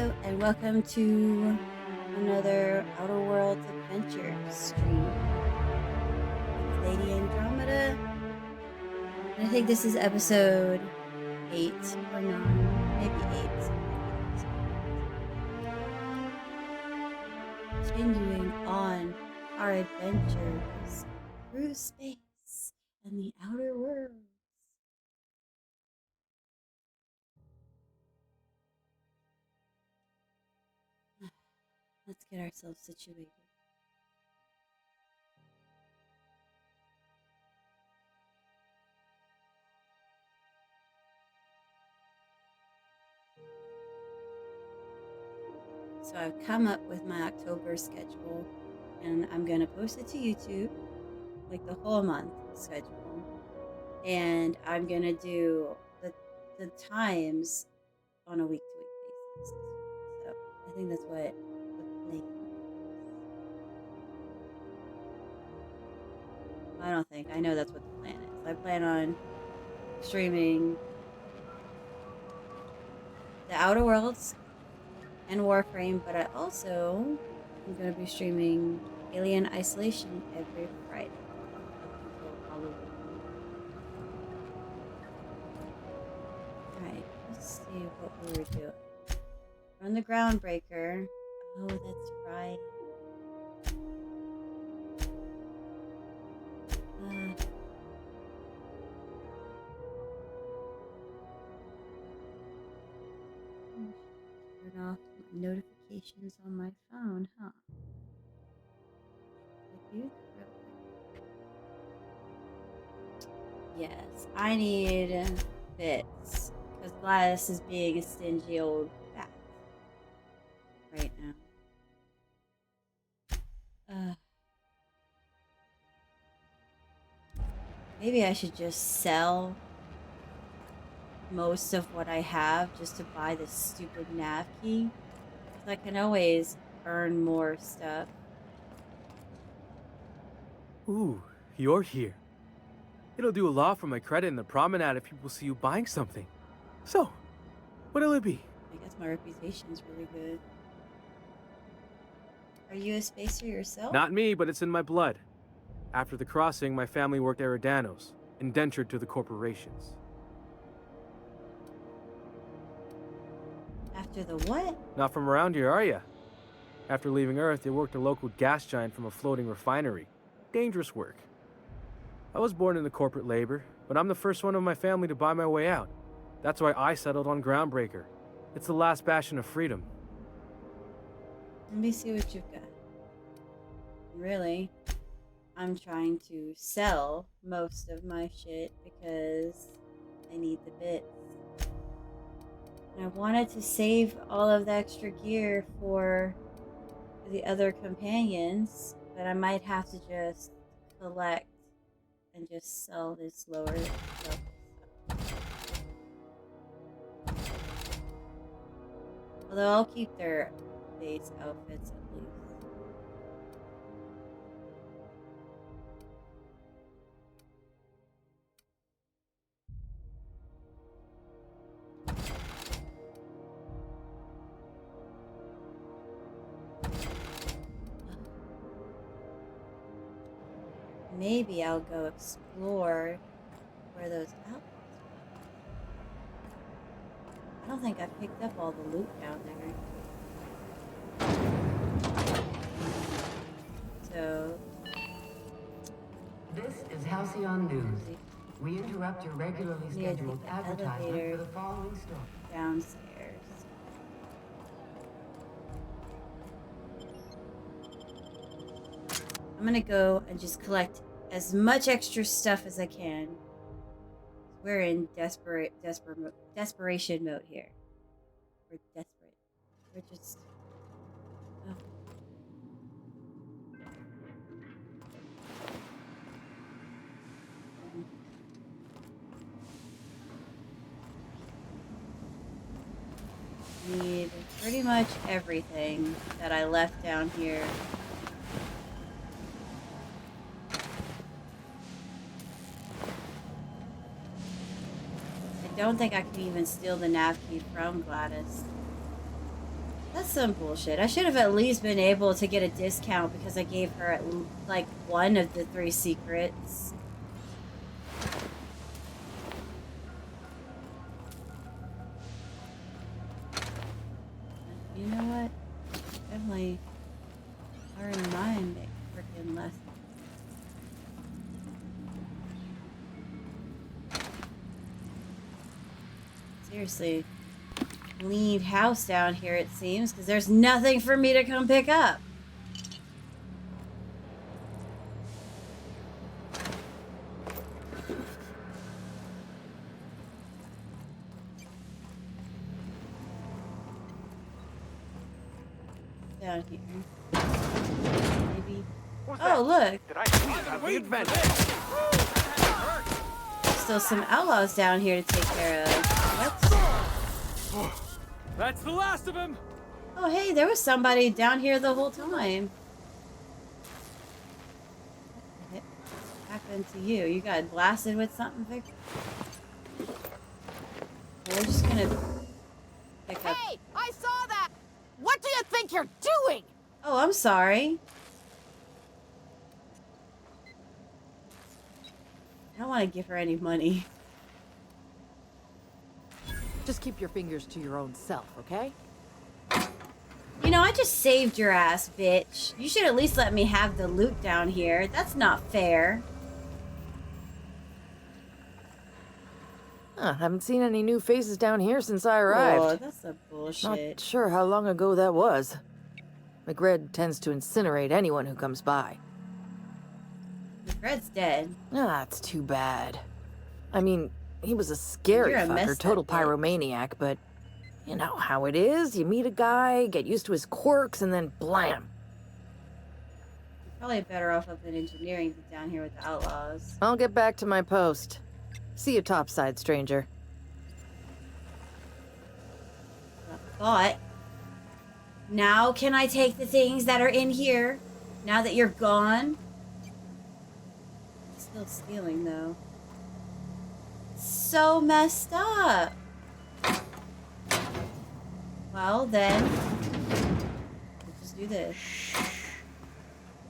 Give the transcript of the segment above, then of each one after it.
Hello, and welcome to another Outer Worlds adventure stream with Lady Andromeda. And I think this is episode 8 or 9, maybe 8. Continuing on our adventures through space and the outer worlds. Let's get ourselves situated. So I've come up with my October schedule, and I'm going to post it to YouTube, like the whole month schedule. And I'm going to do the times on a week-to-week basis. So I think that's what the plan is. I don't think. I know that's what the plan is. I plan on streaming the Outer Worlds and Warframe, but I also am going to be streaming Alien Isolation every Friday until Halloween. Alright, let's see what we were doing. We're on the Groundbreaker. Oh, that's right. Turn off notifications on my phone, huh? Yes, I need bits because Gladys is being a stingy old bat right now. Maybe I should just sell most of what I have just to buy this stupid nav key. I can always earn more stuff. Ooh, you're here. It'll do a lot for my credit in the promenade if people see you buying something. So, what'll it be? I guess my reputation's really good. Are you a spacer yourself? Not me, but it's in my blood. After the crossing, my family worked Eridanos, indentured to the corporations. After the what? Not from around here, are ya? After leaving Earth, they worked a local gas giant from a floating refinery. Dangerous work. I was born into corporate labor, but I'm the first one of my family to buy my way out. That's why I settled on Groundbreaker. It's the last bastion of freedom. Let me see what you've got. Really, I'm trying to sell most of my shit because I need the bits. And I wanted to save all of the extra gear for the other companions, but I might have to just collect and just sell this lower level stuff. Although I'll keep their base outfits at least. Maybe I'll go explore where those outfits are. I don't think I picked up all the loot down there. So... This is Halcyon News. We interrupt your regularly scheduled advertisement for the following story. Downstairs. I'm gonna go and just collect as much extra stuff as I can. We're in desperation mode here. We're desperate. We're just... Oh. Need pretty much everything that I left down here. I don't think I can even steal the nav key from Gladys. That's some bullshit. I should have at least been able to get a discount because I gave her like one of the 3 secrets. You know what? Definitely learn mine freaking lesson. Seriously. Clean house down here, it seems, because there's nothing for me to come pick up. Down here. Maybe. Oh, look. Did I wait adventure? Still some outlaws down here to take care of. What? That's the last of him. Oh, hey, there was somebody down here the whole time. What happened to you? You got blasted with something, Vic? We're just gonna pick up. Hey, I saw that! What do you think you're doing? Oh, I'm sorry. I don't want to give her any money. Just keep your fingers to your own self, okay? You know, I just saved your ass, bitch. You should at least let me have the loot down here. That's not fair. Huh, haven't seen any new faces down here since I arrived. Oh, that's a bullshit. Not sure how long ago that was. McRed tends to incinerate anyone who comes by. Fred's dead. Ah, that's too bad. I mean, he was a scary You're a fucker, messed total up bitch. pyromaniac, but you know how it is. You meet a guy, get used to his quirks, and then blam. You're probably better off up in engineering than down here with the outlaws. I'll get back to my post. See you topside, stranger. But now can I take the things that are in here? Now that you're gone? Still stealing though. So messed up. Well then, we'll just do this.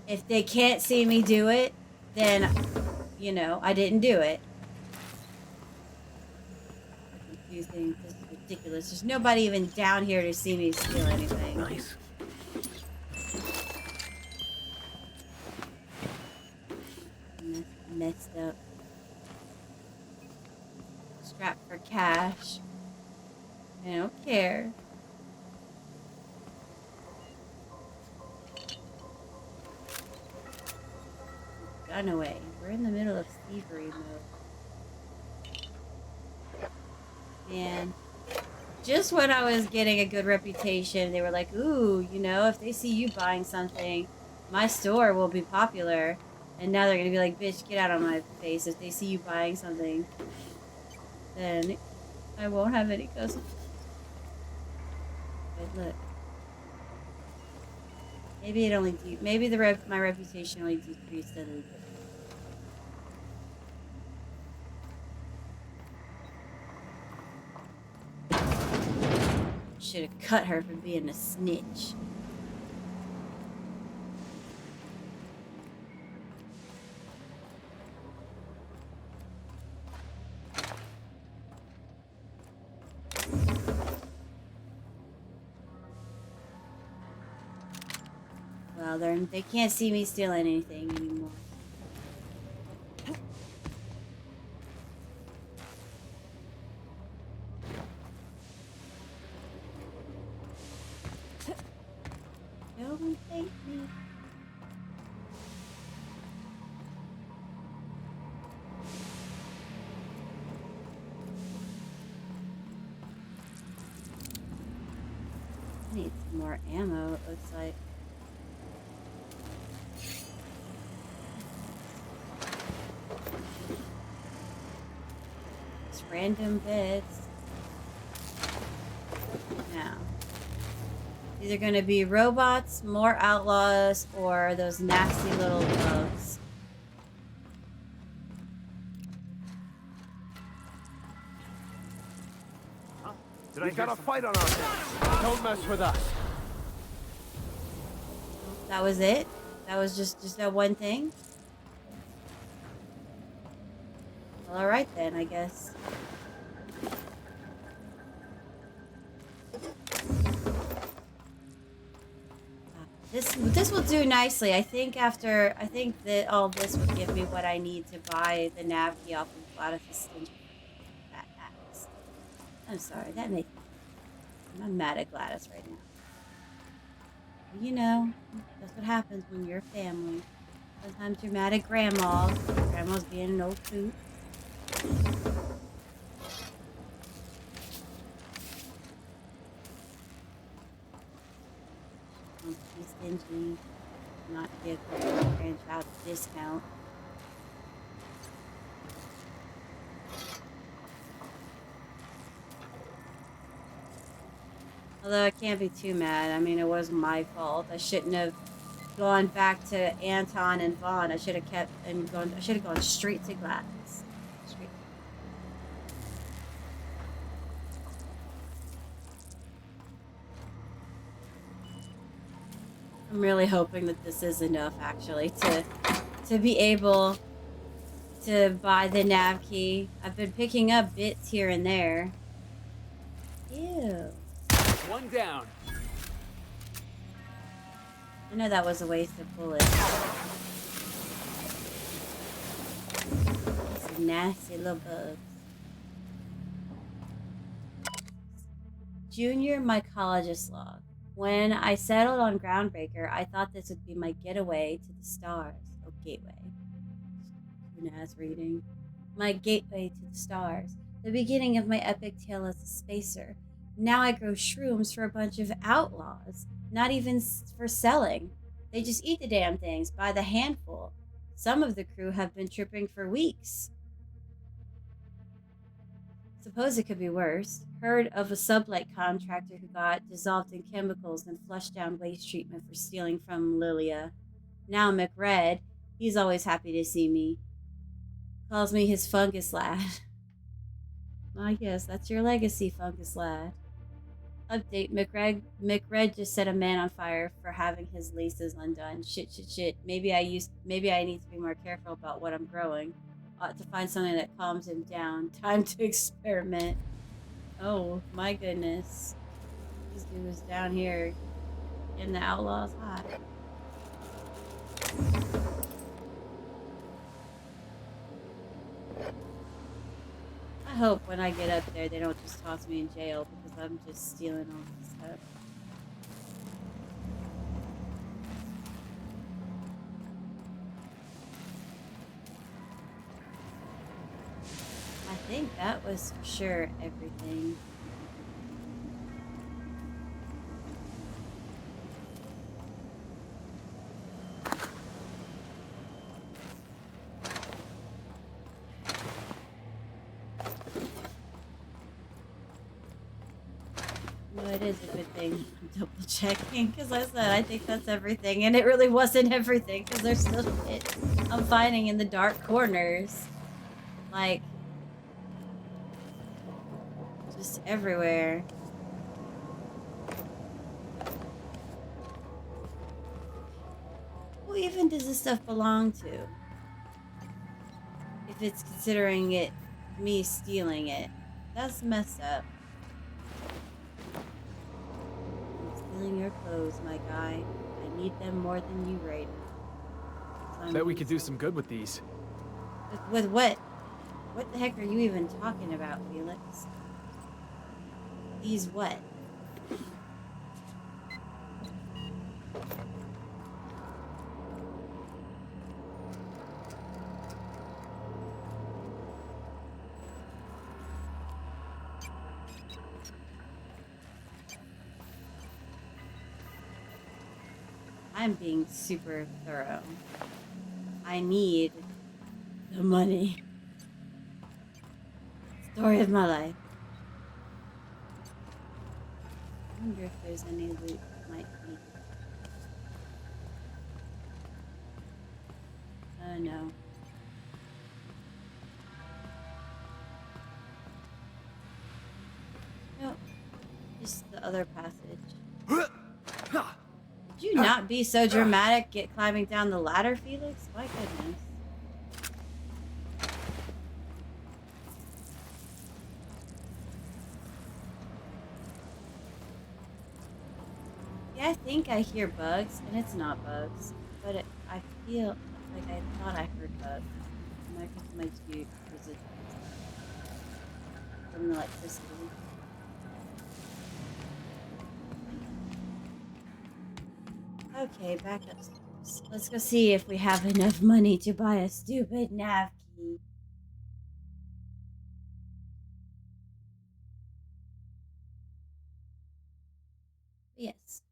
If they can't see me do it, then, you know, I didn't do it. Confusing. This is ridiculous. There's nobody even down here to see me steal anything. Nice. Messed up. Strapped for cash. I don't care. Gun away. We're in the middle of thievery mode. And just when I was getting a good reputation, they were like, ooh, you know, if they see you buying something, my store will be popular. And now they're gonna be like, bitch, get out of my face. If they see you buying something, then I won't have any customers. But look. Maybe it only maybe my reputation only decreased a little bit. Should have cut her for being a snitch. Well, they can't see me stealing anything anymore. Don't take me. I need some more ammo, it looks like. Just random bits. Now. Either gonna be robots, more outlaws, or those nasty little bugs. We got a fight on our hands. Don't mess with us. That was it? That was just that one thing? Well, alright then, I guess. This will do nicely. I think that all this would give me what I need to buy the nav key off of Gladys' stingy fat ass. I'm sorry, that makes me. I'm mad at Gladys right now. You know, that's what happens when you're a family. Sometimes you're mad at Grandma. Grandma's being an old coot. Wants to be stingy. Not give her grandchild a discount. Although I can't be too mad. I mean, it was my fault. I shouldn't have gone back to Anton and Vaughn. I should have kept and gone. I should have gone straight to Gladys. Straight. I'm really hoping that this is enough, actually, to be able to buy the nav key. I've been picking up bits here and there. Ew. One down. I know that was a waste of bullets. Some nasty little bugs. Junior mycologist log. When I settled on Groundbreaker, I thought this would be my getaway to the stars. Oh, gateway. Ass reading. My gateway to the stars. The beginning of my epic tale as a spacer. Now I grow shrooms for a bunch of outlaws. Not even for selling. They just eat the damn things by the handful. Some of the crew have been tripping for weeks. Suppose it could be worse. Heard of a sublet contractor who got dissolved in chemicals and flushed down waste treatment for stealing from Lilia. Now McRed, he's always happy to see me. Calls me his fungus lad. I guess that's your legacy, fungus lad. Update, McRed just set a man on fire for having his laces undone. Shit. Maybe I need to be more careful about what I'm growing. Ought to find something that calms him down. Time to experiment. Oh, my goodness. This dude was down here in the outlaws' hot. I hope when I get up there they don't just toss me in jail because I'm just stealing all this stuff. I think that was for sure everything. No, it is a good thing I'm double checking because I said I think that's everything and it really wasn't everything because there's still shit I'm finding in the dark corners. Like, just everywhere. Who even does this stuff belong to? If it's considering it me stealing it. That's messed up. I'm stealing your clothes, my guy. I need them more than you right now. So Bet we could do some good with these. With what? What the heck are you even talking about, Felix? These what? I'm being super thorough. I need the money. Story of my life. I wonder if there's any loot that might be. Oh no. Nope. Just the other passage. Did you not be so dramatic climbing down the ladder, Felix? My goodness. Yeah, I think I hear bugs, and it's not bugs, but I feel like I thought I heard bugs. It might be my tube residuals from the electricity. Okay, back upstairs. Let's go see if we have enough money to buy a stupid nav key. Yes.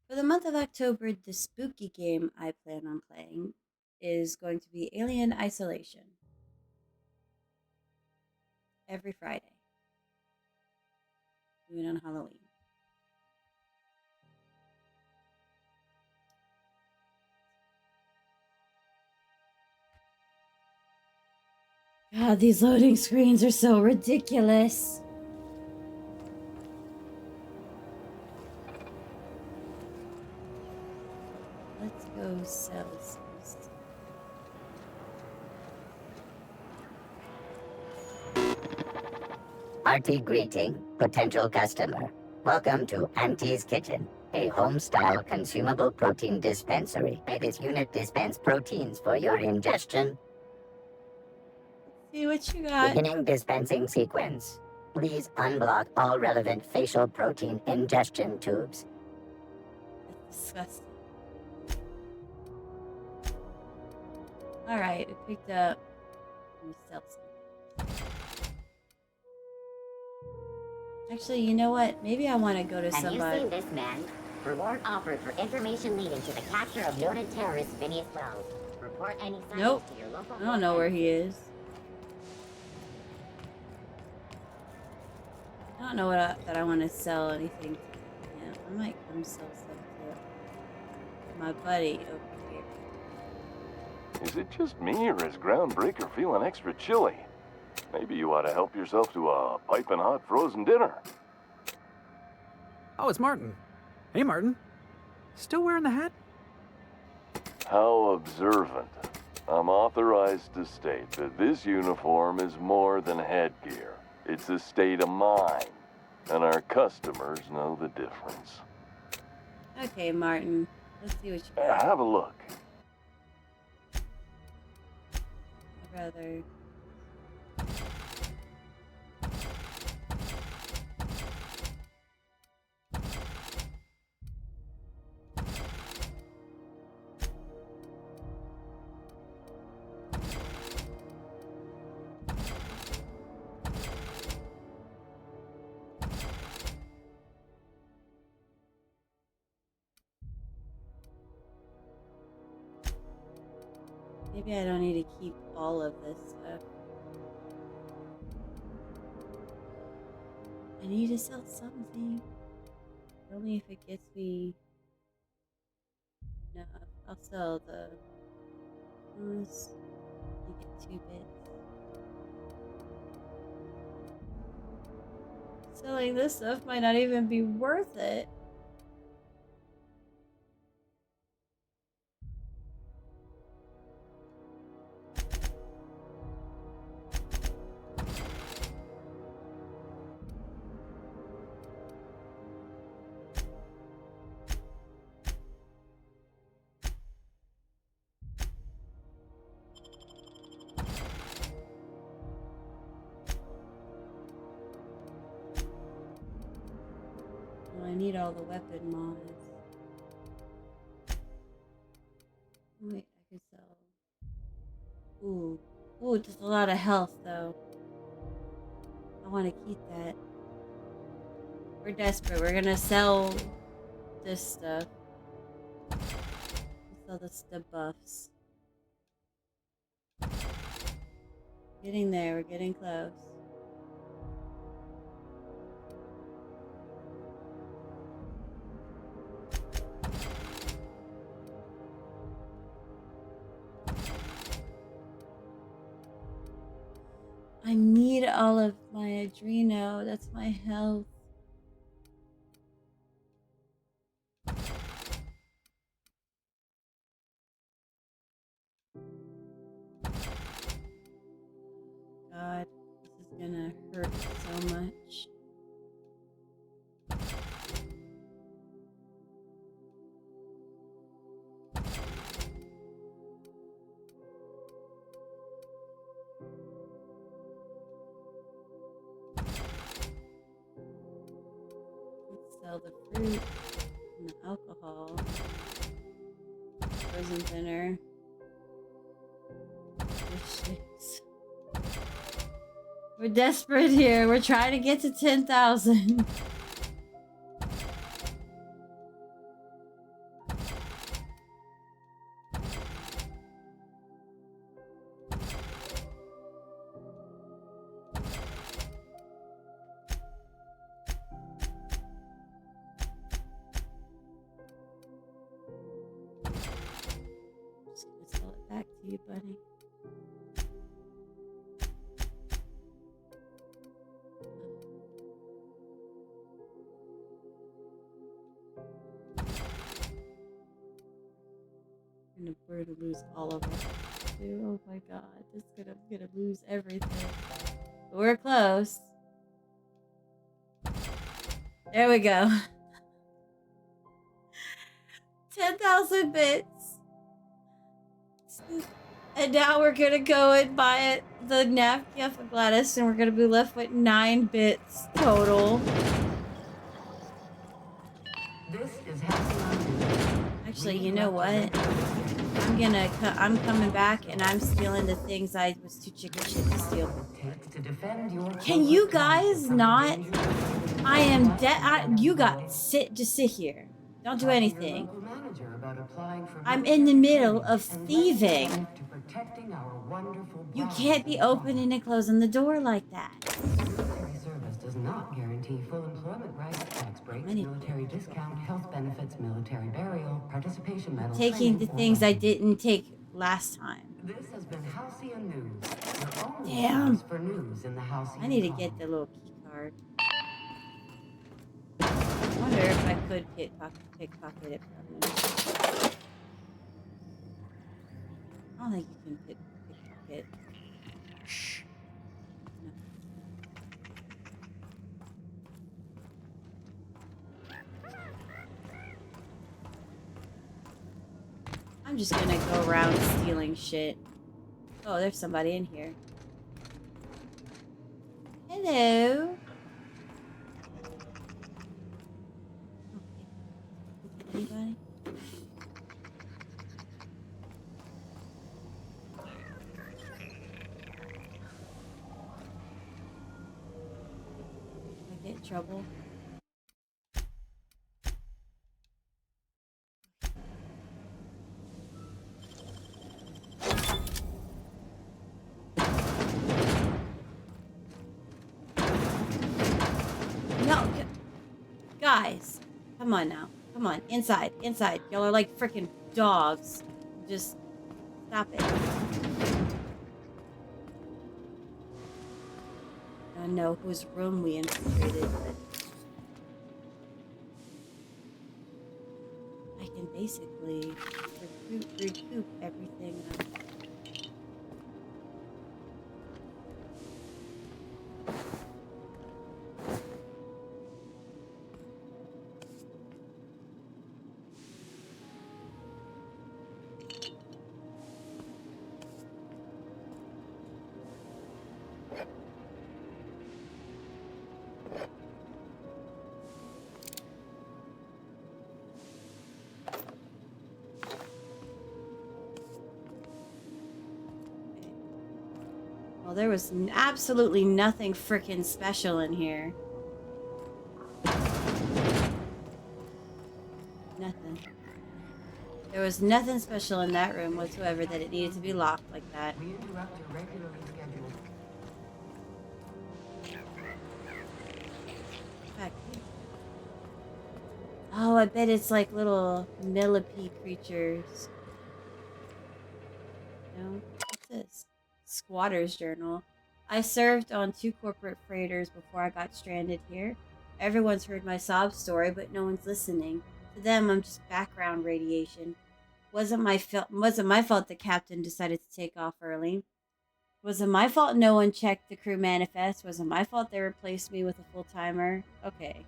For the month of October, the spooky game I plan on playing is going to be Alien Isolation. Every Friday. Even on Halloween. God, these loading screens are so ridiculous. Let's go sell some stuff. Hearty greeting, potential customer. Welcome to Auntie's Kitchen, a home-style consumable protein dispensary. May this unit dispense proteins for your ingestion. See what you got. Beginning dispensing sequence. Please unblock all relevant facial protein ingestion tubes. That's disgusting. Alright, we picked up. Let me sell some. Actually, you know what? Maybe I want to go to Have somebody. you seen this man? Reward offered for information leading to the capture of noted terrorist Phineas Wells. Report any sightings Nope. to your local. I don't know where he is. I don't know that I want to sell anything to. Yeah, I might come sell stuff to my buddy over here. Is it just me, or is Groundbreaker feeling extra chilly? Maybe you ought to help yourself to a piping hot frozen dinner. Oh, it's Martin. Hey, Martin. Still wearing the hat? How observant. I'm authorized to state that this uniform is more than headgear. It's a state of mind, and our customers know the difference. Okay, Martin. Let's see what you got. Have a look. I'd rather. Maybe I don't need to keep all of this stuff. I need to sell something. Only if it gets me. No, I'll sell the. You get 2 bits. Selling this stuff might not even be worth it. I need all the weapon mods. Wait, I could sell. Ooh, just a lot of health though. I want to keep that. We're desperate. We're gonna sell this stuff. Sell the buffs. Getting there. We're getting close. I need all of my adreno. That's my health. sell the fruit and the alcohol. Frozen thinner. Fish sticks. We're desperate here. We're trying to get to 10,000. Back to you, buddy. We're gonna lose all of it. Oh my god, I'm gonna lose everything. But we're close. There we go. 10,000 bits. And now we're gonna go and buy the napkin for Gladys, and we're gonna be left with 9 bits total. This is Halcyon. Actually, you know what? I'm coming back, and I'm stealing the things I was too chicken shit to steal. Can you guys not? I am dead. You guys just sit here. Don't do anything. I'm in the middle of thieving. You can't be opening and closing the door like that. Military service does not guarantee full employment rights, tax breaks, military discount, health benefits, military burial, participation medals. Taking the things I didn't take last time. This has been Halcyon News. Your only Damn. source for news in the Halcyon I need to get the little key card. I wonder if I could pickpocket it from him. I don't think you can pickpocket. Shh. No. I'm just gonna go around stealing shit. Oh, there's somebody in here. Hello. Anybody? I get in trouble. No, guys, come on now. Come on, inside. Y'all are like freaking dogs. Just stop it. I don't know whose room we infiltrated, but I can basically recoup everything. Well, there was absolutely nothing freaking special in here. Nothing. There was nothing special in that room whatsoever that it needed to be locked like that. We interrupt your regularly scheduled. Back here. Oh, I bet it's like little millipede creatures. No? What's this? Squatter's journal. I served on 2 corporate freighters before I got stranded here. Everyone's heard my sob story, but no one's listening. To them, I'm just background radiation. Wasn't my fault the captain decided to take off early. Wasn't my fault no one checked the crew manifest. Wasn't my fault they replaced me with a full-timer. Okay.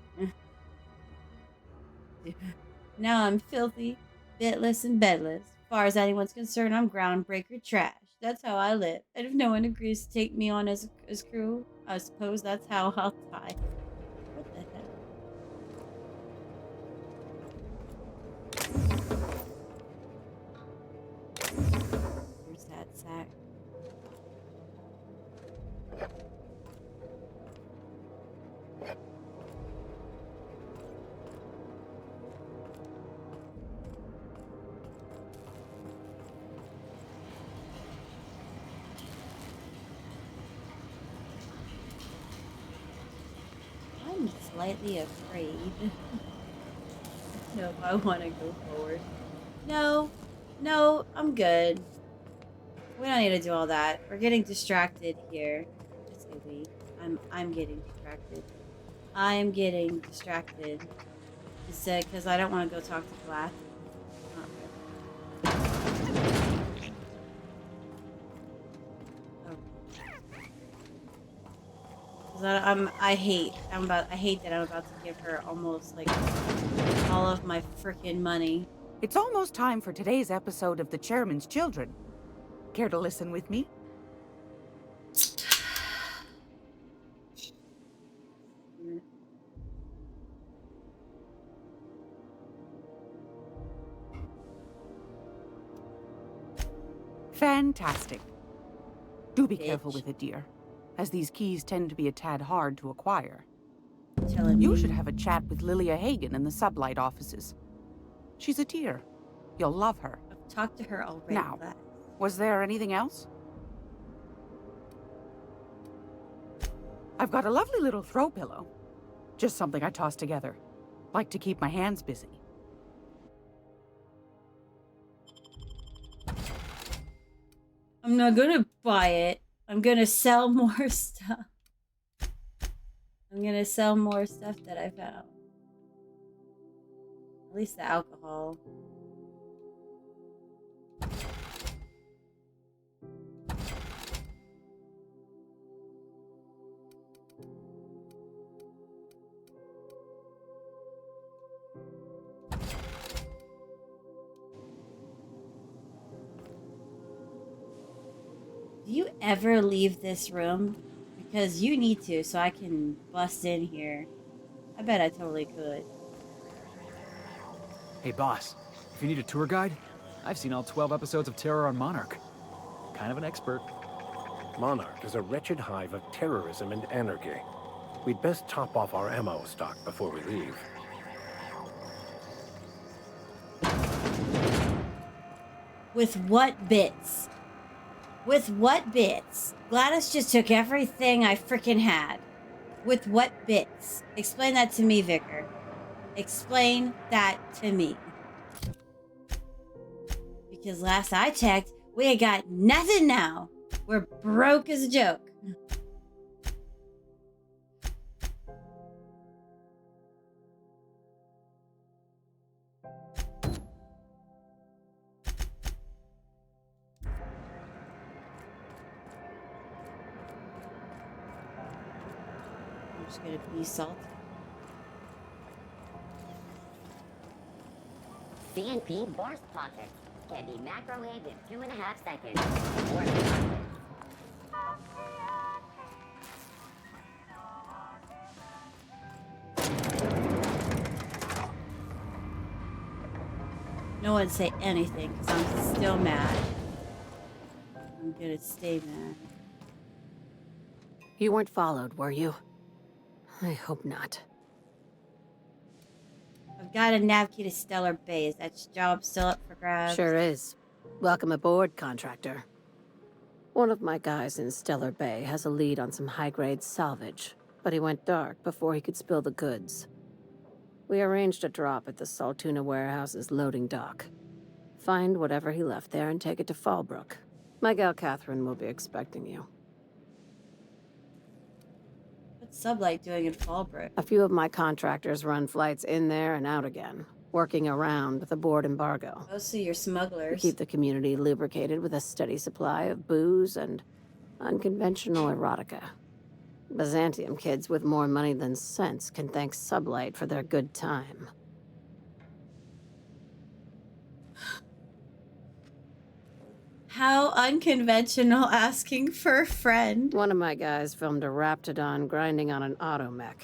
Now I'm filthy, bitless, and bedless. As far as anyone's concerned, I'm groundbreaker trash. That's how I live. And if no one agrees to take me on as crew, I suppose that's how I'll die. What the heck? sad sack. I'm slightly afraid. No, if I want to go forward. No, no, I'm good. We don't need to do all that. We're getting distracted here. I say we. I'm getting distracted. I'm getting distracted. Because I don't want to go talk to Gladys. I hate that I'm about to give her almost like all of my freaking money. It's almost time for today's episode of The Chairman's Children. Care to listen with me? Fantastic. Do be careful with it, dear, as these keys tend to be a tad hard to acquire. You should have a chat with Lilia Hagen in the Sublight offices. She's a dear. You'll love her. I've talked to her already. Now, was there anything else? I've got a lovely little throw pillow. Just something I toss together. Like to keep my hands busy. I'm not gonna buy it. I'm gonna sell more stuff. I'm gonna sell more stuff that I found. At least the alcohol. Do you ever leave this room? Because you need to, so I can bust in here. I bet I totally could. Hey boss, if you need a tour guide, I've seen all 12 episodes of Terror on Monarch. Kind of an expert. Monarch is a wretched hive of terrorism and anarchy. We'd best top off our ammo stock before we leave. With what bits? With what bits? Gladys just took everything I freaking had. With what bits? Explain that to me, Vicar. Explain that to me. Because last I checked, we ain't got nothing now. We're broke as a joke. I'm just gonna be salty. CNP burst pockets can be microwaved in 2.5 seconds. Burst pockets. No one say anything, because I'm still mad. I'm gonna stay mad. You weren't followed, were you? I hope not. I've got a nav key to Stellar Bay. Is that job still up for grabs? Sure is. Welcome aboard, contractor. One of my guys in Stellar Bay has a lead on some high-grade salvage, but he went dark before he could spill the goods. We arranged a drop at the Saltuna warehouse's loading dock. Find whatever he left there and take it to Fallbrook. My gal Catherine will be expecting you. What's Sublight doing in Fallbrook? A few of my contractors run flights in there and out again, working around with a board embargo. Oh, so you're smugglers. Keep the community lubricated with a steady supply of booze and unconventional erotica. Byzantium kids with more money than sense can thank Sublight for their good time. How unconventional asking for a friend. One of my guys filmed a Raptidon grinding on an automech.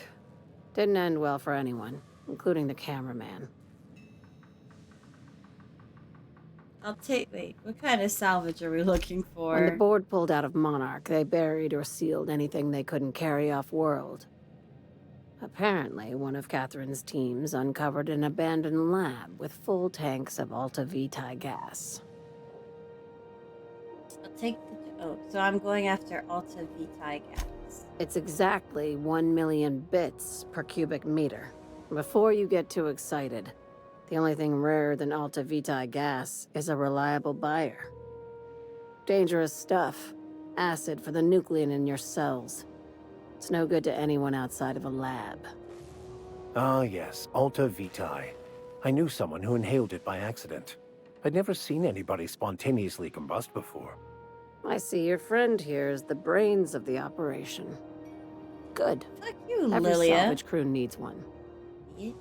Didn't end well for anyone, including the cameraman. I'll take. Wait, what kind of salvage are we looking for? When the board pulled out of Monarch, they buried or sealed anything they couldn't carry off-world. Apparently, one of Catherine's teams uncovered an abandoned lab with full tanks of Alta Vitae gas. I'll take the... Oh, so I'm going after Alta Vitae gas. It's exactly 1 million bits per cubic meter. Before you get too excited, the only thing rarer than Alta Vitae gas is a reliable buyer. Dangerous stuff. Acid for the nuclein in your cells. It's no good to anyone outside of a lab. Ah, yes, Alta Vitae. I knew someone who inhaled it by accident. I'd never seen anybody spontaneously combust before. I see your friend here is the brains of the operation. Good. Fuck you, Every Lilia. salvage crew needs one. Yeah.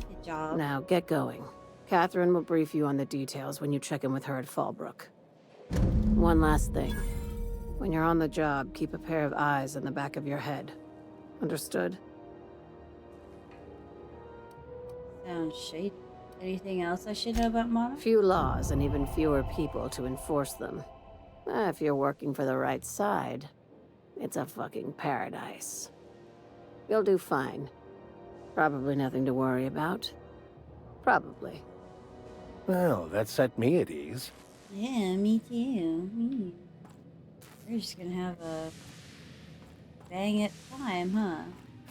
Good job. Now, get going. Catherine will brief you on the details when you check in with her at Fallbrook. One last thing. When you're on the job, keep a pair of eyes in the back of your head. Understood? Sounds shady. Anything else I should know about Monarch? Few laws and even fewer people to enforce them. If you're working for the right side, it's a fucking paradise. You'll do fine. Probably nothing to worry about. Probably. Well, that set me at ease. Yeah, me too. We're just gonna have a bang it time, huh?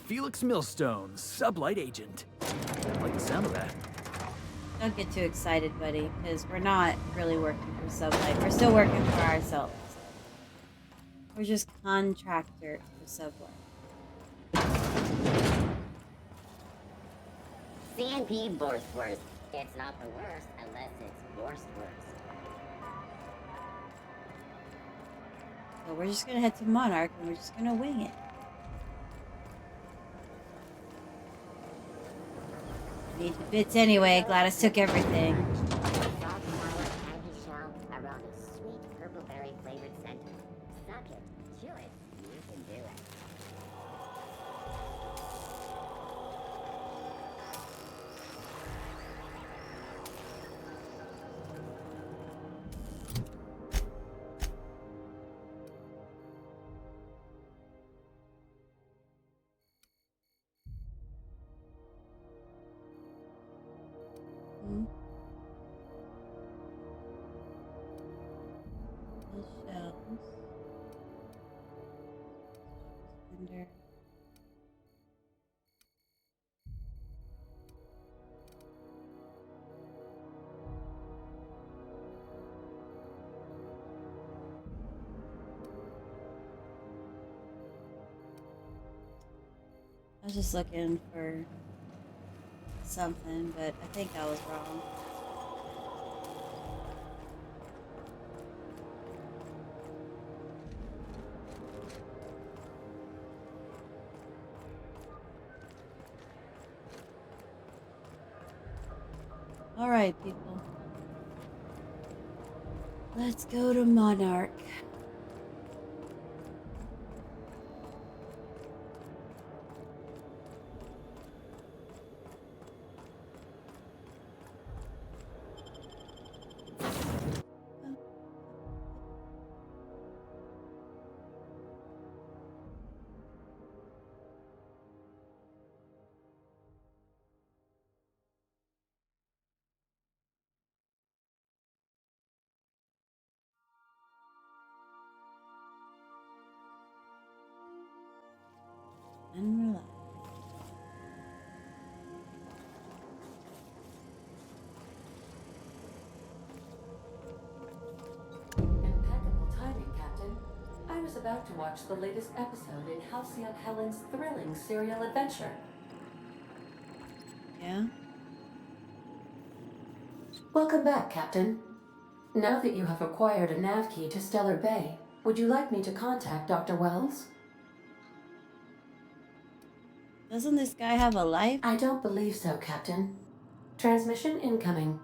Felix Millstone, sublight agent. I like the sound of that. Don't get too excited, buddy, because we're not really working for Sublight. We're still working for ourselves. We're just contractors for Sublight. CNP Borstworst. It's not the worst unless it's Borstworst. So we're just gonna head to Monarch and we're just gonna wing it. Need the bits anyway. Gladys took everything. Soft sour candy shell around a sweet purple berry flavored center. Suck it, chew it, you can do it. The shells. Under. I was just looking for something, but I think I was wrong. All right, people. Let's go to Monarch. And relax. Impeccable timing, Captain. I was about to watch the latest episode in Halcyon Helen's thrilling serial adventure. Yeah? Welcome back, Captain. Now that you have acquired a nav key to Stellar Bay, would you like me to contact Dr. Wells? Doesn't this guy have a life? I don't believe so, Captain. Transmission incoming.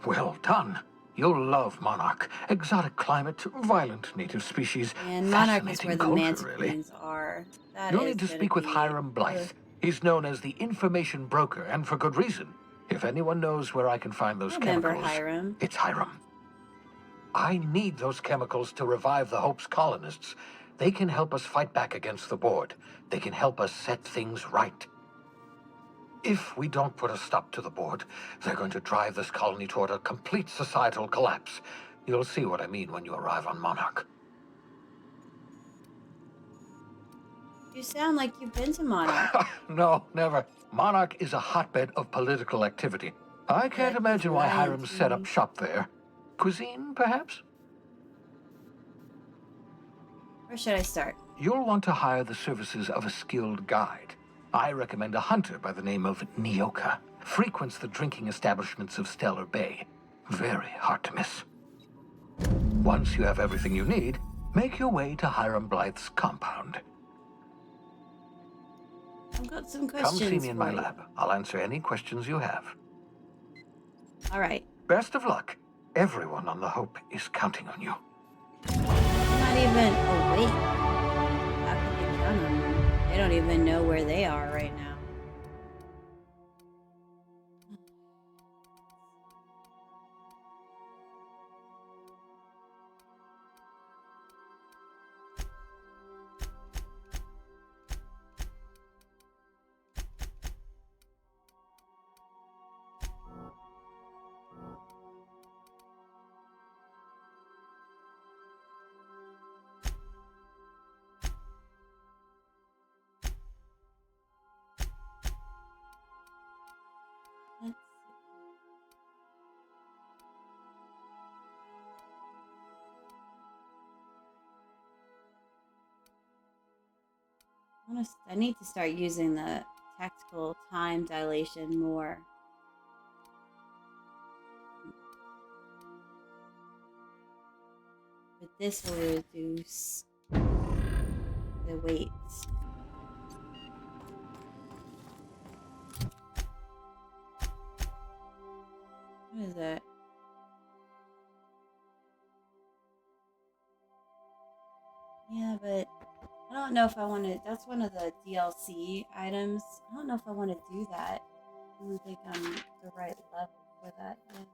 Well done. You'll love Monarch. Exotic climate, violent native species. And Monarch is where the culture, really. Manticores are. That You'll is need to gonna speak with be- Hiram Blythe. He's known as the information broker, and for good reason. If anyone knows where I can find those Remember chemicals, Hiram. it's Hiram. I need those chemicals to revive the Hope's colonists. They can help us fight back against the board. They can help us set things right. If we don't put a stop to the board, they're going to drive this colony toward a complete societal collapse. You'll see what I mean when you arrive on Monarch. You sound like you've been to Monarch. No, never. Monarch is a hotbed of political activity. I can't imagine why Hiram set up shop there. Cuisine, perhaps? Where should I start? You'll want to hire the services of a skilled guide. I recommend a hunter by the name of Nyoka. Frequents the drinking establishments of Stellar Bay. Very hard to miss. Once you have everything you need, make your way to Hiram Blythe's compound. I've got some questions. Come see me in my you. lab. I'll answer any questions you have. All right. Best of luck. Everyone on the Hope is counting on you. Not even. Oh wait. How can they count on them? They don't even know where they are right now. I need to start using the tactical time dilation more. But this will reduce the weights. What is that? Yeah, but I don't know if I want to. That's one of the DLC items. I don't know if I want to do that. I don't think I'm the right level for that yet.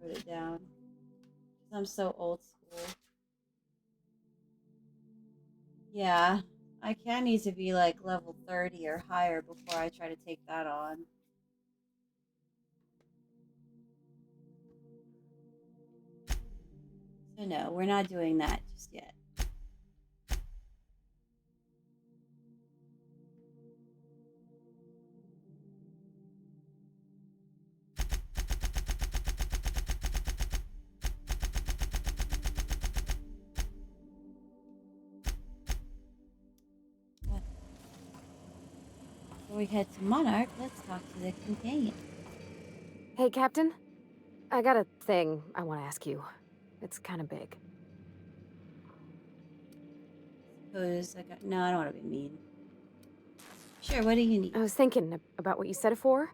Wrote it down. I'm so old school. Yeah. I can need to be like level 30 or higher before I try to take that on. So no, we're not doing that just yet. Before we head to Monarch, let's talk to the companion. Hey, Captain. I got a thing I want to ask you. It's kind of big. Suppose I got... No, I don't want to be mean. Sure, what do you need? I was thinking about what you said before,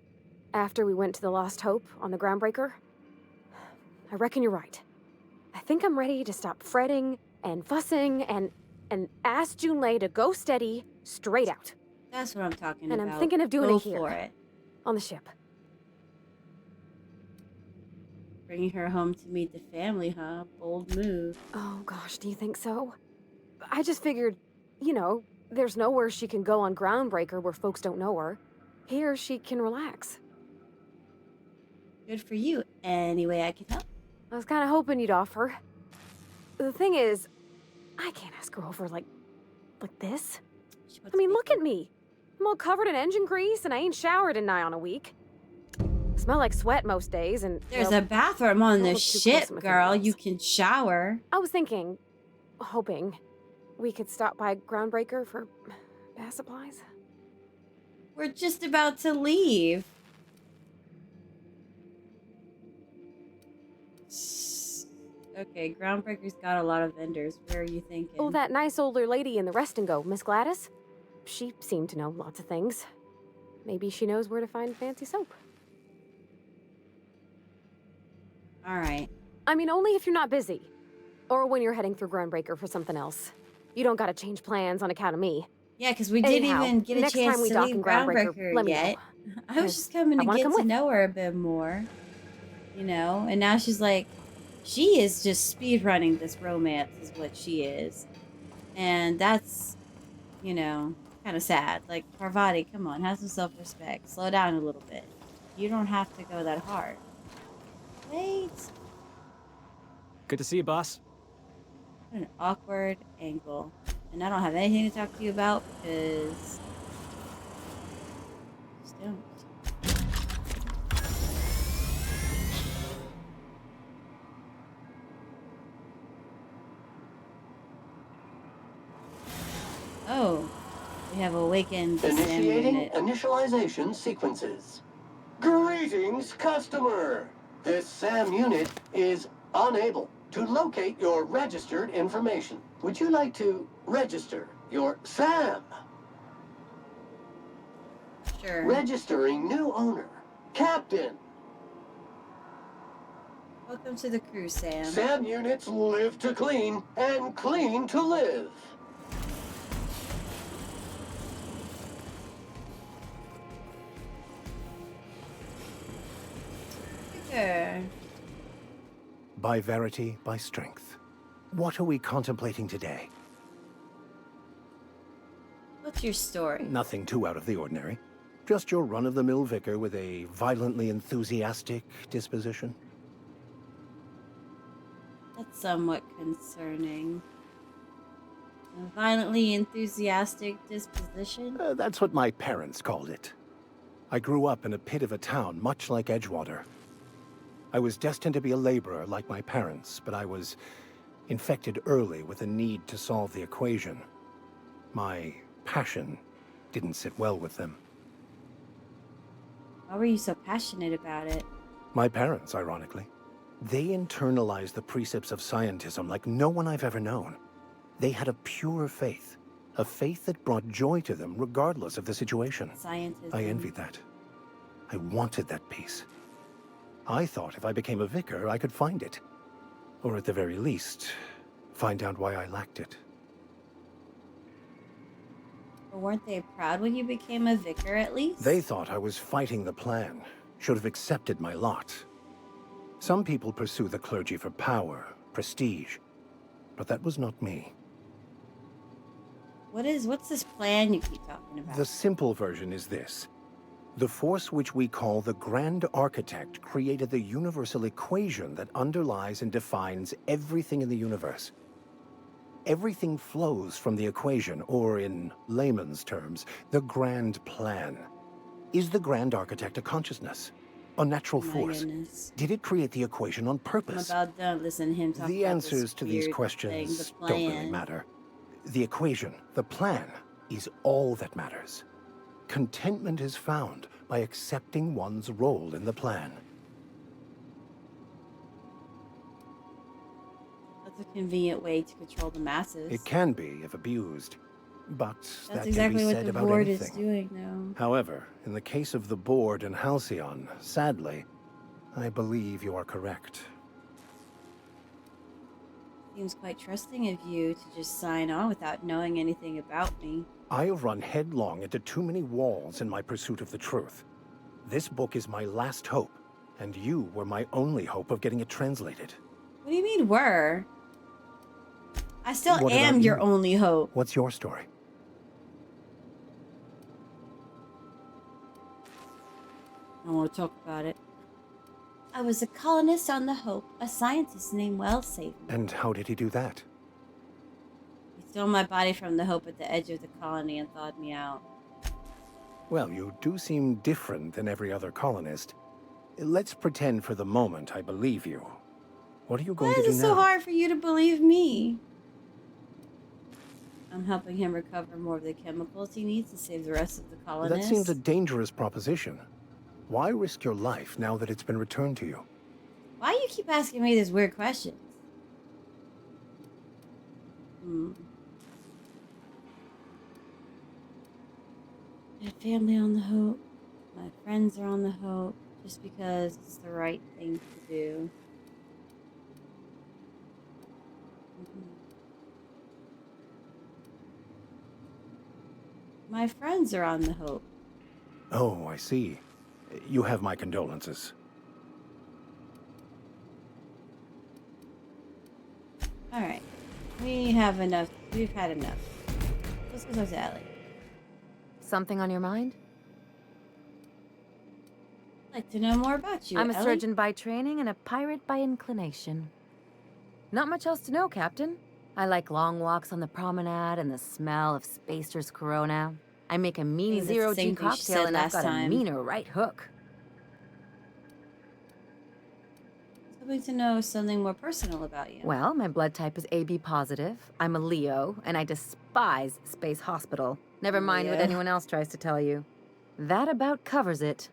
after we went to the Lost Hope on the Groundbreaker. I reckon you're right. I think I'm ready to stop fretting and fussing and ask Junlei to go steady, straight out. That's what I'm talking about. And I'm thinking of doing it here. For it. On the ship. Bringing her home to meet the family, huh? Bold move. Oh gosh, do you think so? I just figured, you know, there's nowhere she can go on Groundbreaker where folks don't know her. Here, she can relax. Good for you. Any way I can help? I was kind of hoping you'd offer. The thing is, I can't ask her over like this. I mean, look at me. I'm all covered in engine grease and I ain't showered in nigh on a week. Smell like sweat most days and... There's a bathroom on the ship, girl. You can shower. I was thinking, hoping, we could stop by Groundbreaker for bath supplies. We're just about to leave. Okay, Groundbreaker's got a lot of vendors. Where are you thinking? Oh, that nice older lady in the rest and go, Miss Gladys. She seemed to know lots of things. Maybe she knows where to find fancy soap. All right. I mean, only if you're not busy. Or when you're heading through Groundbreaker for something else. You don't gotta change plans on account of me. Yeah, because we didn't Anyhow, even get a next time chance we to dock leave in Groundbreaker, Groundbreaker let me yet. know. I was just coming I to wanna get come to with. know her a bit more. You know? And now she's like, she is just speed running this romance, is what she is. And that's, you know, kind of sad. Like, Parvati, come on, have some self respect. Slow down a little bit. You don't have to go that hard. Wait. Good to see you, boss. What an awkward angle. And I don't have anything to talk to you about because. Just don't. Oh. We have awakened the SAM Initiating unit. initialization sequences. Greetings, customer! This SAM unit is unable to locate your registered information. Would you like to register your SAM? Sure. Registering new owner. Captain. Welcome to the crew, Sam. SAM units live to clean and clean to live. Sure. By verity, by strength. What are we contemplating today? What's your story? Nothing too out of the ordinary. Just your run-of-the-mill vicar with a violently enthusiastic disposition. That's somewhat concerning. A violently enthusiastic disposition? That's what my parents called it. I grew up in a pit of a town, much like Edgewater. I was destined to be a laborer like my parents, but I was infected early with a need to solve the equation. My passion didn't sit well with them. Why were you so passionate about it? My parents, ironically. They internalized the precepts of scientism like no one I've ever known. They had a pure faith, a faith that brought joy to them regardless of the situation. Scientism. I envied that. I wanted that peace. I thought if I became a vicar, I could find it. Or at the very least, find out why I lacked it. But weren't they proud when you became a vicar, at least? They thought I was fighting the plan, should have accepted my lot. Some people pursue the clergy for power, prestige, but that was not me. What's this plan you keep talking about? The simple version is this. The force which we call the Grand Architect created the universal equation that underlies and defines everything in the universe. Everything flows from the equation, or in layman's terms, the grand plan. Is the Grand Architect a consciousness? A natural force? Goodness. Did it create the equation on purpose? I'm about done listening to him talk The about answers this to these weird questions thing, the don't really plan. matter. The equation, the plan, is all that matters. Contentment is found by accepting one's role in the plan. That's a convenient way to control the masses. It can be if abused, but That's that exactly can be what said the about board anything. is doing now. However, in the case of the board and Halcyon, sadly, I believe you are correct. Seems quite trusting of you to just sign on without knowing anything about me. I have run headlong into too many walls in my pursuit of the truth. This book is my last hope, and you were my only hope of getting it translated. What do you mean were? I still What am about your you? only hope. What's your story? I don't want to talk about it. I was a colonist on the Hope. A scientist named Wells saved me. And how did he do that? He stole my body from the Hope at the edge of the colony and thawed me out. Well, you do seem different than every other colonist. Let's pretend for the moment I believe you. What are you going Why to do is it now? so hard for you to believe me? I'm helping him recover more of the chemicals he needs to save the rest of the That colonists. seems a dangerous proposition. Why risk your life now that it's been returned to you? Why do you keep asking me these weird questions? I have family on the Hope. My friends are on the Hope. Just because it's the right thing to do. My friends are on the Hope. Oh, I see. You have my condolences. Alright. We have enough. We've had enough. Let's go talk to Allie. Something on your mind? I'd like to know more about you, I'm a Ellie. surgeon by training and a pirate by inclination. Not much else to know, Captain. I like long walks on the promenade and the smell of Spacer's Corona. I make a mean zero-G cocktail and I've got a meaner right hook. Hoping to know something more personal about you. Well, my blood type is AB positive. I'm a Leo, and I despise Space Hospital. Never mind what anyone else tries to tell you. That about covers it.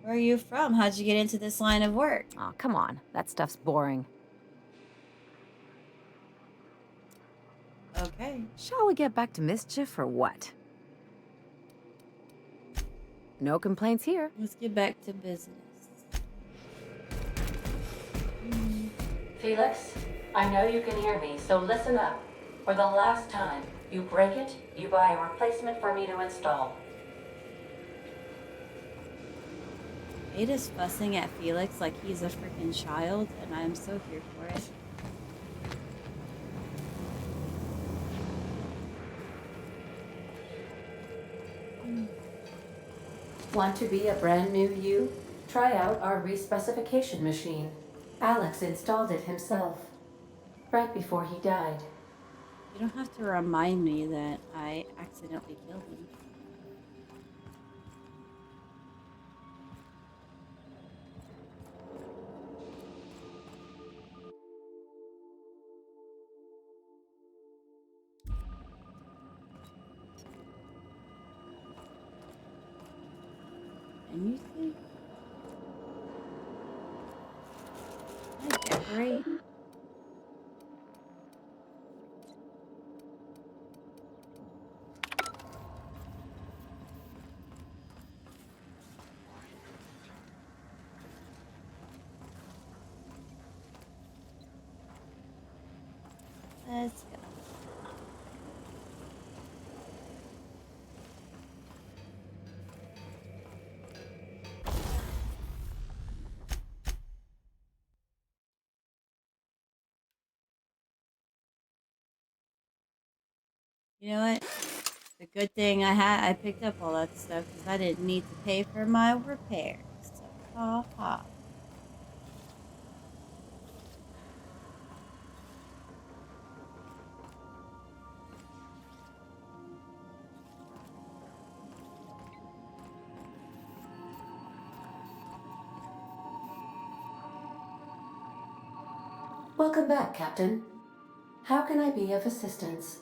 Where are you from? How'd you get into this line of work? Oh, come on. That stuff's boring. Okay. Shall we get back to mischief or what? No complaints here. Let's get back to business. Felix, I know you can hear me, so listen up. For the last time, you break it, you buy a replacement for me to install. Ada's fussing at Felix like he's a freaking child, and I'm so here for it. Want to be a brand new you? Try out our respecification machine. Alex installed it himself, right before he died. You don't have to remind me that I accidentally killed him. And you see? I decorate. Let's go. You know what? The good thing I picked up all that stuff because I didn't need to pay for my repairs. So, ha ha. Welcome back, Captain. How can I be of assistance?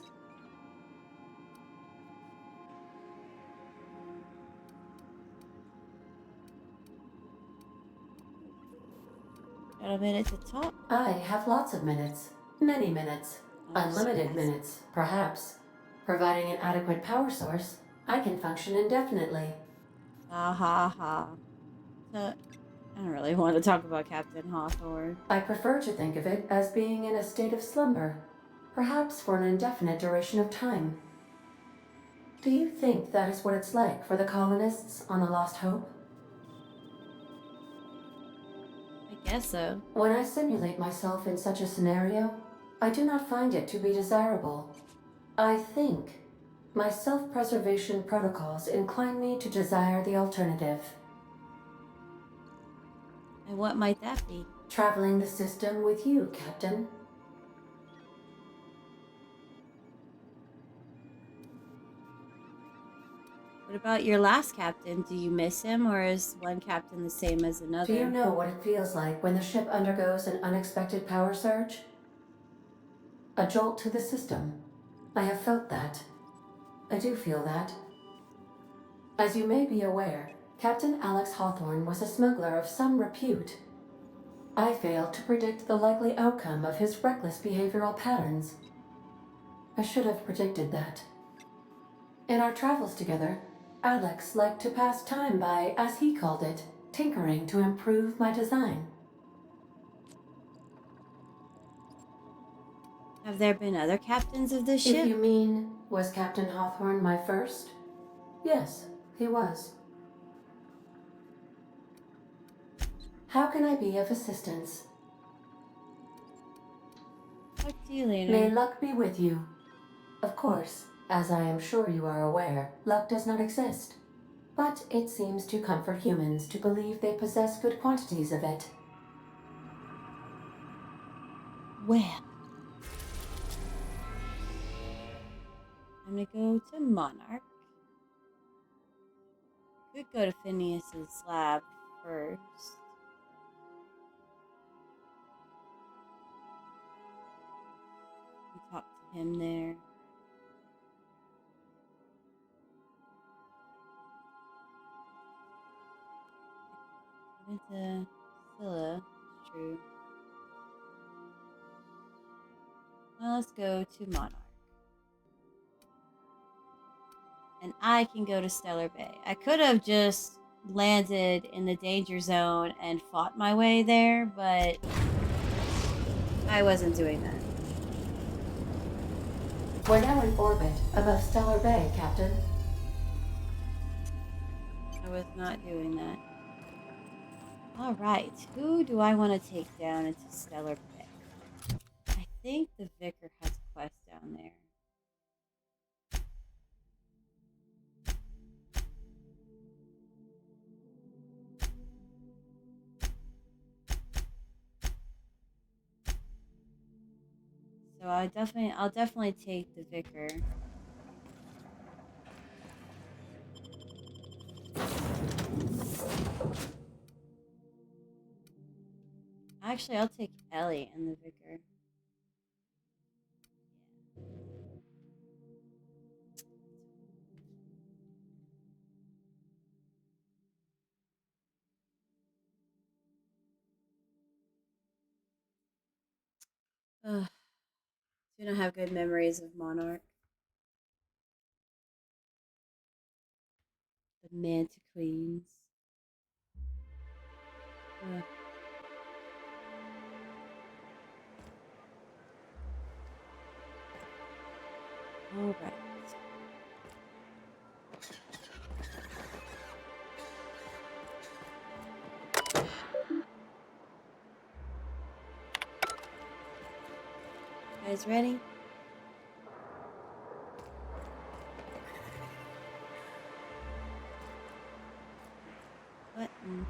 Got a minute to talk? I have lots of minutes. Many minutes. Unlimited minutes, perhaps. Providing an adequate power source, I can function indefinitely. Ha ha ha. So, I don't really want to talk about Captain Hawthorne. I prefer to think of it as being in a state of slumber, perhaps for an indefinite duration of time. Do you think that is what it's like for the colonists on the Lost Hope? I guess so. When I simulate myself in such a scenario, I do not find it to be desirable. I think my self-preservation protocols incline me to desire the alternative. And what might that be? Traveling the system with you, Captain. What about your last captain? Do you miss him, or is one captain the same as another? Do you know what it feels like when the ship undergoes an unexpected power surge? A jolt to the system. I have felt that. I do feel that. As you may be aware, Captain Alex Hawthorne was a smuggler of some repute. I failed to predict the likely outcome of his reckless behavioral patterns. I should have predicted that. In our travels together, Alex liked to pass time by, as he called it, tinkering to improve my design. Have there been other captains of this If ship? you mean, was Captain Hawthorne my first? Yes, he was. How can I be of assistance? Talk to you later. May luck be with you. Of course, as I am sure you are aware, luck does not exist. But it seems to comfort humans to believe they possess good quantities of it. Well, I'm gonna go to Monarch. Could go to Phineas's lab first. And talk to him there. Into Scylla, it's true. Now let's go to Monarch. And I can go to Stellar Bay. I could have just landed in the danger zone and fought my way there, but I wasn't doing that. We're now in orbit above Stellar Bay, Captain. I was not doing that. Alright, who do I want to take down into Stellar Bay? I think the Vicar has a quest down there. So I'll definitely take the Vicar. Actually, I'll take Ellie and the Vicar. Ugh. Do not have good memories of Monarch. The Manta Queens. Ugh. All right. Guys ready? Button.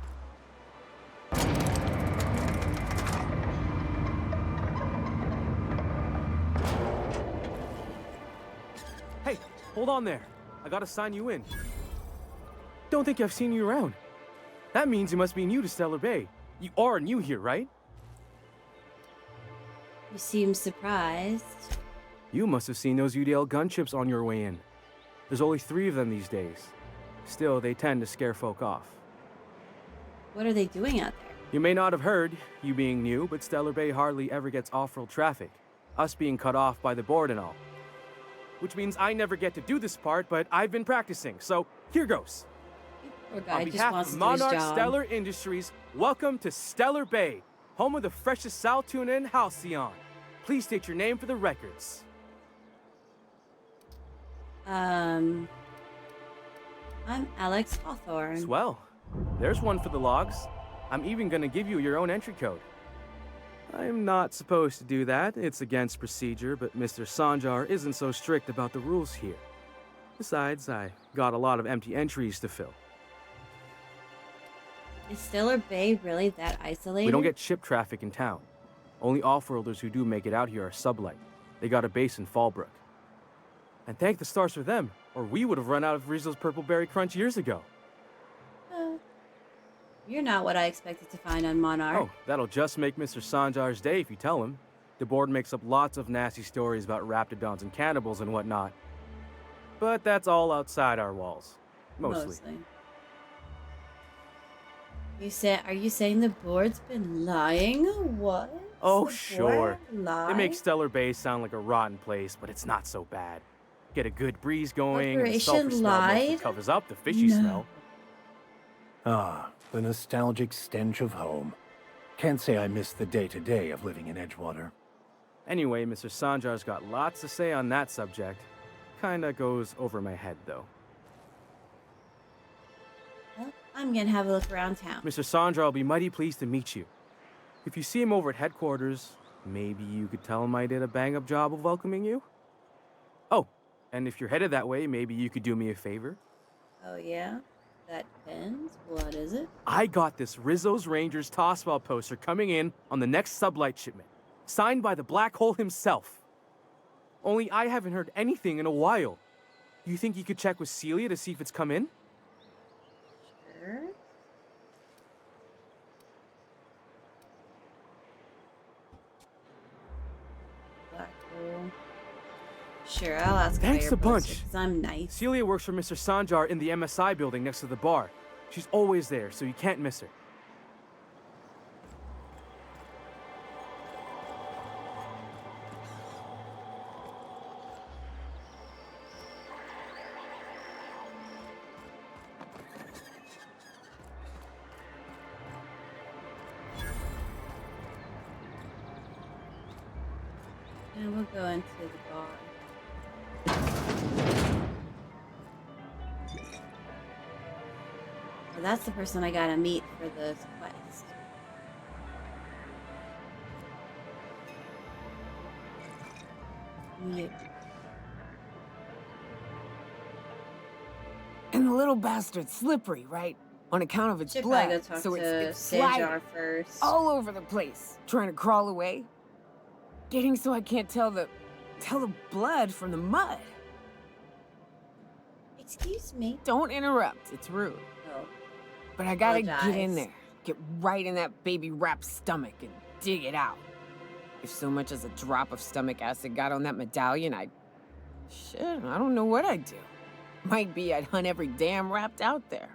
Hey, hold on there. I gotta sign you in. Don't think I've seen you around. That means you must be new to Stellar Bay. You are new here, right? You seem surprised. You must have seen those UDL gunships on your way in. There's only 3 of them these days. Still, they tend to scare folk off. What are they doing out there? You may not have heard, you being new, but Stellar Bay hardly ever gets off-road traffic. Us being cut off by the board and all. Which means I never get to do this part, but I've been practicing, so here goes. Poor guy On just behalf wants of to do his Monarch job. Stellar Industries, welcome to Stellar Bay, home of the freshest sal tuna in Halcyon. Please state your name for the records. I'm Alex Hawthorne. Swell. There's one for the logs. I'm even gonna give you your own entry code. I'm not supposed to do that. It's against procedure, but Mr. Sanjar isn't so strict about the rules here. Besides, I got a lot of empty entries to fill. Is Stellar Bay really that isolated? We don't get ship traffic in town. Only off-worlders who do make it out here are sublight. They got a base in Fallbrook. And thank the stars for them, or we would have run out of Rizzo's Purple Berry Crunch years ago. You're not what I expected to find on Monarch. Oh, that'll just make Mr. Sanjar's day if you tell him. The board makes up lots of nasty stories about raptidons and cannibals and whatnot. But that's all outside our walls. Mostly. Are you saying the board's been lying? What? Oh, The sure. board lie? They make Stellar Bay sound like a rotten place, but it's not so bad. Get a good breeze going, and the sulfur Corporation smell mostly lied? covers up the fishy smell. Ah, the nostalgic stench of home. Can't say I miss the day-to-day of living in Edgewater. Anyway, Mr. Sanjar's got lots to say on that subject. Kinda goes over my head, though. Well, I'm gonna have a look around town. Mr. Sanjar will be mighty pleased to meet you. If you see him over at headquarters, maybe you could tell him I did a bang-up job of welcoming you? Oh, and if you're headed that way, maybe you could do me a favor? Oh, yeah? That depends. What is it? I got this Rizzo's Rangers Tossball poster coming in on the next sublight shipment, signed by the Black Hole himself. Only I haven't heard anything in a while. You think you could check with Celia to see if it's come in? Sure. Black Hole. Sure, I'll ask Thanks a bunch. Because I'm nice. Celia works for Mr. Sanjar in the MSI building next to the bar. She's always there, so you can't miss her. And we'll go into the bar. Well, that's the person I gotta meet for the quest. Yeah. And the little bastard's slippery, right? On account of its Should blood, probably go talk so to it's sliding Sanjar first. all over the place, trying to crawl away. Getting so I can't tell the blood from the mud. Excuse me. Don't interrupt. It's rude. Oh. But I gotta Apologize. get in there, get right in that baby rap's stomach and dig it out. If so much as a drop of stomach acid got on that medallion, shit, I don't know what I'd do. Might be I'd hunt every damn rapt out there.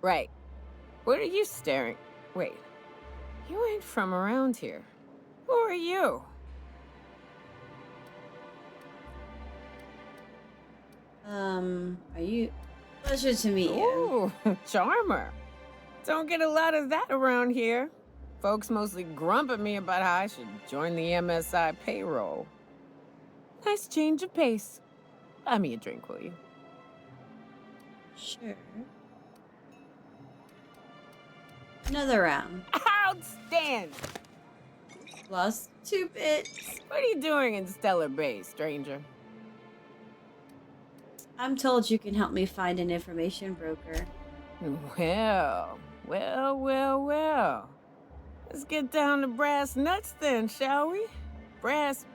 Right. What are you staring? Wait. You ain't from around here. Who are you? Are you... Pleasure to meet you. Ooh, charmer. Don't get a lot of that around here. Folks mostly grump at me about how I should join the MSI payroll. Nice change of pace. Buy me a drink, will you? Sure. Another round. Outstanding! Lost 2 bits. What are you doing in Stellar Bay, stranger? I'm told you can help me find an information broker. Well. Let's get down to brass nuts then, shall we? Brass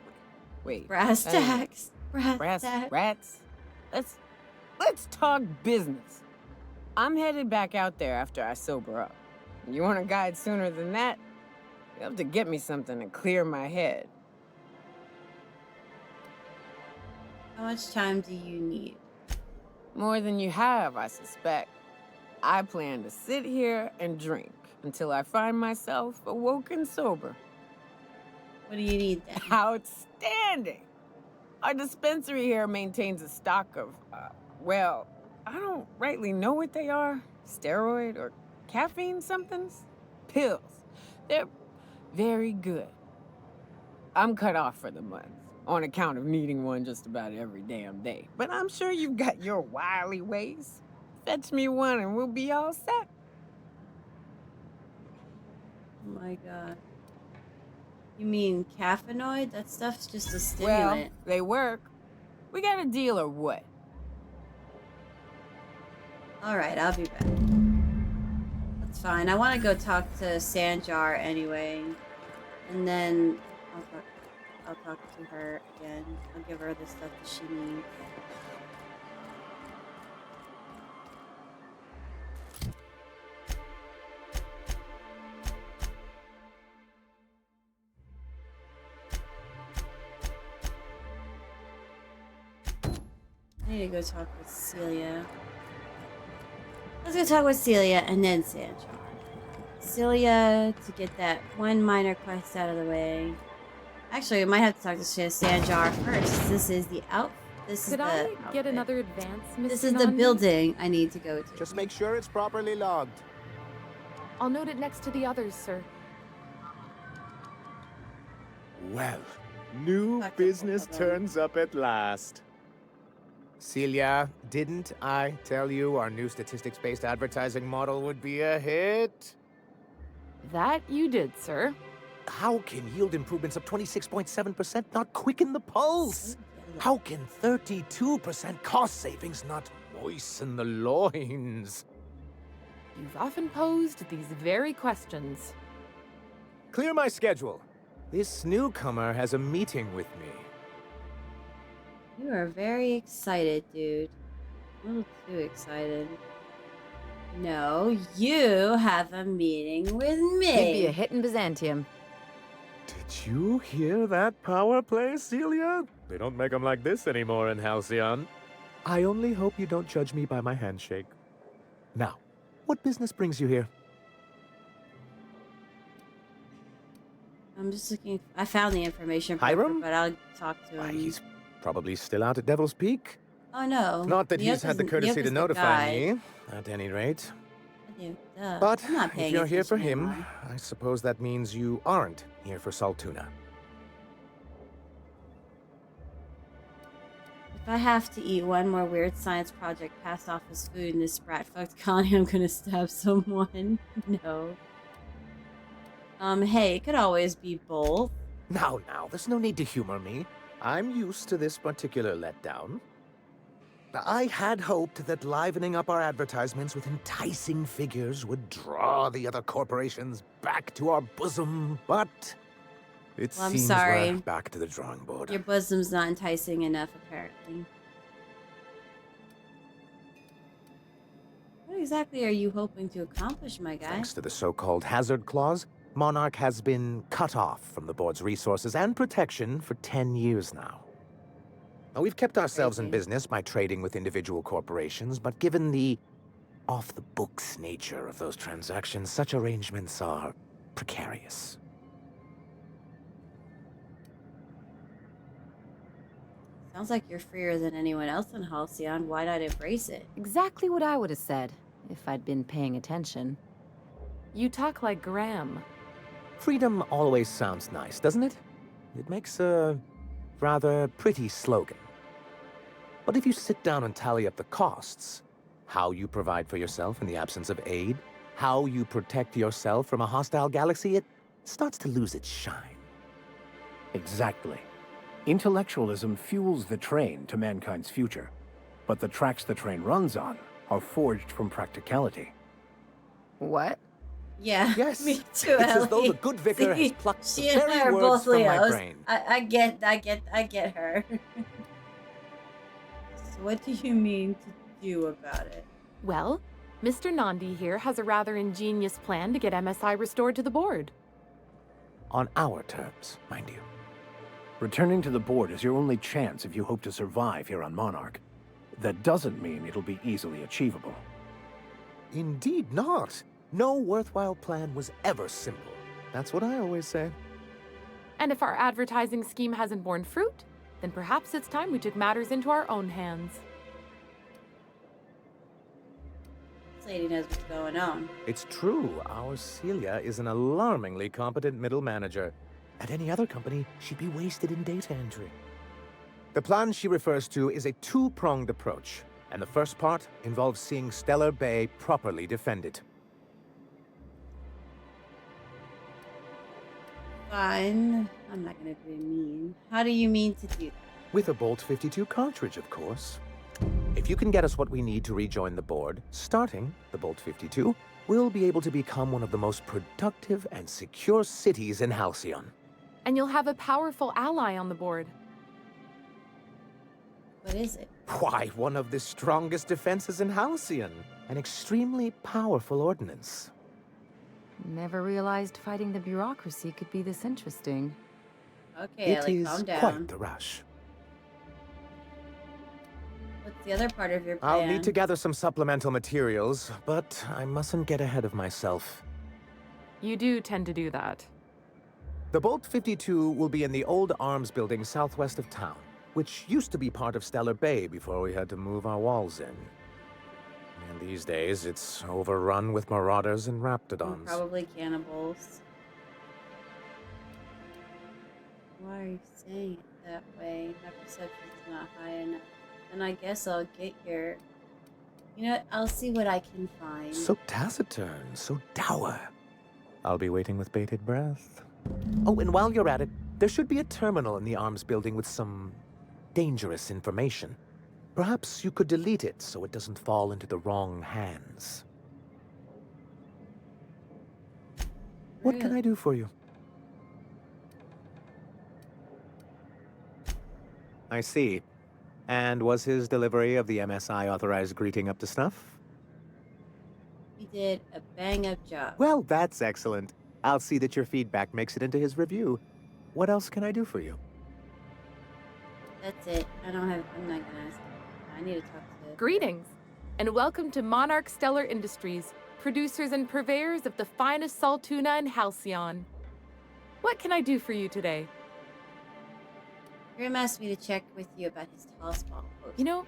tacks. Brass rats. Let's talk business. I'm headed back out there after I sober up. You want a guide sooner than that? You have to get me something to clear my head. How much time do you need? More than you have, I suspect. I plan to sit here and drink until I find myself awoke and sober. What do you need then? Outstanding! Our dispensary here maintains a stock of, well, I don't rightly know what they are. Steroid or caffeine somethings? Pills. They're very good. I'm cut off for the month, on account of needing one just about every damn day. But I'm sure you've got your wily ways. Fetch me one and we'll be all set. Oh my god. You mean caffeinoid? That stuff's just a stimulant. Well, they work. We got a deal or what? Alright, I'll be back. That's fine. I want to go talk to Sanjar anyway. And then I'll talk to her again. I'll give her the stuff that she needs. I need to go talk with Celia. Let's go talk with Celia and then Sanjar. Celia to get that one minor quest out of the way. Actually, we might have to talk to Sanjar first. This is the Could I get another advance, Miss This is the building I need to go to. Just make sure it's properly logged. I'll note it next to the others, sir. Well, new business turns up at last. Celia, didn't I tell you our new statistics-based advertising model would be a hit? That you did, sir. How can yield improvements of 26.7% not quicken the pulse? How can 32% cost savings not moisten the loins? You've often posed these very questions. Clear my schedule. This newcomer has a meeting with me. You are very excited, dude. A little too excited. No, you have a meeting with me. He'd be a hit in Byzantium. Did you hear that power play, Celia? They don't make them like this anymore in Halcyon. I only hope you don't judge me by my handshake. Now, what business brings you here? I'm just looking. I found the information, Hiram? but I'll talk to him. He's probably still out at Devil's Peak. Oh no. Not that he's Nyok had the is- courtesy Nyok to is the notify guy. me, at any rate. I do. Duh. But I'm not if paying you're here for attention him, anymore. I suppose that means you aren't here for Saltuna. If I have to eat one more weird science project past office food in this brat fucked colony, I'm gonna stab someone. No. Hey, it could always be both. Now, there's no need to humor me. I'm used to this particular letdown. I had hoped that livening up our advertisements with enticing figures would draw the other corporations back to our bosom, but it Well, I'm seems sorry. we're back to the drawing board. Your bosom's not enticing enough, apparently. What exactly are you hoping to accomplish, my guy? Thanks to the so-called hazard clause, Monarch has been cut off from the board's resources and protection for 10 years now. Now, we've kept ourselves in business by trading with individual corporations, but given the off-the-books nature of those transactions, such arrangements are precarious. Sounds like you're freer than anyone else in Halcyon. Why not embrace it? Exactly what I would have said, if I'd been paying attention. You talk like Graham. Freedom always sounds nice, doesn't it? It makes a rather pretty slogan. But if you sit down and tally up the costs, how you provide for yourself in the absence of aid, how you protect yourself from a hostile galaxy, it starts to lose its shine. Exactly. Intellectualism fuels the train to mankind's future, but the tracks the train runs on are forged from practicality. What? Yeah, yes. me too, It's as though Ellie. the good vicar has See, plucked the she and very I are words both from my Leos. brain. I get her. So what do you mean to do about it? Well, Mr. Nandi here has a rather ingenious plan to get MSI restored to the board. On our terms, mind you. Returning to the board is your only chance if you hope to survive here on Monarch. That doesn't mean it'll be easily achievable. Indeed not. No worthwhile plan was ever simple. That's what I always say. And if our advertising scheme hasn't borne fruit, then perhaps it's time we took matters into our own hands. This lady knows what's going on. It's true, our Celia is an alarmingly competent middle manager. At any other company, she'd be wasted in data entry. The plan she refers to is a two-pronged approach, and the first part involves seeing Stellar Bay properly defended. Fine. I'm not gonna be mean. How do you mean to do that? With a Bolt 52 cartridge, of course. If you can get us what we need to rejoin the board, starting the Bolt 52, we'll be able to become one of the most productive and secure cities in Halcyon. And you'll have a powerful ally on the board. What is it? Why, one of the strongest defenses in Halcyon. An extremely powerful ordnance. Never realized fighting the bureaucracy could be this interesting. Okay, It Ellie, is calm down. quite the rush. What's the other part of your plan? I'll need to gather some supplemental materials, but I mustn't get ahead of myself. You do tend to do that. The Bolt 52 will be in the old arms building southwest of town, which used to be part of Stellar Bay before we had to move our walls in. And these days, it's overrun with marauders and raptidons. Probably cannibals. Why are you saying it that way? My perception's not high enough. And I guess I'll get here. You know what? I'll see what I can find. So taciturn, so dour. I'll be waiting with bated breath. Oh, and while you're at it, there should be a terminal in the arms building with some dangerous information. Perhaps you could delete it so it doesn't fall into the wrong hands. What can I do for you? I see. And was his delivery of the MSI authorized greeting up to snuff? He did a bang-up job. Well, that's excellent. I'll see that your feedback makes it into his review. What else can I do for you? That's it. I'm not gonna ask. I need to talk to... Greetings, and welcome to Monarch Stellar Industries, producers and purveyors of the finest salt tuna in Halcyon. What can I do for you today? Grim asked me to check with you about his tall spawn post. You know,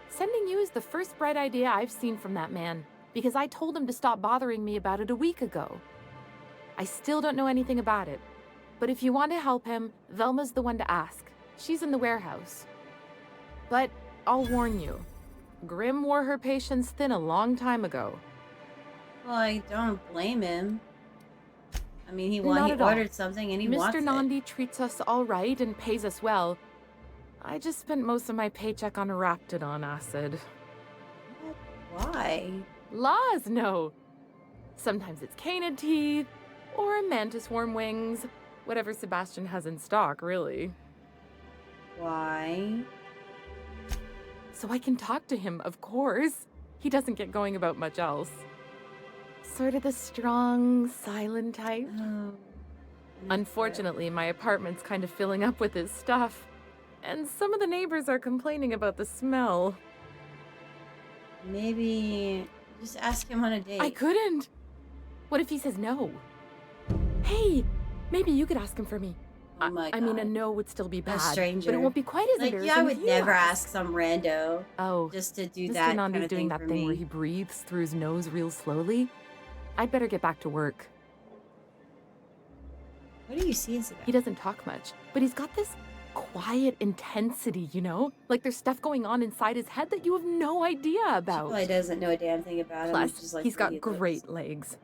sending you is the first bright idea I've seen from that man, because I told him to stop bothering me about it a week ago. I still don't know anything about it, but if you want to help him, Velma's the one to ask. She's in the warehouse. But I'll warn you, Grim wore her patience thin a long time ago. Well, I don't blame him. I mean, he Not at all. ordered something and he wants Mr. it. Nandi treats us all right and pays us well. I just spent most of my paycheck on Raptidon acid. Why? Laws, no. Sometimes it's canid teeth, or mantis worm wings. Whatever Sebastian has in stock, really. Why? So I can talk to him, of course. He doesn't get going about much else. Sort of the strong, silent type. Oh, Unfortunately, my apartment's kind of filling up with his stuff. And some of the neighbors are complaining about the smell. Maybe just ask him on a date. I couldn't. What if he says no? Hey, maybe you could ask him for me. Oh my God. I mean, a no would still be bad, A stranger. but it won't be quite as like, embarrassing. yeah, I would if you never ask. ask some rando. Oh, just to do Mr. that Nandi's kind of doing thing that for thing me. where he breathes through his nose real slowly. I'd better get back to work. What do you see, Sebastian? He doesn't talk much, but he's got this quiet intensity, you know? Like there's stuff going on inside his head that you have no idea about. He probably doesn't know a damn thing about Plus, him. It's just like he's got he looks. great legs.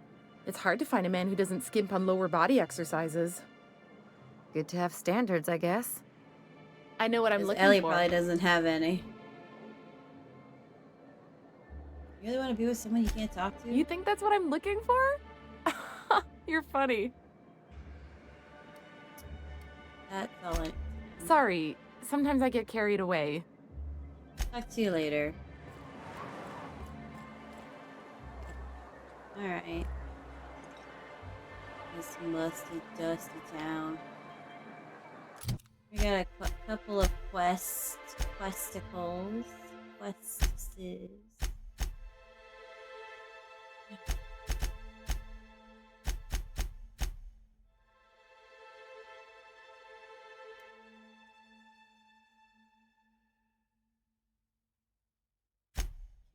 It's hard to find a man who doesn't skimp on lower body exercises. Good to have standards, I guess. I know what I'm 'Cause looking Ellie for. probably doesn't have any. You really want to be with someone you can't talk to? You think that's what I'm looking for? You're funny. That's all I... Sorry, sometimes I get carried away. Talk to you later. Alright. This musty, dusty town. We got a couple of questicles. Quests.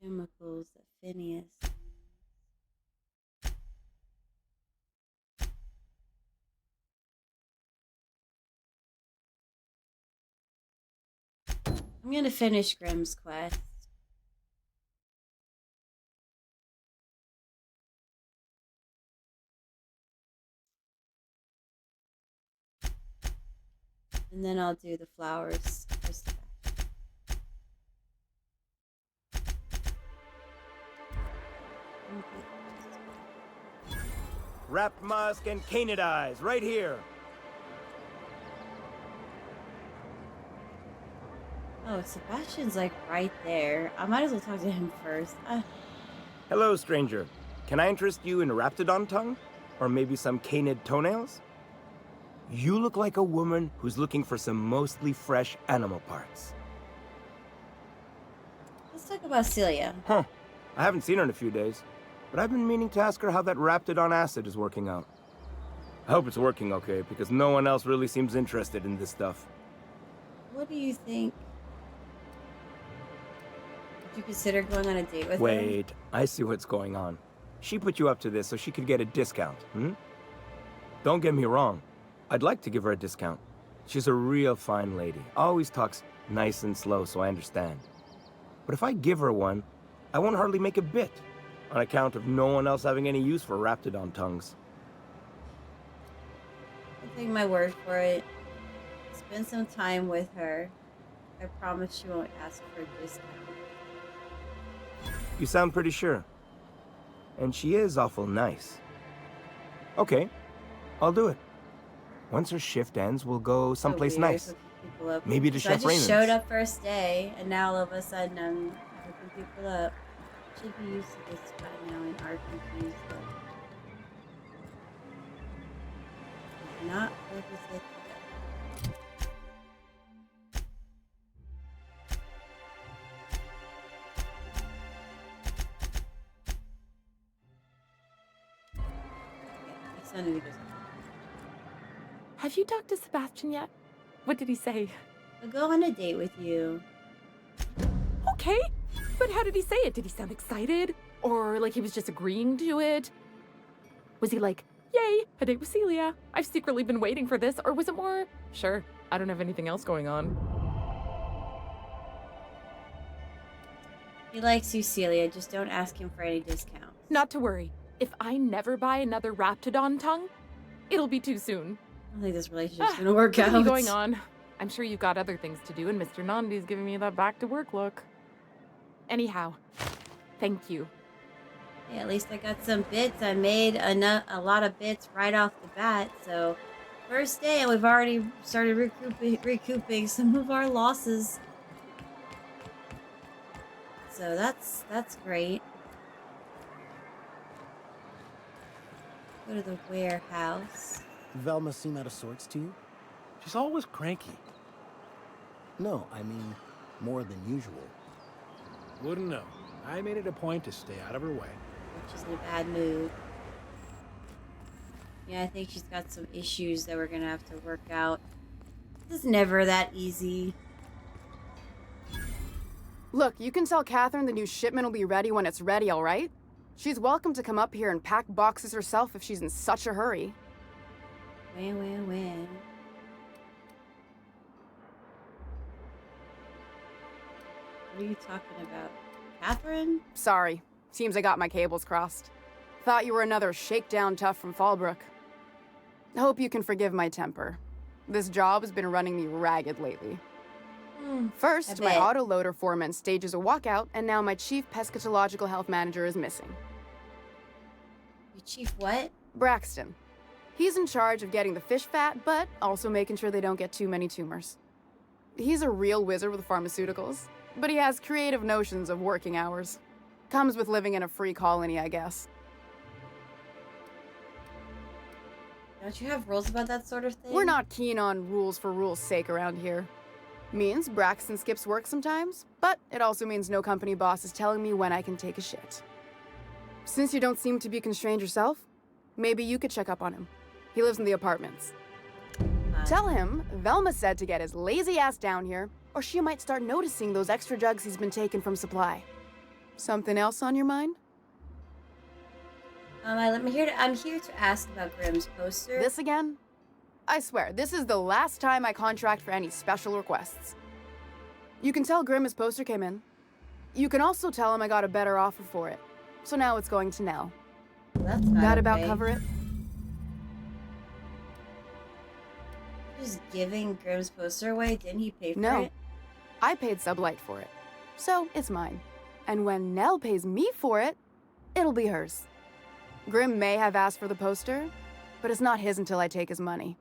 Chemicals that Phineas. I'm gonna finish Grimm's quest. And then I'll do the flowers for Sebastian. Wrapped musk and canid eyes, right here. Oh, Sebastian's like right there. I might as well talk to him first. Hello, stranger. Can I interest you in Raptidon tongue? Or maybe some canid toenails? You look like a woman who's looking for some mostly fresh animal parts. Let's talk about Celia. Huh. I haven't seen her in a few days, but I've been meaning to ask her how that Raptidon acid is working out. I hope it's working okay, because no one else really seems interested in this stuff. What do you think? Would you consider going on a date with her? Wait, I see what's going on. She put you up to this so she could get a discount, hmm? Don't get me wrong. I'd like to give her a discount. She's a real fine lady. Always talks nice and slow, so I understand. But if I give her one, I won't hardly make a bit, on account of no one else having any use for Raptidon tongues. I'll take my word for it. Spend some time with her. I promise she won't ask for a discount. You sound pretty sure. And she is awful nice. Okay, I'll do it. Once her shift ends, we'll go someplace So nice. people up. Maybe to So I Chef just Raymond's. showed up first day, and now all of a sudden I'm hooking people up. Should be used to this by now and are confused though. Not what is it? Have you talked to Sebastian yet? What did he say? I'll go on a date with you. Okay, but how did he say it? Did he sound excited? Or like he was just agreeing to it? Was he like, yay, a date with Celia. I've secretly been waiting for this. Or was it more, sure, I don't have anything else going on. He likes you, Celia. Just don't ask him for any discounts. Not to worry. If I never buy another Raptidon tongue, it'll be too soon. I don't think this relationship's gonna work out. What's going on? I'm sure you've got other things to do, and Mr. Nandi's giving me that back-to-work look. Anyhow, thank you. Yeah, at least I got some bits. I made a lot of bits right off the bat. So, first day, and we've already started recouping some of our losses. So that's great. Go to the warehouse. Velma seem out of sorts to you? She's always cranky. No, I mean more than usual. Wouldn't know. I made it a point to stay out of her way. She's in a bad mood. Yeah, I think she's got some issues that we're gonna have to work out. This is never that easy. Look, you can tell Catherine the new shipment will be ready when it's ready, all right? She's welcome to come up here and pack boxes herself if she's in such a hurry. When. What are you talking about? Catherine? Sorry. Seems I got my cables crossed. Thought you were another shakedown tough from Fallbrook. Hope you can forgive my temper. This job has been running me ragged lately. First, my autoloader foreman stages a walkout, and now my chief pescatological health manager is missing. Your chief what? Braxton. He's in charge of getting the fish fat, but also making sure they don't get too many tumors. He's a real wizard with pharmaceuticals, but he has creative notions of working hours. Comes with living in a free colony, I guess. Don't you have rules about that sort of thing? We're not keen on rules for rules' sake around here. Means Braxton skips work sometimes, but it also means no company boss is telling me when I can take a shit. Since you don't seem to be constrained yourself, maybe you could check up on him. He lives in the apartments. Tell him Velma said to get his lazy ass down here, or she might start noticing those extra jugs he's been taking from supply. Something else on your mind? I'm here to ask about Grimm's poster. This again? I swear, this is the last time I contract for any special requests. You can tell Grimm his poster came in. You can also tell him I got a better offer for it. So now it's going to Nell. That's not That okay. about cover it? Just giving Grimm's poster away? Didn't he pay for No. it? I paid Sublight for it. So it's mine. And when Nell pays me for it, it'll be hers. Grimm may have asked for the poster, but it's not his until I take his money.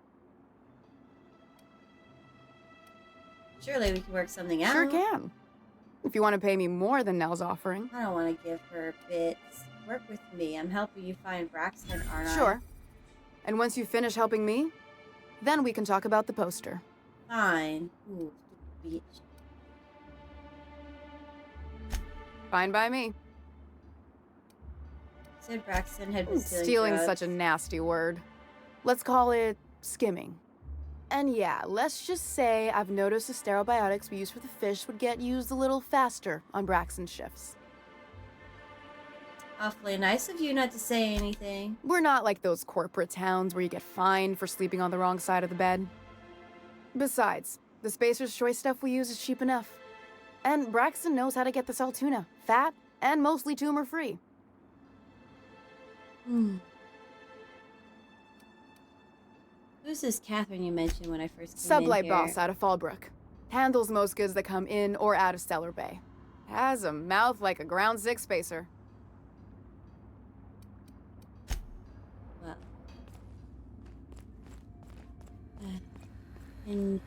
Surely we can work something out. Sure can. If you want to pay me more than Nell's offering. I don't want to give her bits. Work with me. I'm helping you find Braxton, aren't I? Sure. And once you finish helping me, then we can talk about the poster. Fine. Ooh, bitch. Fine by me. Said Braxton had been stealing Stealing's drugs. such a nasty word. Let's call it skimming. And yeah, let's just say I've noticed the sterile biotics we use for the fish would get used a little faster on Braxton's shifts. Awfully nice of you not to say anything. We're not like those corporate towns where you get fined for sleeping on the wrong side of the bed. Besides, the Spacer's Choice stuff we use is cheap enough. And Braxton knows how to get the Saltuna, fat and mostly tumor-free. Who's this Catherine you mentioned when I first came in Sublight here? boss out of Fallbrook. Handles most goods that come in or out of Stellar Bay. Has a mouth like a Ground 6 Spacer. Well, in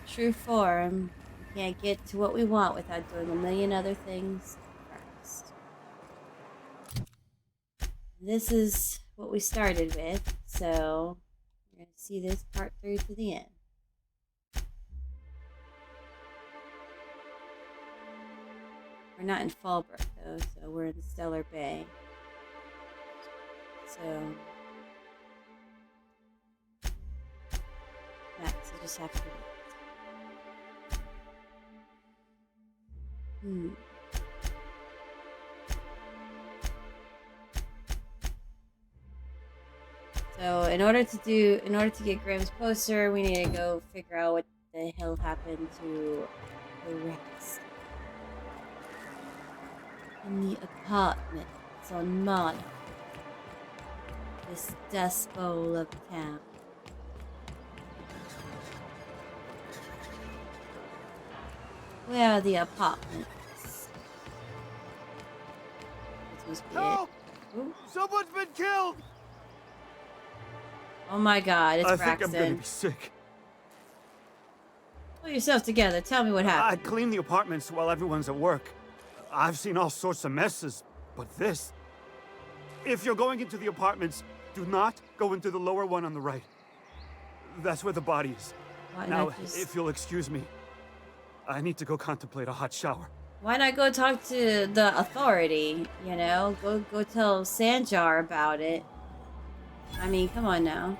true form, we can't get to what we want without doing a million other things first. This is what we started with, so we're going to see this part through to the end. We're not in Fallbrook, though, so we're in Stellar Bay. So Max will just have to wait. So in order to get Graham's poster, we need to go figure out what the hell happened to the rest. In the apartments on Monarch, this dust bowl of a town. Where are the apartments? This must be Help! it. Ooh. Someone's been killed! Oh my god, it's I Braxton. think I'm gonna be sick. Pull yourself together. Tell me what happened. I clean the apartments while everyone's at work. I've seen all sorts of messes, but this... If you're going into the apartments, do not go into the lower one on the right. That's where the body is. Why now, not just... if you'll excuse me, I need to go contemplate a hot shower. Why not go talk to the authority, you know? Go tell Sanjar about it. I mean, come on now.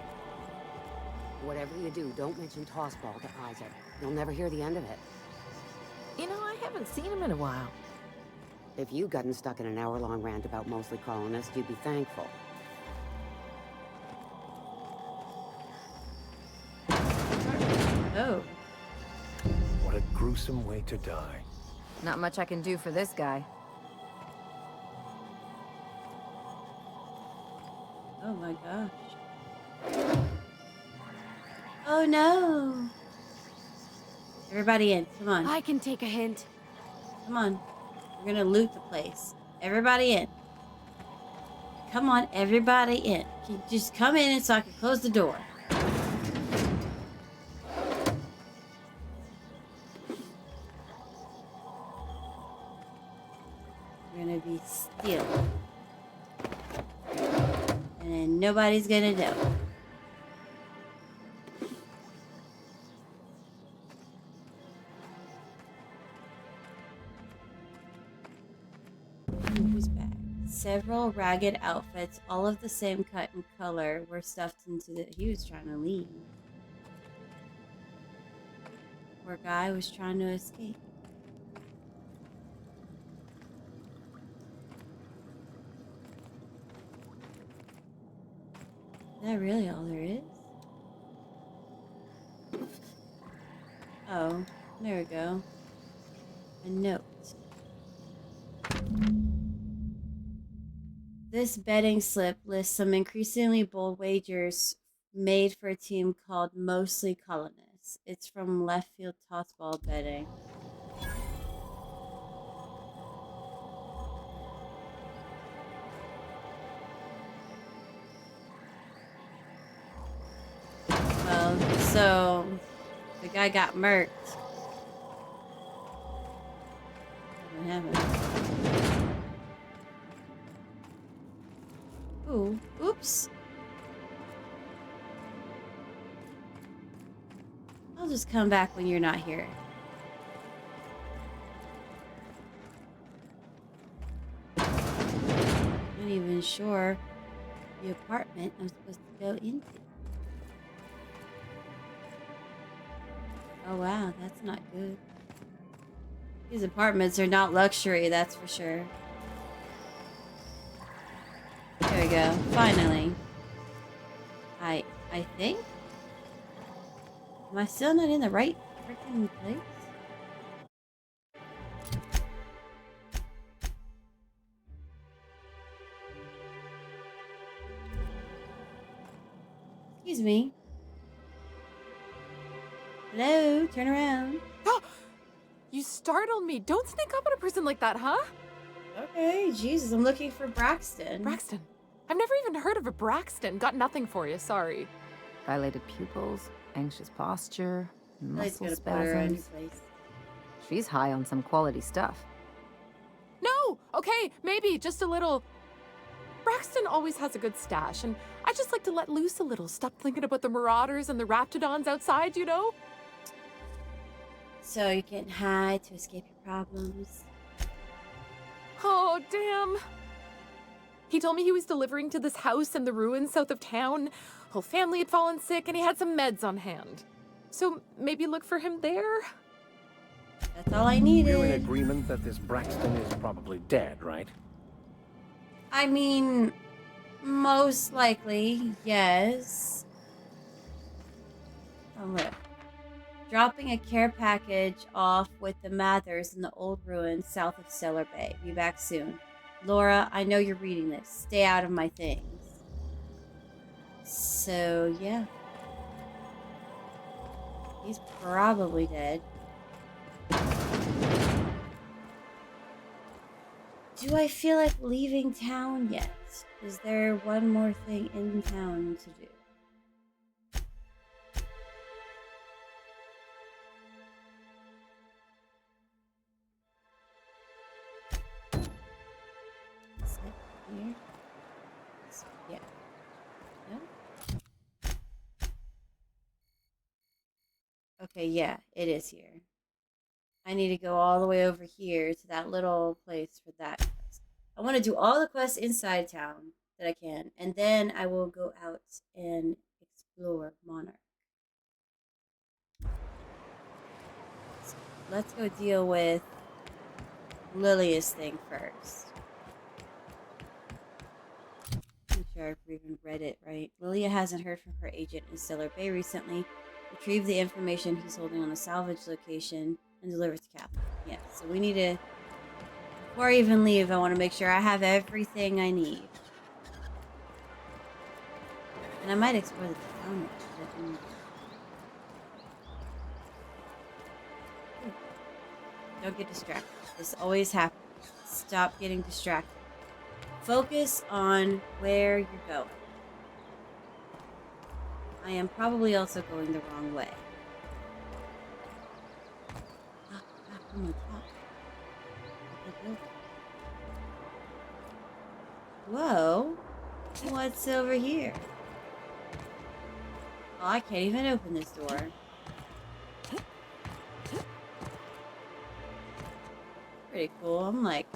Whatever you do, don't mention Tossball to Isaac. You'll never hear the end of it. You know, I haven't seen him in a while. If you'd gotten stuck in an hour-long rant about mostly colonists, you'd be thankful. Oh. What a gruesome way to die. Not much I can do for this guy. Oh my gosh. Oh no. Everybody in. Come on. I can take a hint. Come on. We're gonna loot the place. Everybody in. Come on, everybody in. Just come in so I can close the door. We're gonna be still. And then nobody's gonna know. Who's back? Several ragged outfits, all of the same cut and color, were stuffed into the... He was trying to leave. Poor guy was trying to escape. Is that really all there is? Oh, there we go. A note. This betting slip lists some increasingly bold wagers made for a team called Mostly Colonists. It's from Left Field Tossball Betting. Well, so the guy got murked. What happened? Ooh, oops. I'll just come back when you're not here. Not even sure the apartment I'm supposed to go into. Oh wow, that's not good. These apartments are not luxury, that's for sure. There we go. Finally. I think? Am I still not in the right freaking place? Excuse me. Hello, turn around. You startled me. Don't sneak up on a person like that, huh? Okay, Jesus, I'm looking for Braxton. Braxton? I've never even heard of a Braxton. Got nothing for you, sorry. Dilated pupils, anxious posture, Lily's muscle gonna put her in your spasms. place. She's high on some quality stuff. No! Okay, maybe, just a little. Braxton always has a good stash, and I just like to let loose a little. Stop thinking about the marauders and the raptidons outside, you know? So you're getting high to escape your problems. Oh, damn. He told me he was delivering to this house in the ruins south of town. Whole family had fallen sick, and he had some meds on hand. So maybe look for him there? That's all I needed. We're in agreement that this Braxton is probably dead, right? I mean, most likely, yes. Oh, look. Dropping a care package off with the Mathers in the old ruins south of Stellar Bay. Be back soon. Laura, I know you're reading this. Stay out of my things. So, yeah. He's probably dead. Do I feel like leaving town yet? Is there one more thing in town to do? Is it here? Yeah. No? Okay, yeah, it is here. I need to go all the way over here to that little place for that quest. I want to do all the quests inside town that I can, and then I will go out and explore Monarch. So let's go deal with Lilia's thing first. I'm sure I've even read it right. Lilia hasn't heard from her agent in Stellar Bay recently. Retrieve the information he's holding on a salvage location and deliver it to Catherine. Yeah, so we need to... Before I even leave, I want to make sure I have everything I need. And I might explore the town. Don't get distracted. This always happens. Stop getting distracted. Focus on where you're going. I am probably also going the wrong way. I'm on top. Whoa. What's over here? Oh, I can't even open this door. Pretty cool. I'm like...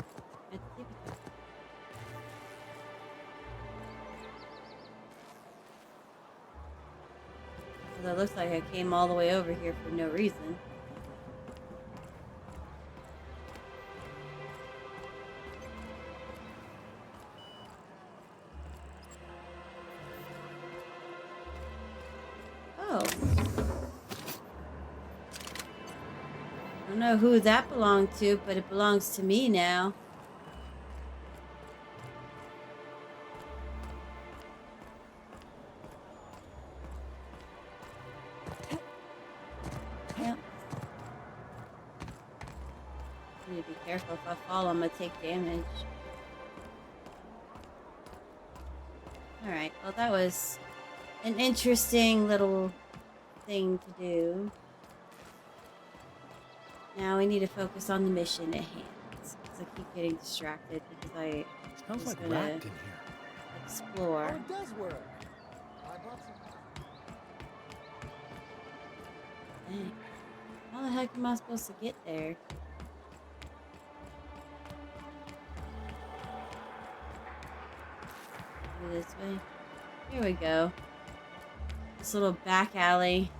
Although it looks like I came all the way over here for no reason. Oh. I don't know who that belonged to, but it belongs to me now. Yep. I need to be careful. If I fall, I'm gonna take damage. Alright, well that was an interesting little thing to do. Now we need to focus on the mission at hand. Because I keep getting distracted because I Smells was like gonna wrapped in here. explore. Oh, it does work. I bought some. Dang. How the heck am I supposed to get there? Go this way. Here we go. This little back alley.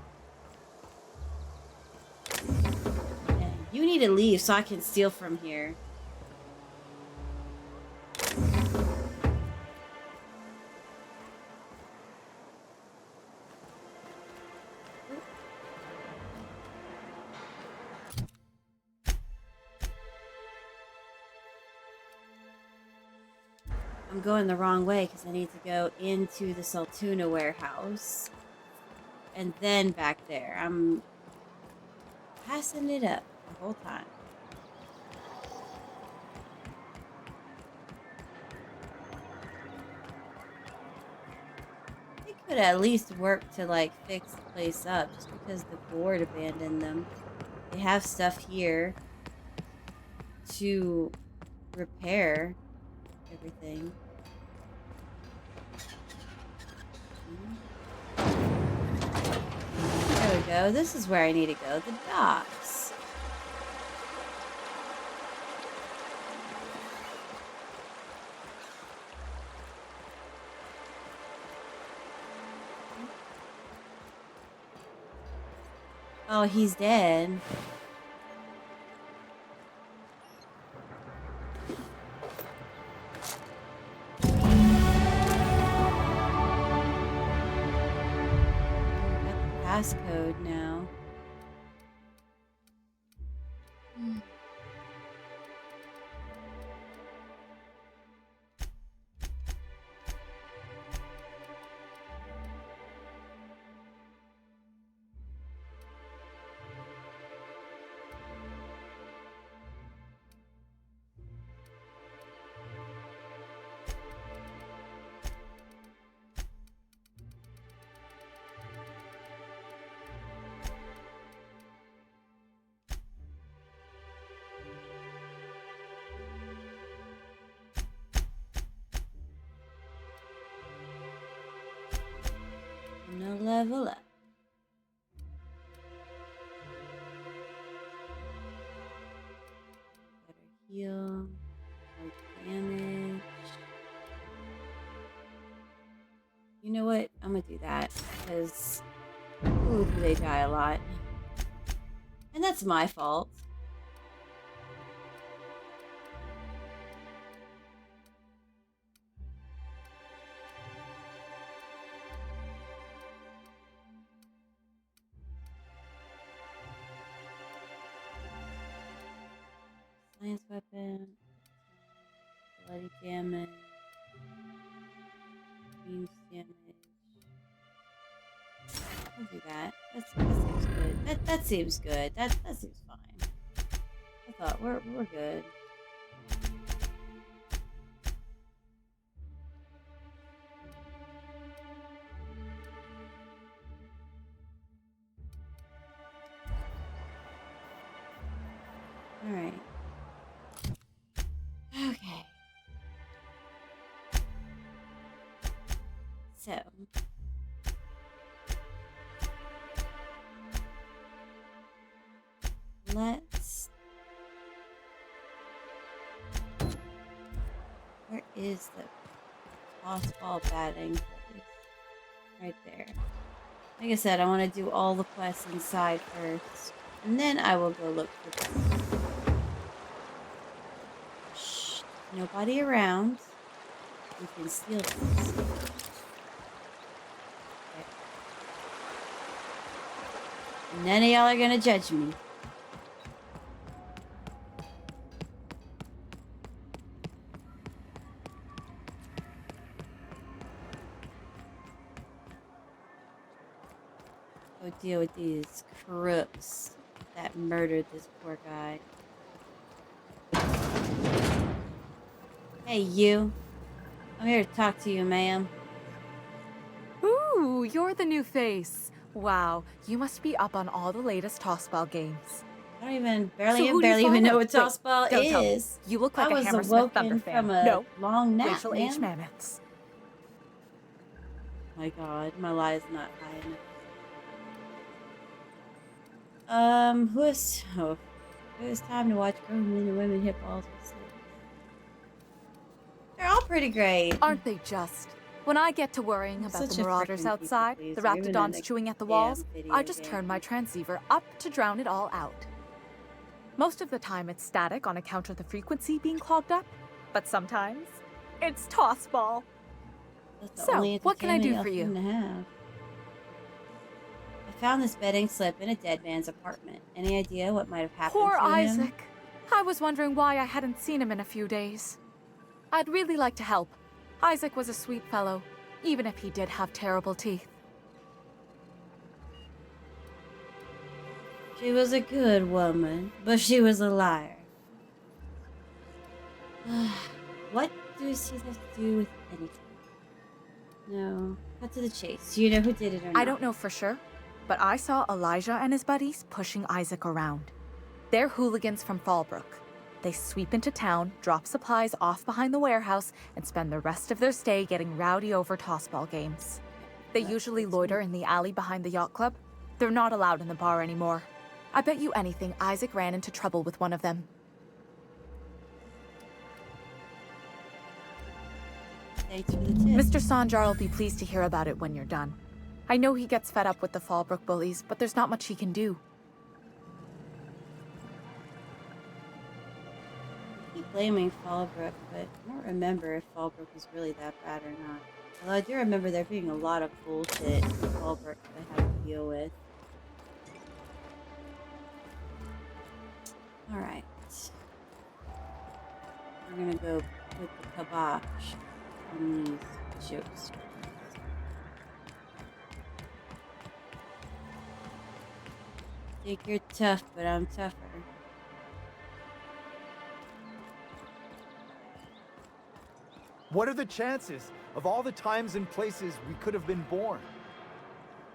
Yeah, you need to leave so I can steal from here. I'm going the wrong way because I need to go into the Saltuna warehouse. And then back there. I'm passing it up the whole time. They could at least work to, like, fix the place up just because the board abandoned them. They have stuff here to repair everything. There we go. This is where I need to go. The docks. Oh, he's dead. Passcode now. No level up. Better heal. More damage. You know what? I'm gonna do that because ooh, they die a lot. And that's my fault. Science weapon, bloody damage, beams damage. I'll do that. That seems good. That seems good. That seems fine. I thought we're good. All right. Okay. So. Let's... Where is the toss-ball batting place? Right there. Like I said, I want to do all the quests inside first. And then I will go look for them. Shh. Nobody around. We can steal this. Okay. None of y'all are gonna judge me. Go deal with these crooks that murdered this poor guy. Hey, you. I'm here to talk to you, ma'am. Ooh, you're the new face. Wow, you must be up on all the latest tossball games. I don't even barely even know what tossball is. You look like I a was Hammersmith awoken Thunder fan. from a long nap, Rachel H. ma'am. Mammoths. My God, my lie is not high enough. Who is time to watch grown men and women hit balls with sticks? They're all pretty great. Aren't they just? When I get to worrying about the marauders outside, the raptidons chewing at the walls, I just turn my transceiver up to drown it all out. Most of the time it's static on account of the frequency being clogged up, but sometimes it's tossball. So, what can I do for you? I found this betting slip in a dead man's apartment. Any idea what might have happened Poor to him? Isaac. I was wondering why I hadn't seen him in a few days. I'd really like to help, Isaac was a sweet fellow, even if he did have terrible teeth. She was a good woman, but she was a liar. What does he have to do with anything? No. Cut to the chase. Do you know who did it or not? I don't know for sure, but I saw Elijah and his buddies pushing Isaac around. They're hooligans from Fallbrook. They sweep into town, drop supplies off behind the warehouse, and spend the rest of their stay getting rowdy over tossball games. They usually loiter in the alley behind the yacht club. They're not allowed in the bar anymore. I bet you anything Isaac ran into trouble with one of them. Thanks for the tip. Mr. Sanjar will be pleased to hear about it when you're done. I know he gets fed up with the Fallbrook bullies, but there's not much he can do. Blaming Fallbrook, but I don't remember if Fallbrook was really that bad or not. Although I do remember there being a lot of bullshit in Fallbrook that I had to deal with. Alright. We're gonna go put the kibosh on these jokes. Think you're tough, but I'm tougher. What are the chances of all the times and places we could have been born?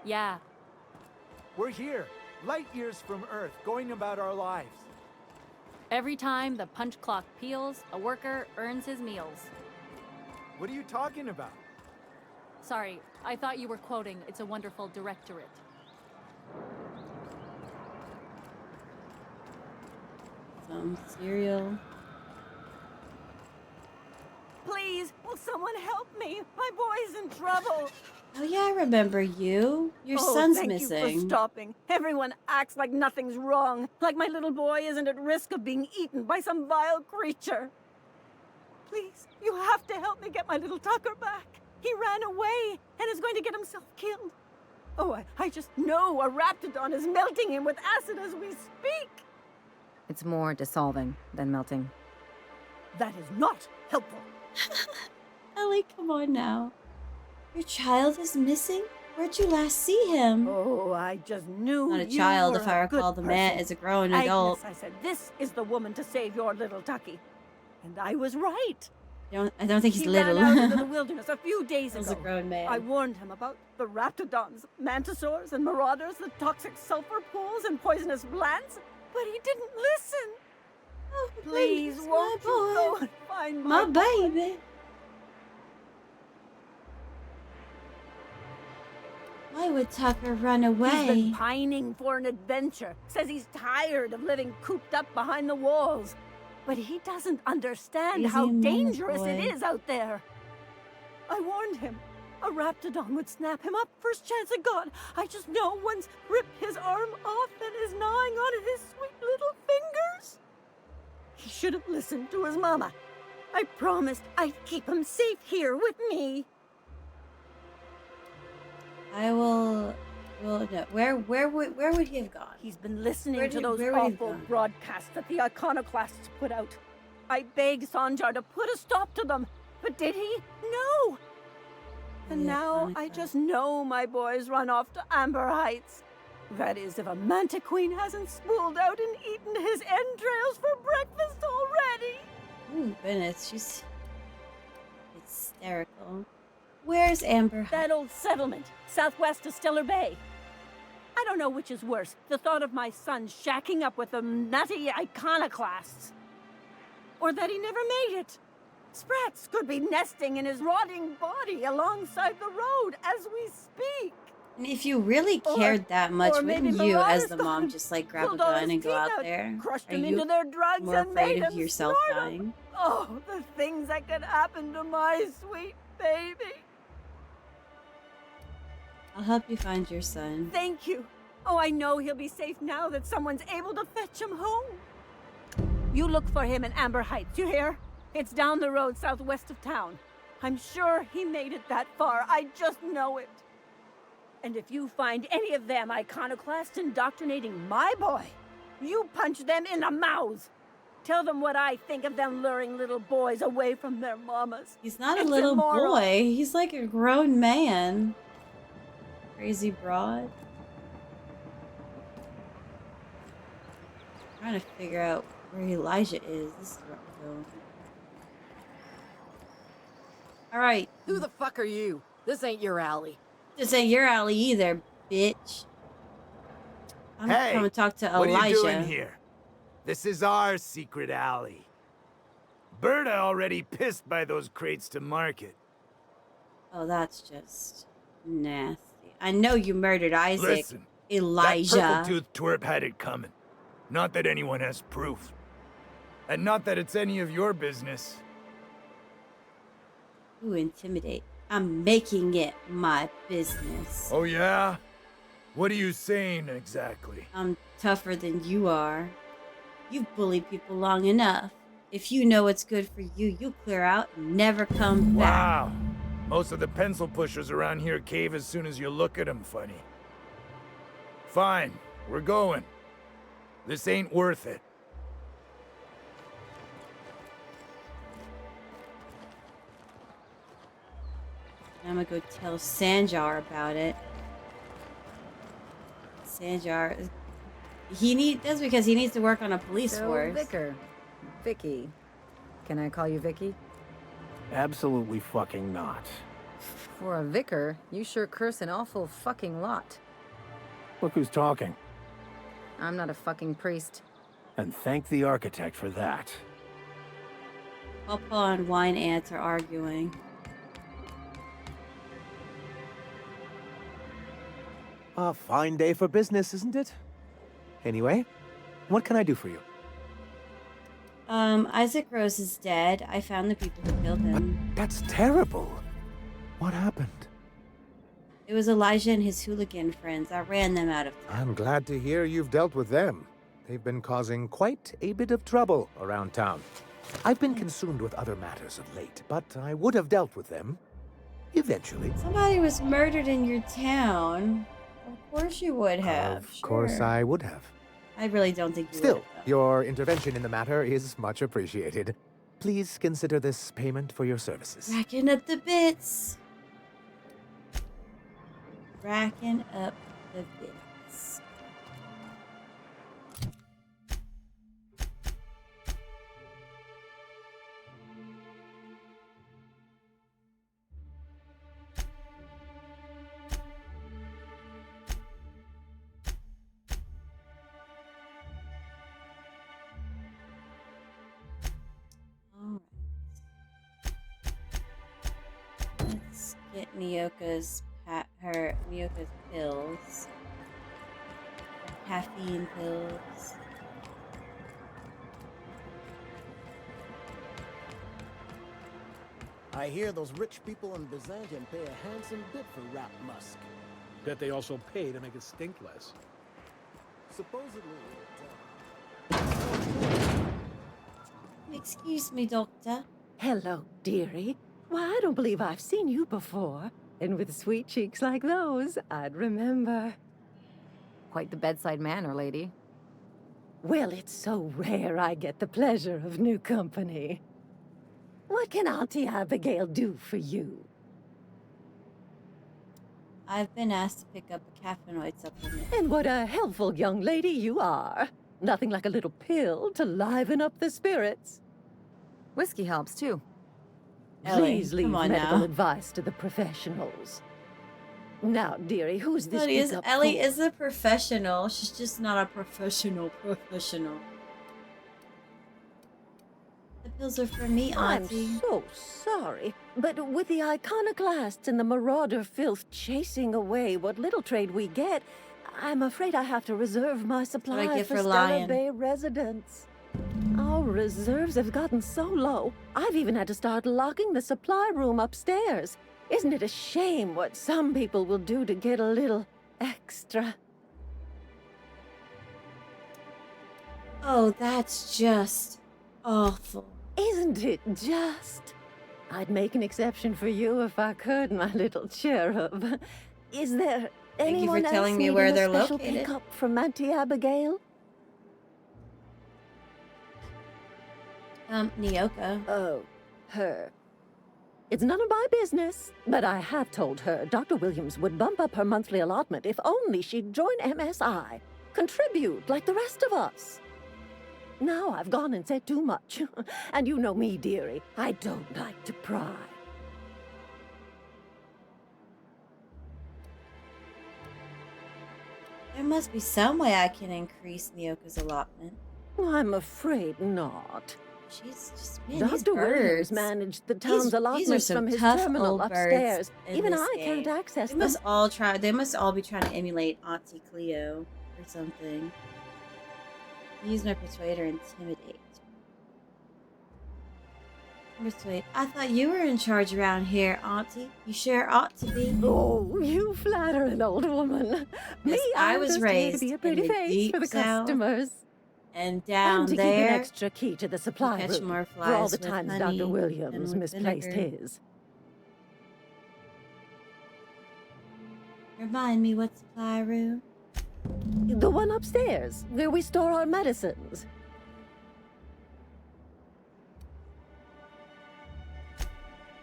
Yeah. We're here, light years from Earth, going about our lives. Every time the punch clock peals, a worker earns his meals. What are you talking about? Sorry, I thought you were quoting It's a Wonderful Directorate. Some cereal. Please, will someone help me? My boy's in trouble. Oh yeah, I remember you. Your son's missing. Thank you for stopping. Everyone acts like nothing's wrong, like my little boy isn't at risk of being eaten by some vile creature. Please, you have to help me get my little Tucker back. He ran away and is going to get himself killed. Oh, I just know a raptidon is melting him with acid as we speak. It's more dissolving than melting. That is not helpful. Ellie, come on now. Your child is missing? Where'd you last see him? Oh, I just knew Not a you child, were if I a recall. good The man person. is a grown Agnes, adult. I said, this is the woman to save your little Tucky. And I was right. I don't think he's he little. ran out into the wilderness a few days ago. He's a grown man. I warned him about the raptidons, mantisaurs, and marauders, the toxic sulfur pools, and poisonous plants, but he didn't listen. Oh, please, goodness, won't my you boy. go and find My boy? baby. Why would Tucker run away? He's been pining for an adventure. Says he's tired of living cooped up behind the walls. But he doesn't understand Easy how man, dangerous boy. it is out there. I warned him. A raptidon would snap him up first chance it got. I just know one's ripped his arm off and is gnawing on his sweet little fingers. He should have listened to his mama. I promised I'd keep him safe here with me. I will. Well, no. Where would he have gone? He's been listening Where to did- those where would he have awful gone? broadcasts that the iconoclasts put out. I begged Sanjar to put a stop to them, but did he? No. And The now I just know my boy's run off to Amber Heights. That is, if a manta queen hasn't spooled out and eaten his entrails for breakfast already. Oh goodness, she's hysterical. Where's Amber? That old settlement, southwest of Stellar Bay. I don't know which is worse, the thought of my son shacking up with the nutty iconoclasts, or that he never made it. Sprats could be nesting in his rotting body alongside the road as we speak. And if you really Or- cared that much, or maybe wouldn't you, as marauders the got mom, him, just like grab a pulled all gun his and go teeth out there? crushed Are him you into their drugs more and afraid made of him yourself snort 'em? dying? Oh, the things that could happen to my sweet baby. I'll help you find your son. Thank you. Oh, I know he'll be safe now that someone's able to fetch him home. You look for him in Amber Heights, you hear? It's down the road southwest of town. I'm sure he made it that far. I just know it. And if you find any of them iconoclasts indoctrinating my boy, you punch them in the mouths. Tell them what I think of them luring little boys away from their mamas. He's not a It's little immoral. boy. He's like a grown man. Crazy broad. Trying to figure out where Elijah is. This is where we're going. Alright. Who the fuck are you? This ain't your alley. This ain't your alley either, bitch. I'm Hey, coming to talk to Elijah. what are you doing here? This is our secret alley. Berta already pissed by those crates to market. Oh, that's just nasty. I know you murdered Isaac, Listen, Elijah. that purple-toothed twerp had it coming. Not that anyone has proof. And not that it's any of your business. Ooh, intimidate. I'm making it my business. Oh yeah? What are you saying exactly? I'm tougher than you are. You've bullied people long enough. If you know what's good for you, you'll clear out and never come back. Wow. Most of the pencil pushers around here cave as soon as you look at them funny. Fine, we're going. This ain't worth it. I'm gonna go tell Sanjar about it. Sanjar, that's because he needs to work on a police force. Vicar. Vicky. Can I call you Vicky? Absolutely fucking not. For a vicar, you sure curse an awful fucking lot. Look who's talking. I'm not a fucking priest. And thank the architect for that. Papa and Wine Ants are arguing. A fine day for business, isn't it? Anyway, what can I do for you? Isaac Rose is dead. I found the people who killed him. That's terrible. What happened? It was Elijah and his hooligan friends. I ran them out of town. I'm glad to hear you've dealt with them. They've been causing quite a bit of trouble around town. I've been consumed with other matters of late, but I would have dealt with them eventually. Somebody was murdered in your town. Of course you would have. Of course I would have. I really don't think you Still, would have, your intervention in the matter is much appreciated. Please consider this payment for your services. Racking up the bits. Racking up the bits. Let's get Nyoka's pills. Her caffeine pills. I hear those rich people in Byzantium pay a handsome bit for rat musk. Bet they also pay to make it stink less. Supposedly, Excuse me, Doctor. Hello, dearie. Why, I don't believe I've seen you before. And with sweet cheeks like those, I'd remember. Quite the bedside manner, lady. Well, it's so rare I get the pleasure of new company. What can Auntie Abigail do for you? I've been asked to pick up a caffeinoid supplement. And what a helpful young lady you are. Nothing like a little pill to liven up the spirits. Whiskey helps, too. Please leave come on medical now. advice to the professionals. Now, dearie, who's this pickup Ellie for? is a professional. She's just not a professional. The pills are for me, Auntie. I'm so sorry, but with the iconoclasts and the marauder filth chasing away what little trade we get, I'm afraid I have to reserve my supply get for for Stellar lying. Bay residents. Our reserves have gotten so low, I've even had to start locking the supply room upstairs. Isn't it a shame what some people will do to get a little extra? Oh, that's just awful. Isn't it just? I'd make an exception for you if I could, my little cherub. Is there Thank you for anyone telling else me needing where a they're special located. pickup from Auntie Abigail? Nyoka. Oh, her. It's none of my business, but I have told her Dr. Williams would bump up her monthly allotment if only she'd join MSI. Contribute like the rest of us. Now I've gone and said too much. And you know me, dearie. I don't like to pry. There must be some way I can increase Nyoka's allotment. I'm afraid not. She's just, man, Dr. Williams managed the town's allotments from his terminal upstairs. Even I can't access them. They must all be trying to emulate Auntie Cleo or something. Use my persuade or intimidate. Persuade. I thought you were in charge around here, Auntie. You sure ought to be. Oh, you flatter an old woman. Me, I was just raised here to be a pretty in the face deep for the South. customers. And down and to there, keep an extra key to the supply catch room more for all flies the with times honey Dr. than Williams with misplaced vinegar. his. Remind me, what supply room? The one upstairs, where we store our medicines.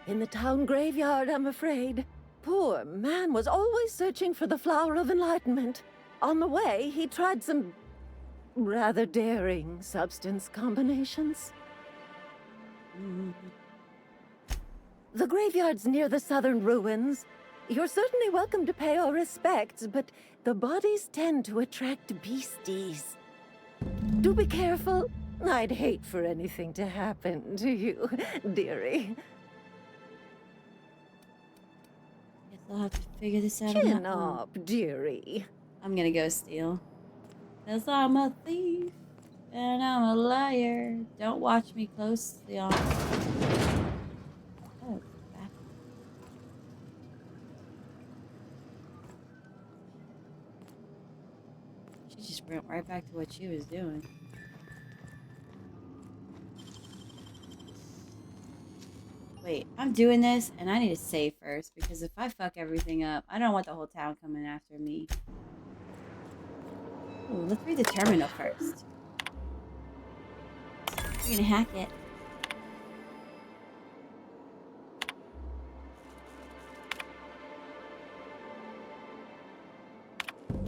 In the town graveyard, I'm afraid. Poor man was always searching for the flower of enlightenment. On the way, he tried some rather daring substance combinations. The graveyard's near the southern ruins. You're certainly welcome to pay our respects, but the bodies tend to attract beasties. Do be careful. I'd hate for anything to happen to you, dearie. Guess I'll have to figure this out. Chin up, dearie. I'm gonna go steal. 'Cause I'm a thief and I'm a liar. Don't watch me closely on. Oh, back. She just went right back to what she was doing. Wait, I'm doing this and I need to save first because if I fuck everything up, I don't want the whole town coming after me. Ooh, let's read the terminal first. We're gonna hack it.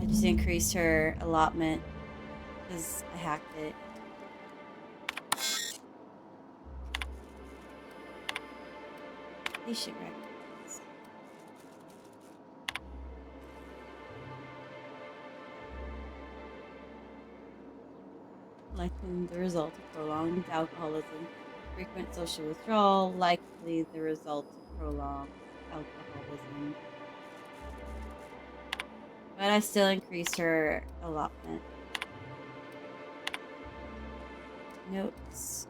I just increased her allotment because I hacked it. Patient records. Likely the result of prolonged alcoholism. Frequent social withdrawal, likely the result of prolonged alcoholism. But I still increased her allotment. Notes.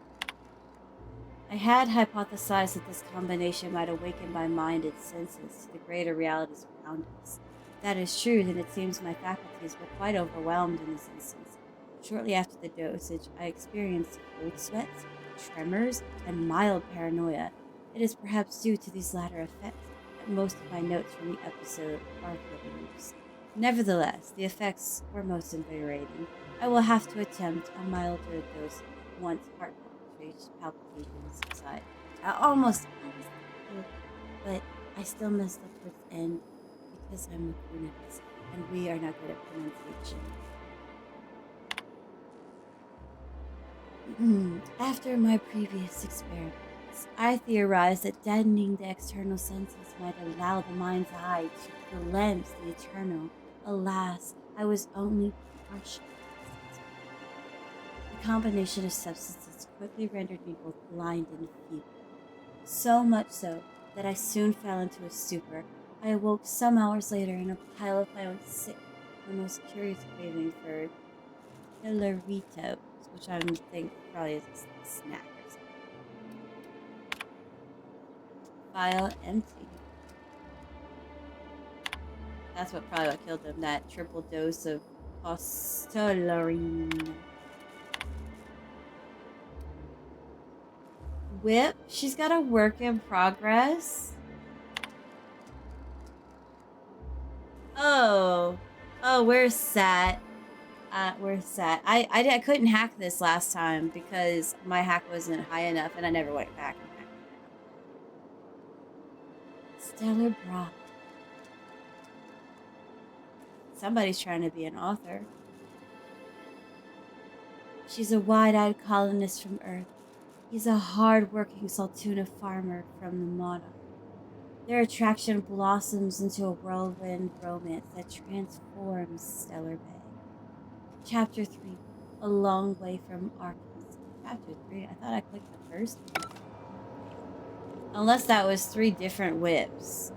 I had hypothesized that this combination might awaken my mind and senses to the greater realities around us. If that is true, then it seems my faculties were quite overwhelmed in this instance. Shortly after the dosage, I experienced cold sweats, tremors, and mild paranoia. It is perhaps due to these latter effects that most of my notes from the episode are loose. Nevertheless, the effects were most invigorating. I will have to attempt a milder dose once heart palpitations subside. I almost did, but I still messed up towards the end because I'm a Gladys, and we are not good at pronunciation. After my previous experiments, I theorized that deadening the external senses might allow the mind's eye to glimpse the eternal. Alas, I was only partially sensitive. The combination of substances quickly rendered me both blind and feeble. So much so that I soon fell into a stupor. I awoke some hours later in a pile of my own sick, the most curious craving for Hilaritos, which I think probably is a snack or something. File empty. That's probably what killed him, that triple dose of Costellarine. Whip? She's got a work in progress? Oh. Oh, where's Sat? We're set. I couldn't hack this last time because my hack wasn't high enough, and I never went back and hacked it. Stellar Brock. Somebody's trying to be an author. She's a wide-eyed colonist from Earth. He's a hard-working Saltuna farmer from the Monarch. Their attraction blossoms into a whirlwind romance that transforms Stellar Bay. Chapter 3, A Long Way from Arkham. Chapter 3? I thought I clicked the first one. Unless that was 3 different whips.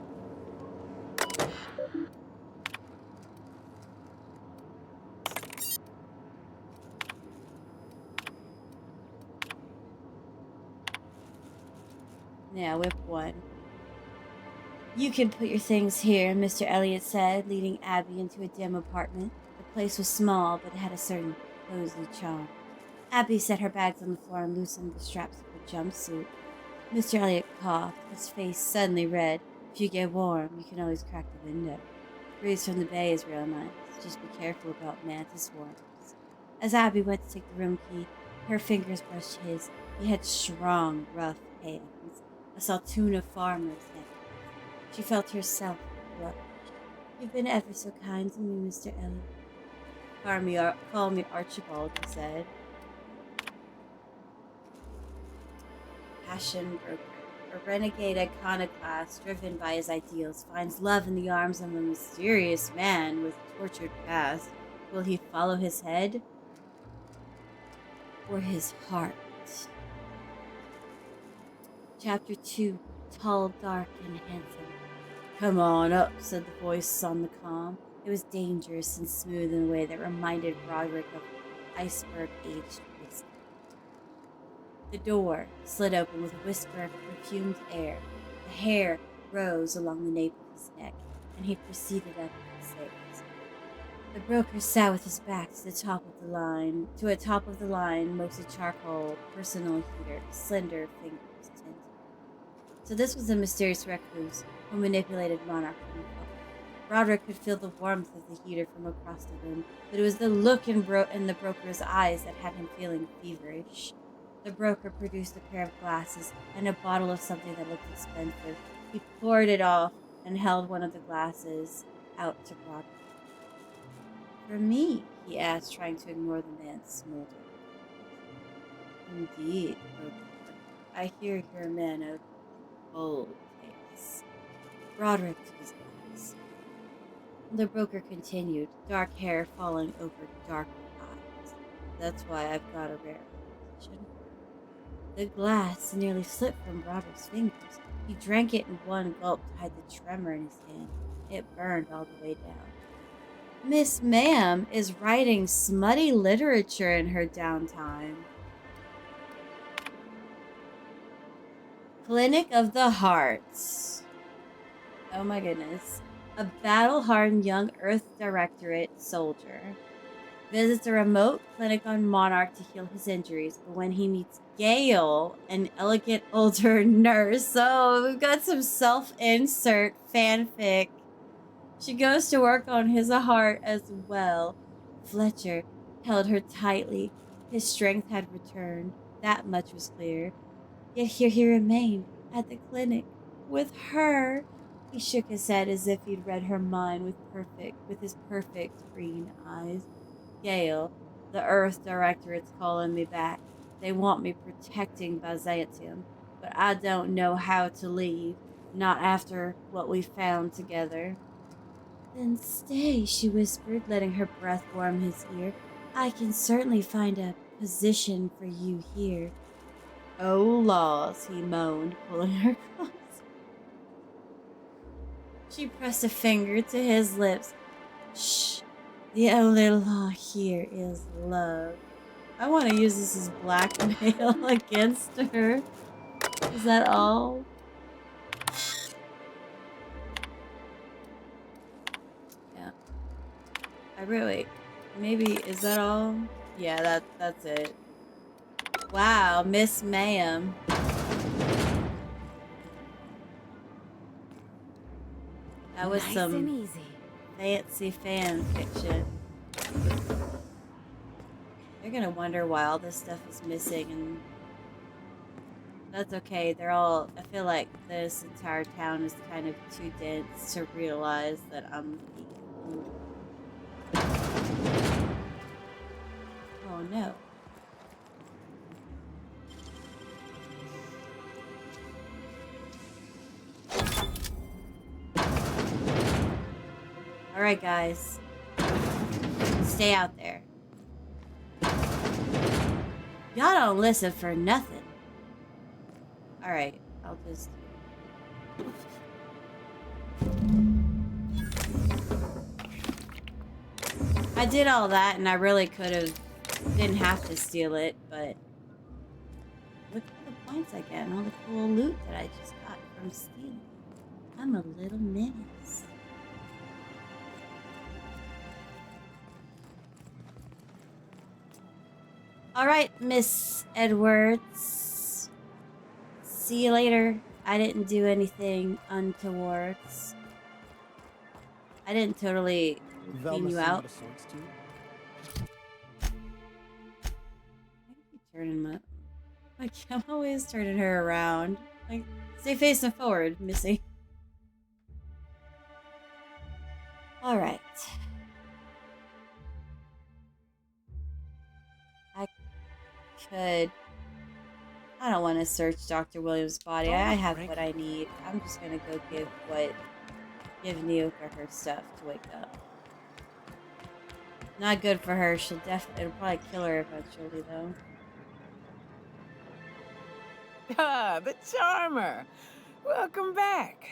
Yeah, whip 1. You can put your things here, Mr. Elliot said, leading Abby into a dim apartment. The place was small, but it had a certain cozy charm. Abby set her bags on the floor and loosened the straps of her jumpsuit. Mr. Elliot coughed, his face suddenly red. If you get warm, you can always crack the window. The breeze from the bay is real nice. Just be careful about mantis swarms. As Abby went to take the room key, her fingers brushed his. He had strong, rough hands. A Saltuna farmer's hand. She felt herself blush. You've been ever so kind to me, Mr. Elliot. Call me Archibald, he said. Passion broker. A renegade iconoclast driven by his ideals finds love in the arms of a mysterious man with a tortured past. Will he follow his head or his heart? Chapter 2, Tall, Dark, and Handsome. Come on up, said the voice on the comm. It was dangerous and smooth in a way that reminded Broderick of iceberg-aged whiskey. The door slid open with a whisper of perfumed air. The hair rose along the nape of his neck, and he proceeded up the stairs. The broker sat with his back to the top of the line, mostly charcoal, personal heater, slender fingers tinted. So this was the mysterious recluse who manipulated Monarch from above. Broderick could feel the warmth of the heater from across the room, but it was the look in the broker's eyes that had him feeling feverish. The broker produced a pair of glasses and a bottle of something that looked expensive. He poured it off and held one of the glasses out to Broderick. For me, he asked, trying to ignore the man's smolder. Indeed, I hear you're a man of bold taste. Broderick took his glass. The broker continued, dark hair falling over darker eyes. That's why I've got a rare position. The glass nearly slipped from Broderick's fingers. He drank it in one gulp to hide the tremor in his hand. It burned all the way down. Miss Ma'am is writing smutty literature in her downtime. Clinic of the Hearts. Oh my goodness. A battle-hardened young Earth Directorate soldier visits a remote clinic on Monarch to heal his injuries, but when he meets Gale, an elegant older nurse, so we've got some self-insert fanfic. She goes to work on his heart as well. Fletcher held her tightly. His strength had returned. That much was clear. Yet here he remained, at the clinic, with her. He shook his head as if he'd read her mind with his perfect green eyes. Gale, the Earth Directorate's calling me back. They want me protecting Byzantium, but I don't know how to leave. Not after what we found together. Then stay, she whispered, letting her breath warm his ear. I can certainly find a position for you here. Oh, laws, he moaned, pulling her close. She pressed a finger to his lips. Shh, the only law here is love. I want to use this as blackmail against her. Is that all? Yeah. I really... Maybe... Is that all? Yeah, that's it. Wow, Miss Ma'am. That was Nice some and easy. fancy fan fiction. You're gonna wonder why all this stuff is missing, and that's okay. They're all. I feel like this entire town is kind of too dense to realize that I'm. Oh no. All right, guys. Stay out there. Y'all don't listen for nothing. All right, I'll just. I did all that, and I really could have. Didn't have to steal it, but look at all the points I get and all the cool loot that I just got from stealing. I'm a little menace. All right, Miss Edwards. See you later. I didn't do anything untowards. I didn't totally clean you out. Turning my, like, I'm always turning her around. Like, stay facing forward, Missy. All right. I don't want to search Dr. Williams' body. I have what I need. I'm just gonna go give Nyoka her stuff to wake up. Not good for her. It'll probably kill her eventually, though. Ah, the charmer. Welcome back.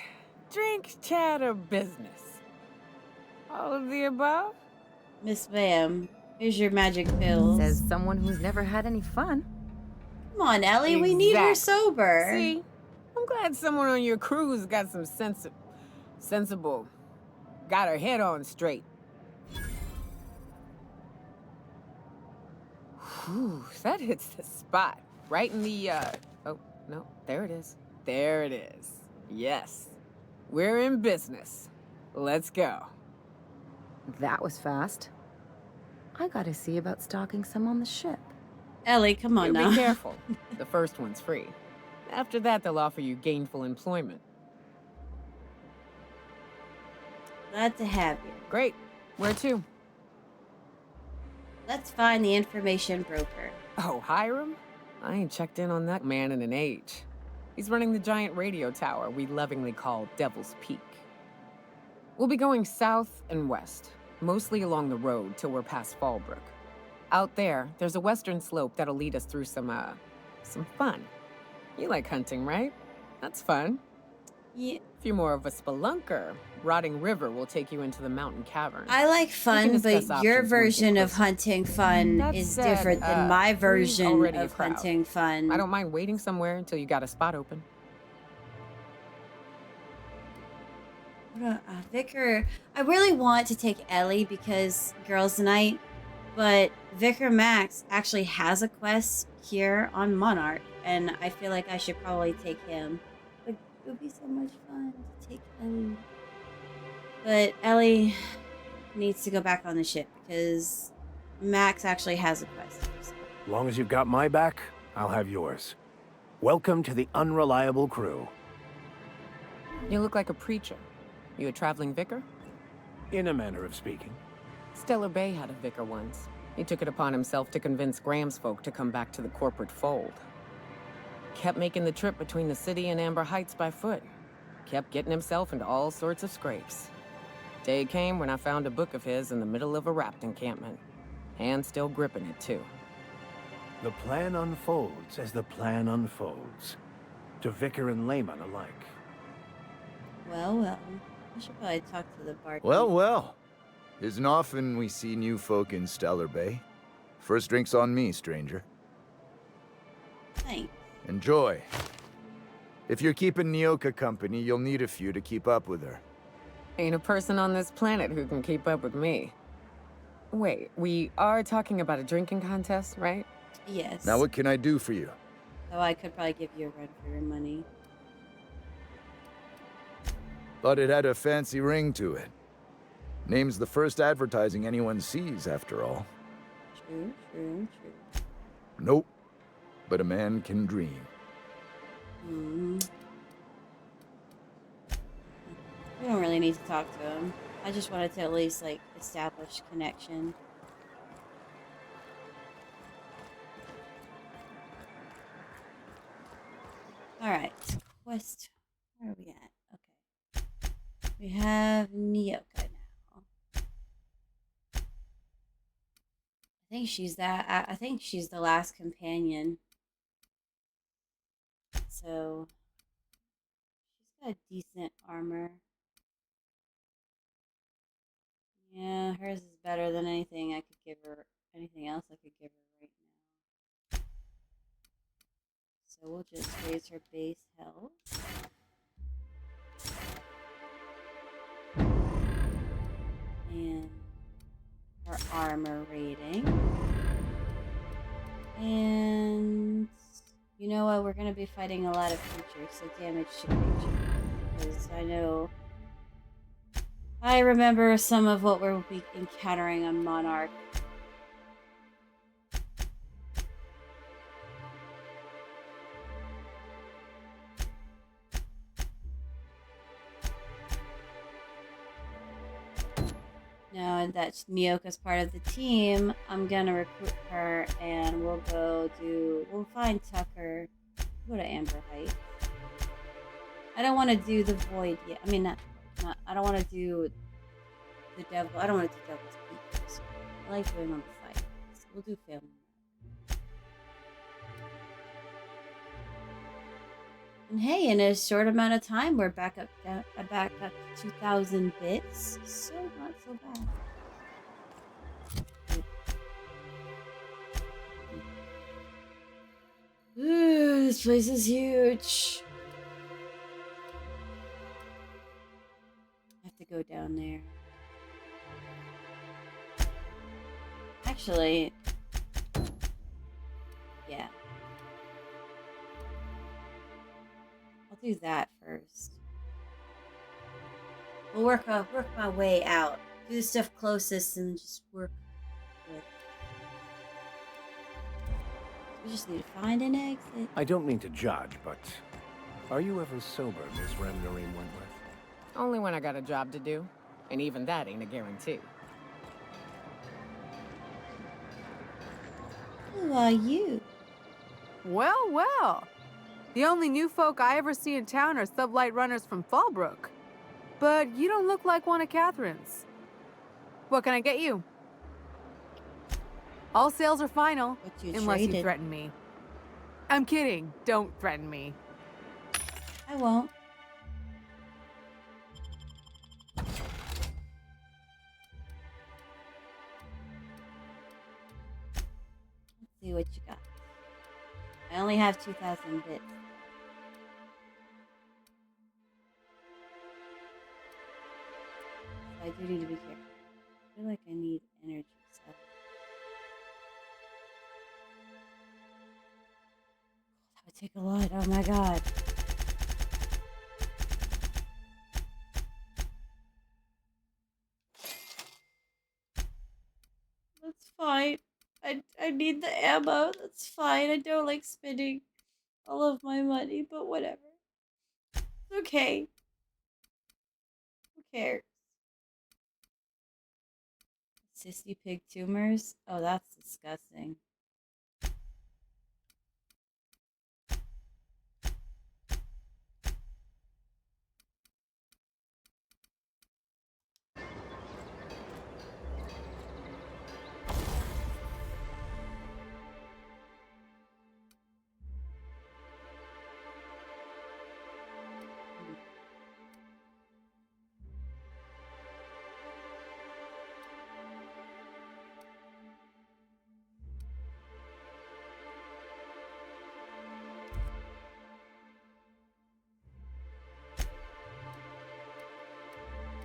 Drink, chat, or business? All of the above? Miss Bam, here's your magic pills. Says someone who's never had any fun. Come on, Ellie, we need her sober. See, I'm glad someone on your crew's got some sensible, got her head on straight. Whew, that hits the spot. Right in the, oh, no, there it is. There it is. Yes, we're in business. Let's go. That was fast. I gotta see about stalking some on the ship. Ellie, come on now. Be careful. The first one's free. After that, they'll offer you gainful employment. Glad to have you. Great. Where to? Let's find the information broker. Oh, Hiram? I ain't checked in on that man in an age. He's running the giant radio tower we lovingly call Devil's Peak. We'll be going south and west, mostly along the road till we're past Fallbrook. Out there, there's a western slope that'll lead us through some fun. You like hunting, right? That's fun. Yeah. If you're more of a spelunker, Rotting River will take you into the mountain caverns. I like fun, but your version of hunting fun is different than my version of hunting fun. I don't mind waiting somewhere until you got a spot open. Vicar, I really want to take Ellie because girls' night, but Vicar Max actually has a quest here on Monarch, and I feel like I should probably take him. But it would be so much fun to take Ellie. But Ellie needs to go back on the ship because Max actually has a quest. As long as you've got my back, I'll have yours. Welcome to the unreliable crew. You look like a preacher. You a traveling vicar? In a manner of speaking. Stellar Bay had a vicar once. He took it upon himself to convince Graham's folk to come back to the corporate fold. Kept making the trip between the city and Amber Heights by foot. Kept getting himself into all sorts of scrapes. Day came when I found a book of his in the middle of a raft encampment. Hand still gripping it, too. The plan unfolds as the plan unfolds. To vicar and layman alike. Well. I should probably talk to the barkeep. Well. Isn't often we see new folk in Stellar Bay. First drink's on me, stranger. Thanks. Enjoy. If you're keeping Nyoka company, you'll need a few to keep up with her. Ain't a person on this planet who can keep up with me. Wait, we are talking about a drinking contest, right? Yes. Now what can I do for you? Oh, I could probably give you a run for your money. Thought it had a fancy ring to it. Name's the first advertising anyone sees, after all. True, true, true. Nope. But a man can dream. We don't really need to talk to him. I just wanted to at least, like, establish connection. Alright. Quest. Where are we at? Okay. We have Nyoka now. I think she's that. I think she's the last companion. So she's got decent armor. Yeah, hers is better than anything I could give her. Anything else I could give her right now. So we'll just raise her base health. And her armor rating. And you know what? We're going to be fighting a lot of creatures, so damage to creatures. Because I remember some of what we'll be encountering on Monarch. Now that Nyoka's part of the team, I'm gonna recruit her and we'll find Tucker. Go to Amber Heights. I don't want to do the Void yet. I mean, I don't want to do the Devil. I don't want to do Devil's Peak. I like doing on the side. So we'll do Family. And hey, in a short amount of time, we're back up to 2,000 bits. So not so bad. Ooh, this place is huge. I have to go down there. Actually, yeah. I'll do that first. We'll work my way out. Do the stuff closest and just work with. We just need to find an exit. I don't mean to judge, but are you ever sober, Miss Remnorine Wentworth? Only when I got a job to do. And even that ain't a guarantee. Who are you? Well, well. The only new folk I ever see in town are sublight runners from Fallbrook. But you don't look like one of Catherine's. What can I get you? All sales are final, unless you threaten me. I'm kidding. Don't threaten me. I won't. Let's see what you got. I only have 2,000 bits. So I do need to be careful. I feel like I need energy cells. That would take a lot. Oh my god. That's fine. I need the ammo. That's fine. I don't like spending all of my money, but whatever. It's okay. Who cares? Sissy pig tumors? Oh, that's disgusting.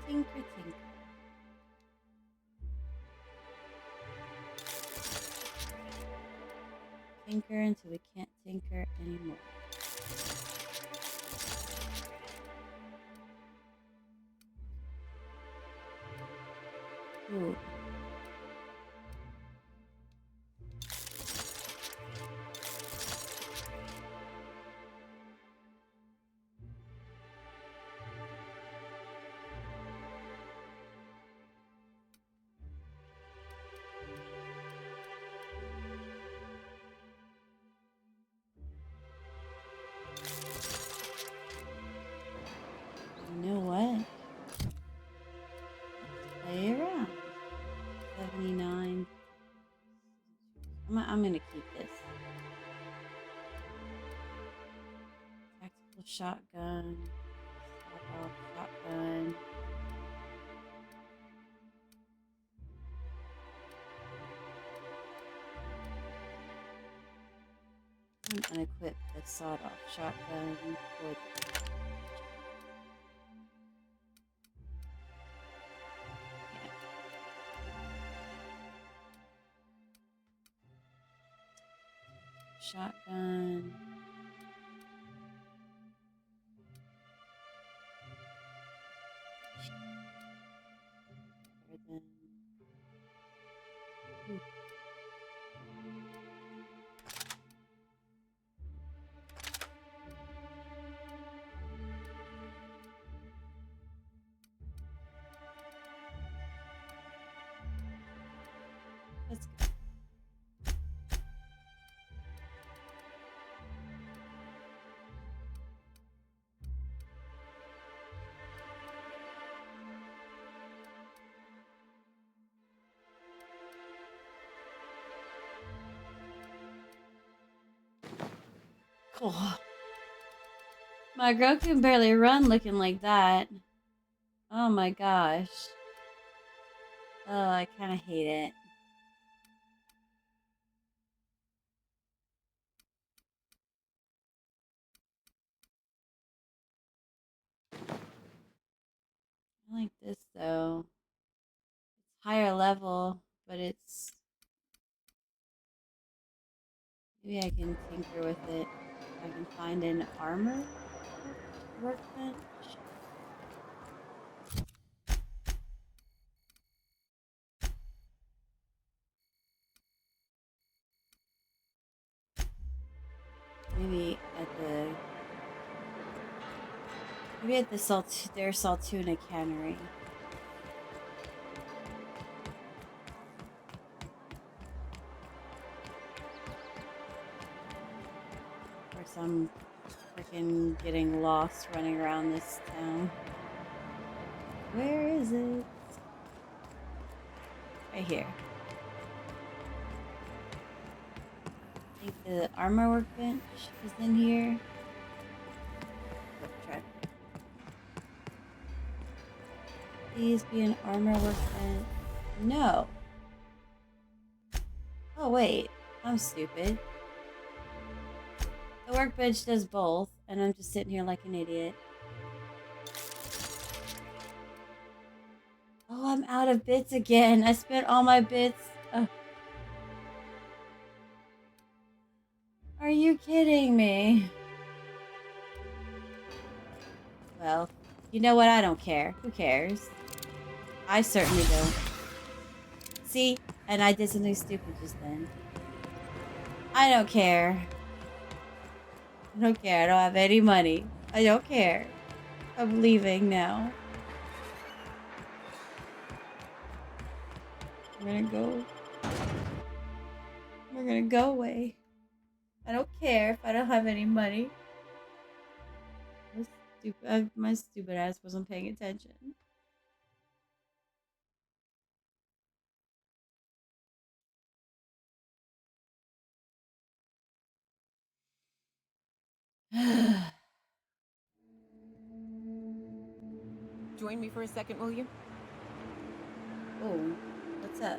Tinker, tinker. Tinker until we can't tinker anymore. Ooh. around. 79. I'm gonna keep this. Tactical shotgun. Shotgun. I'm gonna equip the sawed-off shotgun for the shotgun. Let's go. Oh. My girl can barely run looking like that. Oh my gosh. Oh, I kind of hate it. I like this though. It's higher level, but it's... Maybe I can tinker with it. If I can find an armor workbench. Maybe at the their Saltuna cannery. Of course, I'm freaking getting lost running around this town. Where is it? Right here. I think the armor workbench is in here. Please be an armor workbench. No. Oh wait, I'm stupid. The workbench does both, and I'm just sitting here like an idiot. Oh, I'm out of bits again. I spent all my bits. Are you kidding me? Well, you know what? I don't care. Who cares? I certainly don't. See? And I did something stupid just then. I don't care. I don't care. I don't have any money. I don't care. I'm leaving now. We're gonna go away. I don't care if I don't have any money. My stupid ass wasn't paying attention. Join me for a second, will you? Oh, what's up?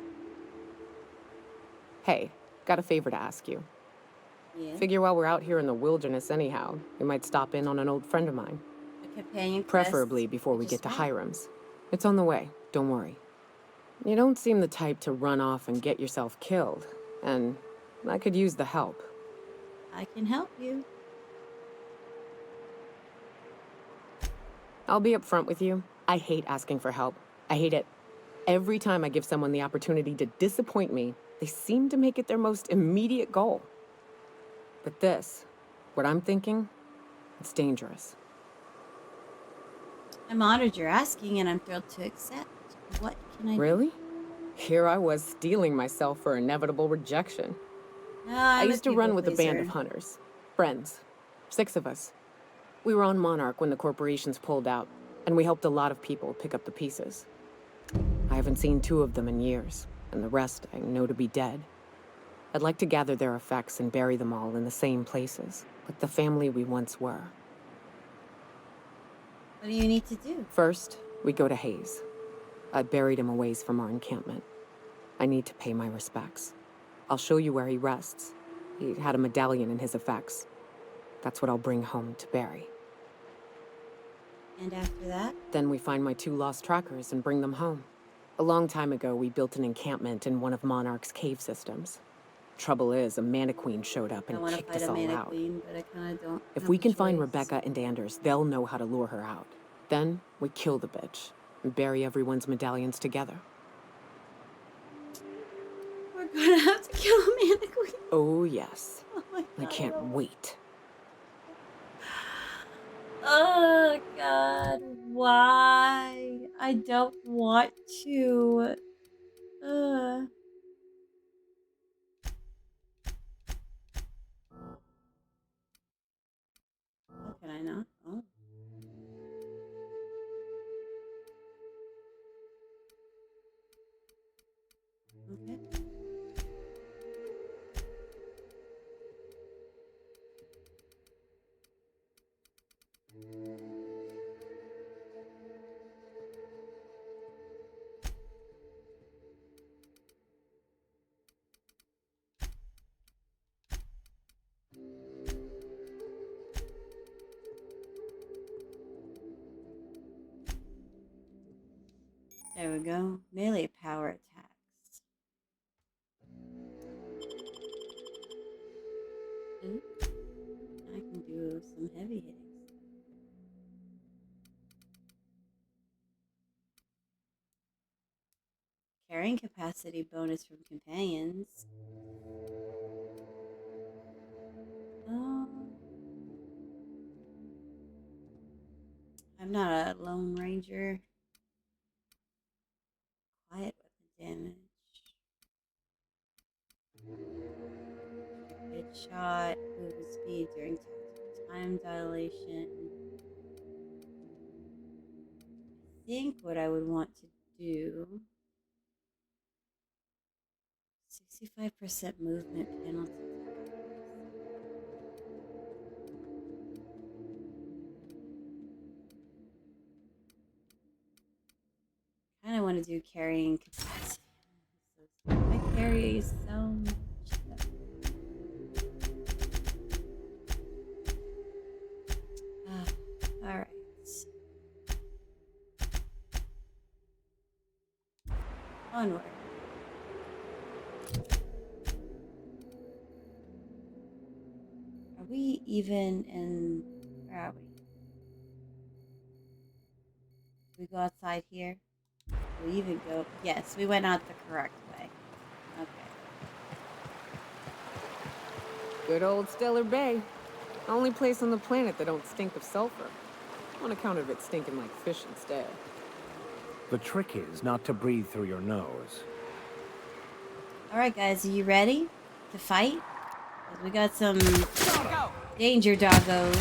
Hey, got a favor to ask you. Yeah. Figure while we're out here in the wilderness anyhow, we might stop in on an old friend of mine. A companion quest? Preferably before we get to Hiram's. It's on the way, don't worry. You don't seem the type to run off and get yourself killed, and I could use the help. I can help you. I'll be upfront with you. I hate asking for help. I hate it. Every time I give someone the opportunity to disappoint me, they seem to make it their most immediate goal. But this, what I'm thinking, it's dangerous. I'm honored you're asking, and I'm thrilled to accept. What can I do? Really? Here I was steeling myself for inevitable rejection. I used to run with a band of hunters. Friends. 6 of us. We were on Monarch when the corporations pulled out, and we helped a lot of people pick up the pieces. I have haven't seen 2 of them in years, and the rest I know to be dead. I'd like to gather their effects and bury them all in the same places, like the family we once were. What do you need to do? First, we go to Hayes. I buried him a ways from our encampment. I need to pay my respects. I'll show you where he rests. He had a medallion in his effects. That's what I'll bring home to bury. And after that? Then we find my 2 lost trackers and bring them home. A long time ago, we built an encampment in one of Monarch's cave systems. Trouble is, a Mannequin showed up and kicked us all out. But I kind of don't. If we can find Rebecca and Anders, they'll know how to lure her out. Then we kill the bitch and bury everyone's medallions together. We're gonna have to kill a Mannequin. Oh, yes. Oh my God, I can't wait. Oh God, why? I don't want to. How can I not? Oh. Okay. There we go. Melee power attacks. Ooh. I can do some heavy hitting. Carrying capacity bonus from companions. Oh. I'm not a lone ranger. Quiet weapon damage. Good shot. Movement speed during tactical time dilation. I think what I would want to do. 65% movement penalty. I kind of want to do carrying capacity. I carry so much stuff. All right. Onward. Are we even in? Where are we? We go outside here. We even go. Yes, we went out the correct way. Okay. Good old Stellar Bay. Only place on the planet that don't stink of sulfur. On account of it stinking like fish instead. The trick is not to breathe through your nose. Alright guys, are you ready to fight? 'Cause we got some danger doggos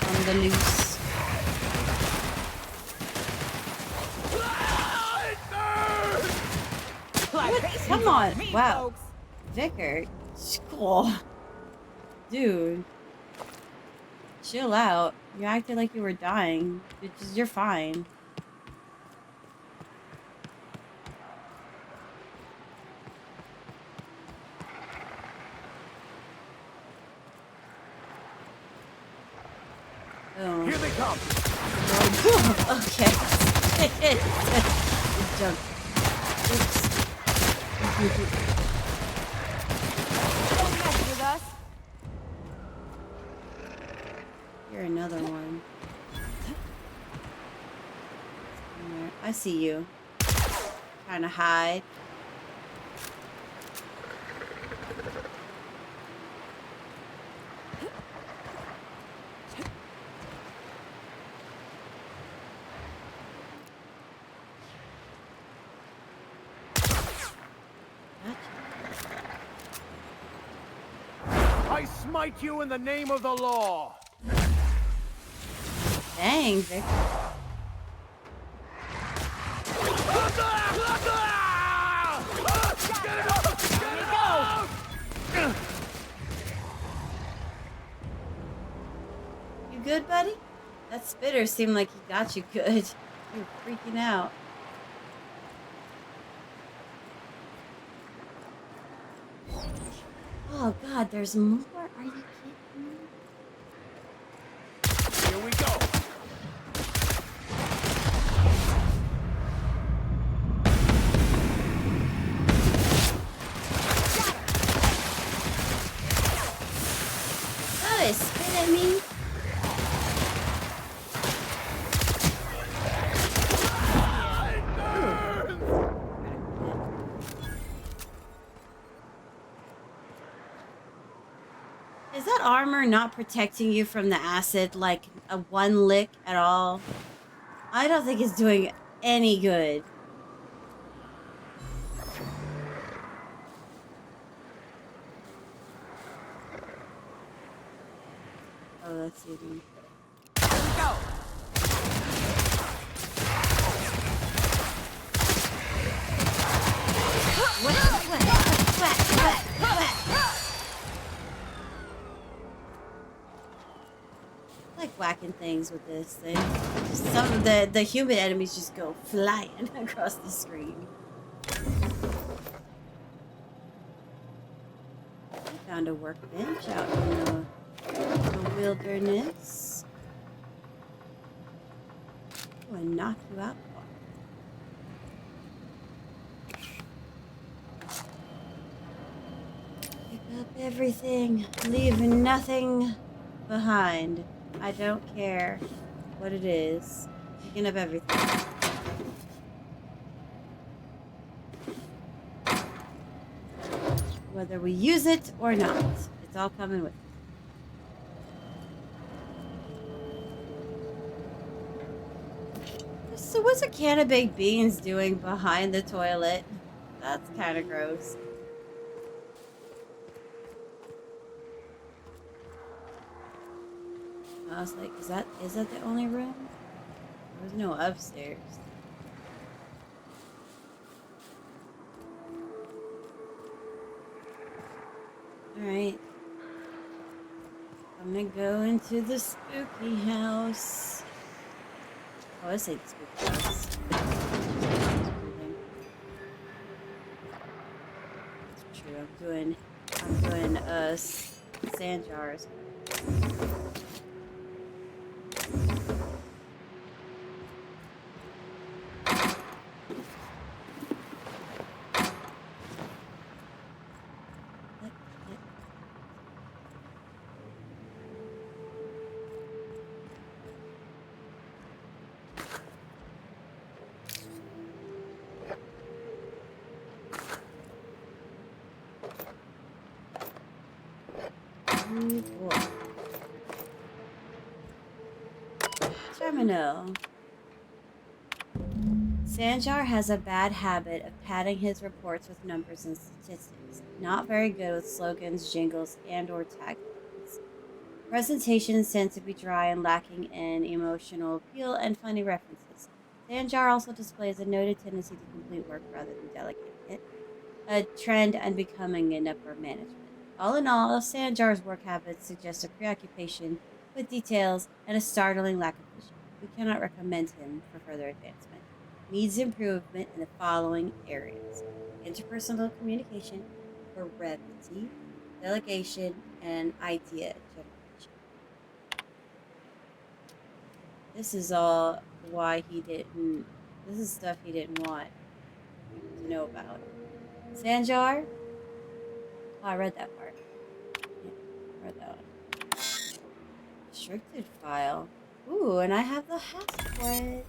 on the loose. What? Come on! Wow. Vicar, school. Dude. Chill out. You acted like you were dying. You're fine. Oh. Here they come. Okay. Jump. Oops. Don't mess with us. You're another one. I see you. Trying to hide. I smite you in the name of the law. Dang, Vic. You good, buddy? That spitter seemed like he got you good. You're freaking out. Oh god, there's more? Are you kidding me? Here we go. Oh, it spit at me. Is that armor not protecting you from the acid like a one lick at all? I don't think it's doing any good. Oh, that's even. Go. I like whacking things with this thing. Some of the human enemies just go flying across the screen. I found a workbench out in the wilderness. Oh, and knock you out. Pick up everything, leave nothing behind. I don't care what it is. Picking up everything. Whether we use it or not, it's all coming with it. So what's a can of baked beans doing behind the toilet? That's kind of gross. I was like, is that the only room? There was no upstairs. Alright. I'm gonna go into the spooky house. Oh, I say the spooky house. That's true. I'm doing sand jars. Terminal. Sanjar has a bad habit of padding his reports with numbers and statistics. Not very good with slogans, jingles, and/or taglines. Presentations tend to be dry and lacking in emotional appeal and funny references. Sanjar also displays a noted tendency to complete work rather than delegate it, a trend unbecoming in upper management. All in all, Sanjar's work habits suggest a preoccupation with details and a startling lack of vision. We cannot recommend him for further advancement. Needs improvement in the following areas: interpersonal communication, brevity, delegation, and idea generation. This is all why he didn't. This is stuff he didn't want to know about. Sanjar? Oh, I read that part. Yeah, I read that one. Restricted file. Ooh, and I have the hash for it.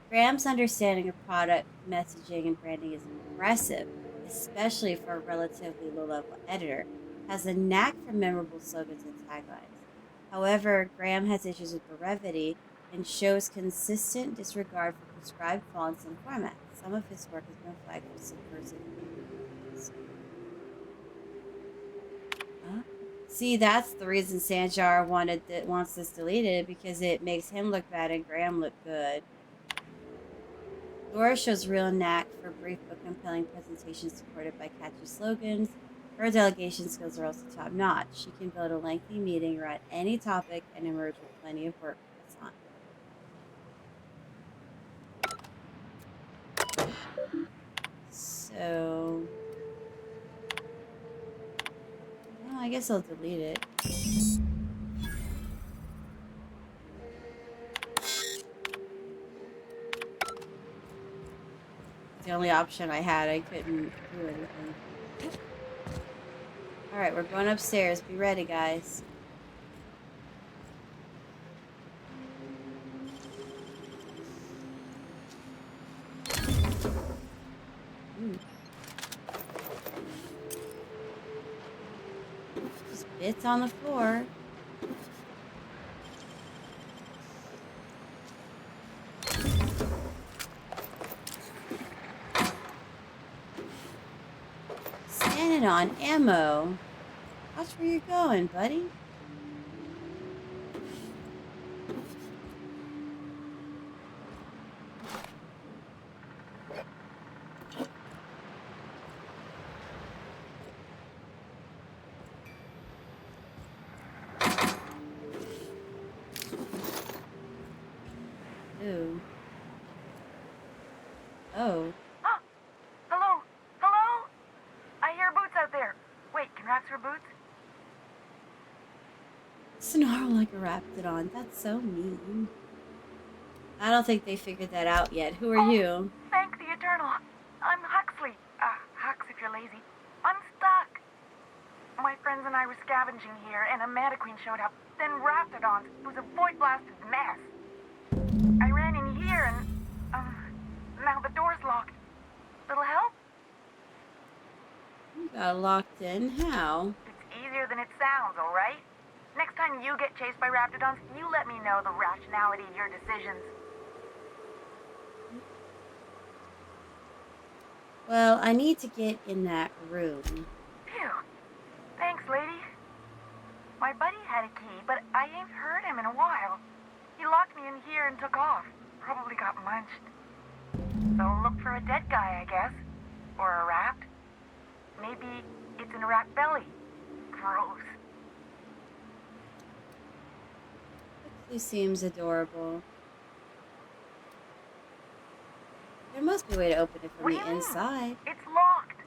Graham's understanding of product messaging and branding is impressive, especially for a relatively low-level editor. Has a knack for memorable slogans and taglines. However, Graham has issues with brevity and shows consistent disregard for prescribed fonts and formats. Some of his work has been flagged for subversive use. See, that's the reason Sanjar wants this deleted, because it makes him look bad and Graham look good. Laura shows real knack for brief but compelling presentations supported by catchy slogans. Her delegation skills are also top-notch. She can build a lengthy meeting around any topic and emerge with plenty of work. That's on. So... well, I guess I'll delete it. The only option I had, I couldn't do anything. Alright, we're going upstairs. Be ready, guys. Ooh. Just bits on the floor. Standing on ammo. Watch where you're going, buddy. Ooh. Oh. Oh, hello, hello? I hear boots out there. Wait, can rats wear boots? Snarl like a raptidon. That's so mean. I don't think they figured that out yet. Who are you? Thank the Eternal. I'm Huxley. Hux if you're lazy. I'm stuck. My friends and I were scavenging here, and a Mantiqueen showed up. Then Raptidons. It was a void-blasted mess. I ran in here, and, now the door's locked. Little help? You got locked in. How? It's easier than it sounds, all right? Next time you get chased by Raptidons, you let me know the rationality of your decisions. Well, I need to get in that room. Phew. Thanks, lady. My buddy had a key, but I ain't heard him in a while. He locked me in here and took off. Probably got munched. So look for a dead guy, I guess. Or a rat. Maybe it's in a rat belly. Gross. He seems adorable. There must be a way to open it from the inside. It's locked.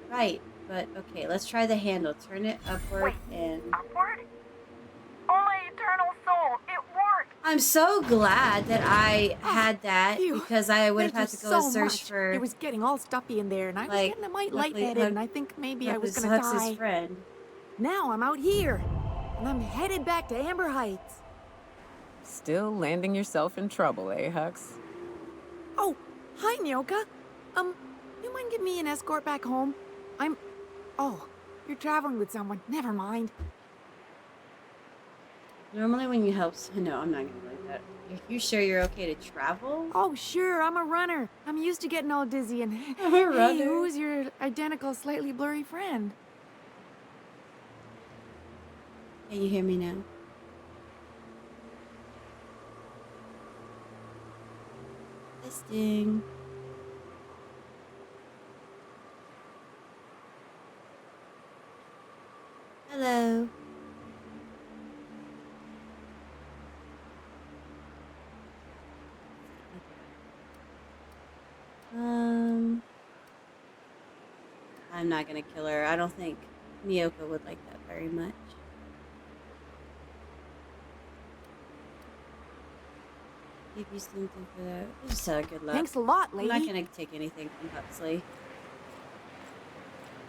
Right, but okay, let's try the handle. Turn it upward and... Upward? Oh, my eternal soul, it worked! I'm so glad that I had that because I would have had to go search for... It was getting all stuffy in there, and I was getting a mite luckily lightheaded, and I think maybe I was gonna Hux's die. friend. Now I'm out here, and I'm headed back to Amber Heights. Still landing yourself in trouble, eh, Hux? Oh, hi, Nyoka. You mind giving me an escort back home? Oh, you're traveling with someone. Never mind. Normally when you help... No, I'm not gonna like that. You sure you're okay to travel? Oh, sure, I'm a runner. I'm used to getting all dizzy and... I'm a runner. Hey, who's your identical, slightly blurry friend? Can you hear me now? Testing. Hello. I'm not gonna kill her. I don't think Nyoka would like that very much. Give you something for that. Just good luck. Thanks a lot, lady. I'm not gonna take anything from Huxley.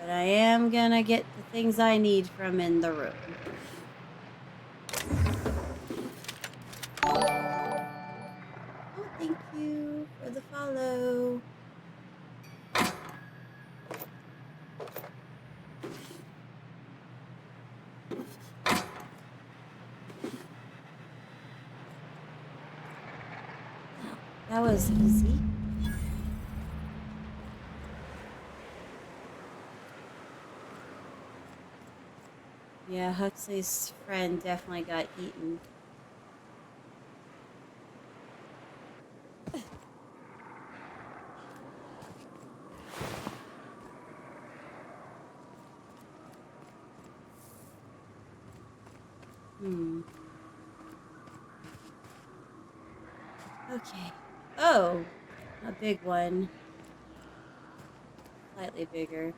But I am gonna get the things I need from in the room. Oh, thank you for the follow. That was easy. Yeah, Huxley's friend definitely got eaten. Okay. Oh, a big one. Slightly bigger.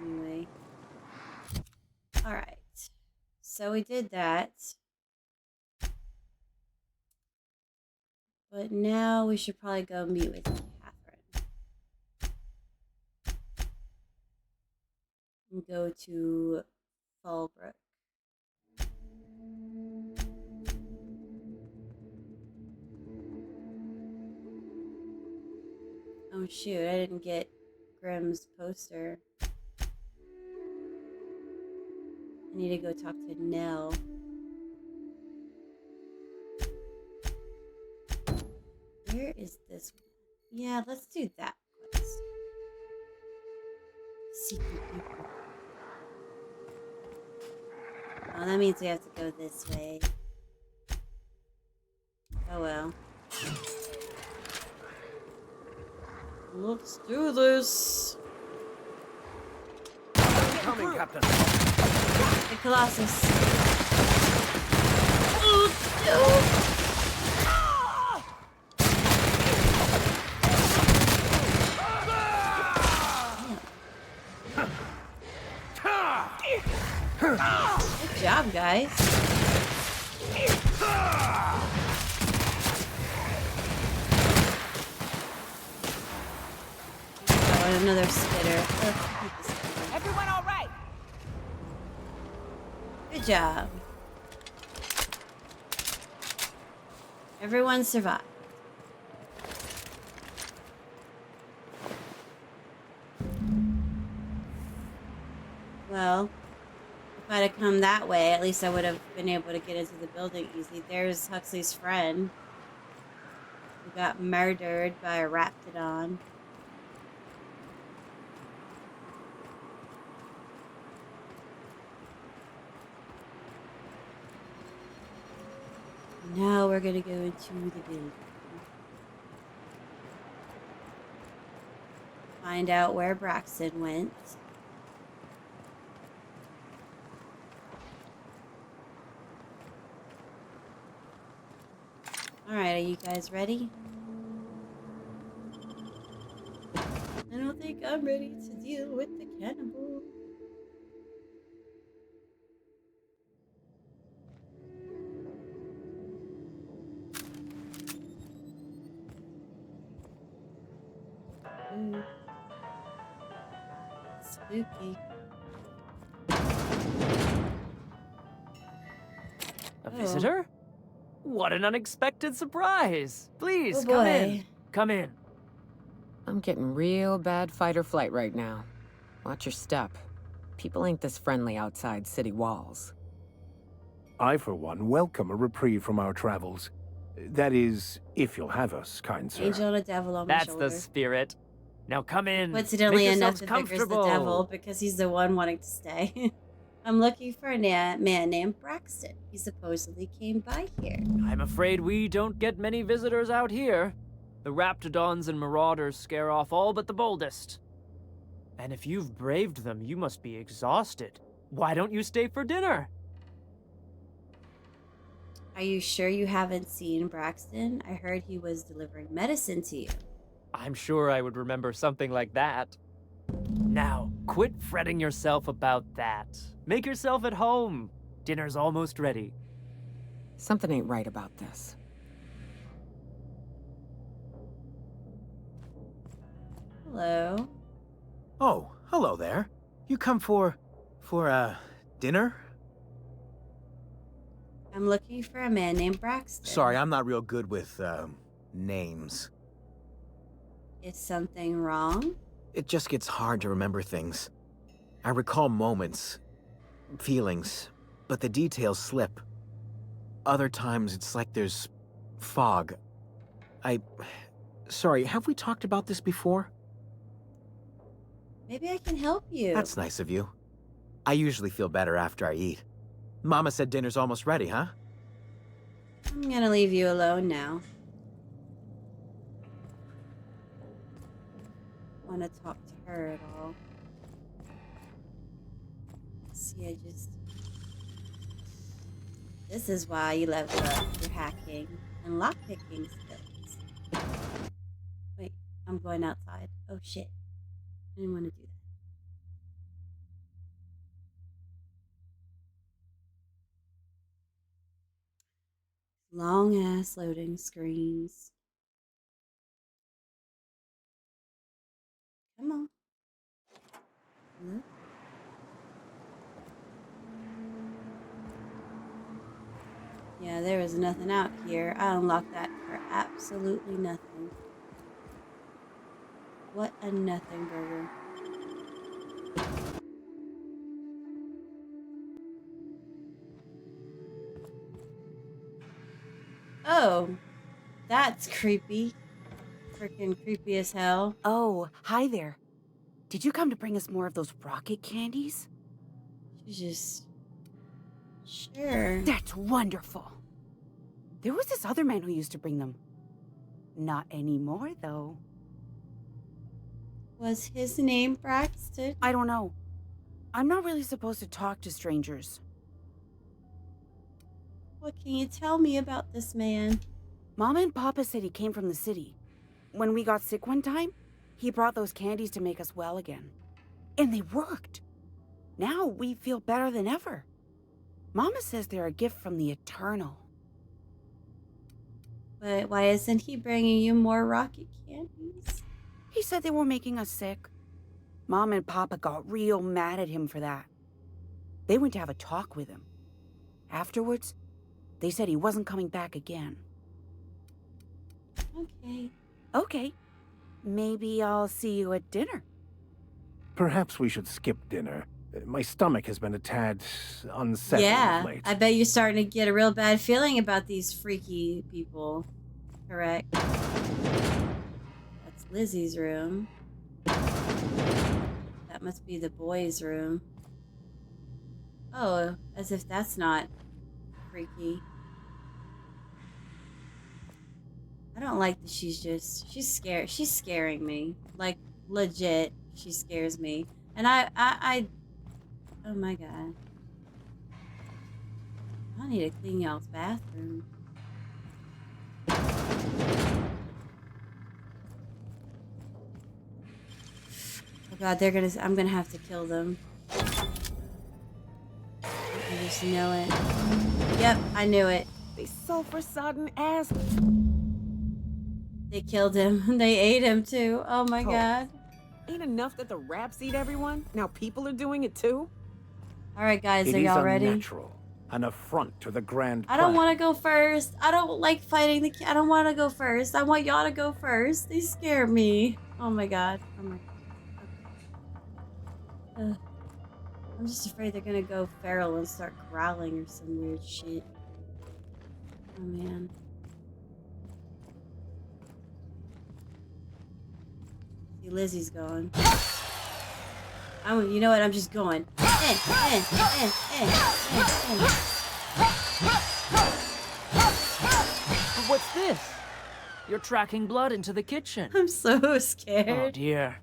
Anyway. Alright. So we did that. But now we should probably go meet with Catherine. And go to Fallbrook. Oh shoot, I didn't get Grimm's poster. I need to go talk to Nell. Where is this one? Yeah, let's do that quest. Secret people. Oh, that means we have to go this way. Oh well. Let's do this. Coming, Captain. The Colossus. Good job, guys. Oh, another spitter. Everyone all right? Good job. Everyone survived. Well, if I'd have come that way, at least I would have been able to get into the building easy. There's Huxley's friend, who got murdered by a raptidon. Now we're gonna go into the building. Find out where Braxton went. Alright, are you guys ready? I don't think I'm ready to deal with the cannibal. Ooh. Spooky. A visitor? What an unexpected surprise! Please, Oh come boy. in. Come in. I'm getting real bad fight or flight right now. Watch your step. People ain't this friendly outside city walls. I, for one, welcome a reprieve from our travels. That is, if you'll have us, kind sir. Angel and a devil on my That's shoulder. the spirit. Now come in. Coincidentally Make enough, yourselves the vicar's the devil because he's the one wanting to stay. I'm looking for a man named Braxton. He supposedly came by here. I'm afraid we don't get many visitors out here. The raptidons and marauders scare off all but the boldest. And if you've braved them, you must be exhausted. Why don't you stay for dinner? Are you sure you haven't seen Braxton? I heard he was delivering medicine to you. I'm sure I would remember something like that. Now, quit fretting yourself about that. Make yourself at home. Dinner's almost ready. Something ain't right about this. Hello. Oh, hello there. You come for dinner? I'm looking for a man named Braxton. Sorry, I'm not real good with, names. Is something wrong? It just gets hard to remember things. I recall moments, feelings, but the details slip. Other times, it's like there's fog. Sorry, have we talked about this before? Maybe I can help you. That's nice of you. I usually feel better after I eat. Mama said dinner's almost ready, huh? I'm gonna leave you alone now. Want to talk to her at all? See, I just This is why you level up your hacking and lockpicking skills. Wait, I'm going outside. Oh shit. I didn't want to do that. Long ass loading screens. Come on. Look. Yeah, there was nothing out here. I unlocked that for absolutely nothing. What a nothing burger. Oh, that's creepy. Freaking creepy as hell. Oh, hi there. Did you come to bring us more of those rocket candies? She's just... Sure. That's wonderful. There was this other man who used to bring them. Not anymore, though. Was his name Braxton? I don't know. I'm not really supposed to talk to strangers. What can you tell me about this man? Mama and Papa said he came from the city. When we got sick one time, he brought those candies to make us well again. And they worked. Now we feel better than ever. Mama says they're a gift from the Eternal. But why isn't he bringing you more rocket candies? He said they were making us sick. Mom and Papa got real mad at him for that. They went to have a talk with him. Afterwards, they said he wasn't coming back again. Okay. Okay. Maybe I'll see you at dinner. Perhaps we should skip dinner. My stomach has been a tad unsettling Yeah, of late. I bet you're starting to get a real bad feeling about these freaky people. Correct. That's Lizzie's room. That must be the boys' room. Oh, as if that's not freaky. I don't like that she's scared. She's scaring me. Like, legit, she scares me. And I oh my god. I need to clean y'all's bathroom. Oh god, I'm gonna have to kill them. I just know it. Yep, I knew it. They sulfur-sodden ass. They killed him. They ate him too. Oh my god. Ain't enough that the raps eat everyone? Now people are doing it too? Alright guys, are It y'all is ready? unnatural, an affront to the grand I don't plan. want to go first. I don't like fighting the I don't want to go first. I want y'all to go first. They scare me. Oh my god. Oh my god. I'm just afraid they're gonna go feral and start growling or some weird shit. Oh man. See, Lizzie's going. You know what? I'm just going. What's this? You're tracking blood into the kitchen. I'm so scared. Oh dear.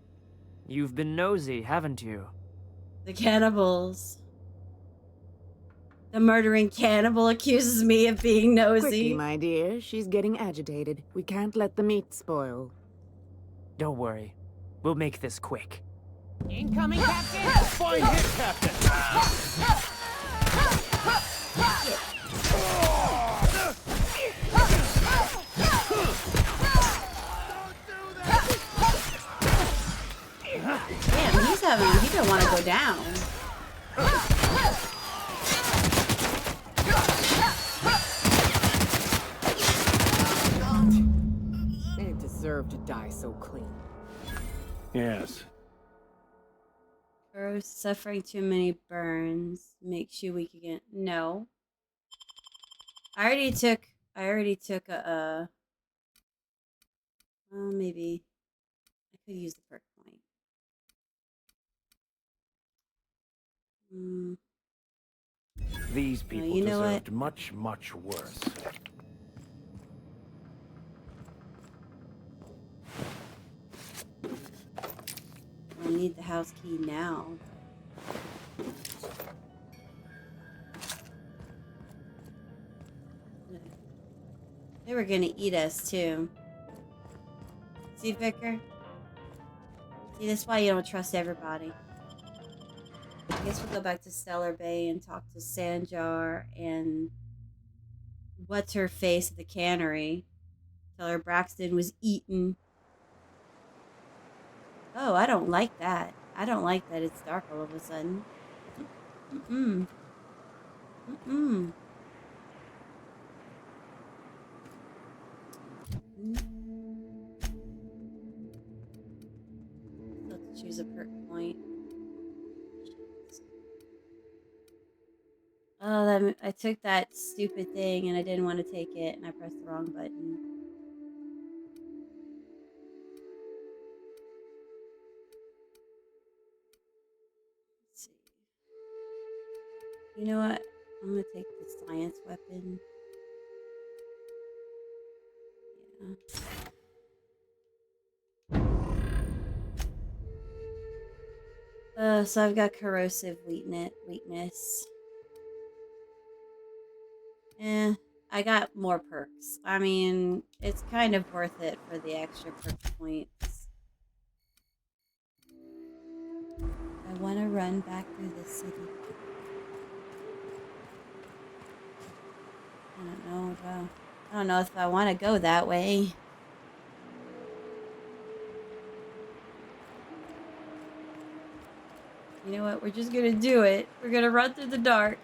You've been nosy, haven't you? The cannibals. The murdering cannibal accuses me of being nosy. Quickly, my dear. She's getting agitated. We can't let the meat spoil. Don't worry. We'll make this quick. Incoming, Captain! Fine hit, Captain! Damn, he don't want to go down. They deserve to die so clean. Yes. Or suffering too many burns makes you weak again. No. I already took a well, maybe I could use the perk point. These people you know deserved much, much worse. I need the house key now. They were gonna eat us too. See, Vicar? See, that's why you don't trust everybody. I guess we'll go back to Stellar Bay and talk to Sanjar and what's her face at the cannery. Tell her Braxton was eaten. Oh, I don't like that. I don't like that it's dark all of a sudden. Mm-mm. Mm-mm. Let's choose a perk point. Oh, that, I took that stupid thing and I didn't want to take it and I pressed the wrong button. Let's see. You know what? I'm gonna take the science weapon. Yeah. So I've got corrosive weakness. I got more perks. I mean, it's kind of worth it for the extra perk points. I want to run back through the city. I don't know if I want to go that way. You know what? We're just gonna do it. We're gonna run through the dark.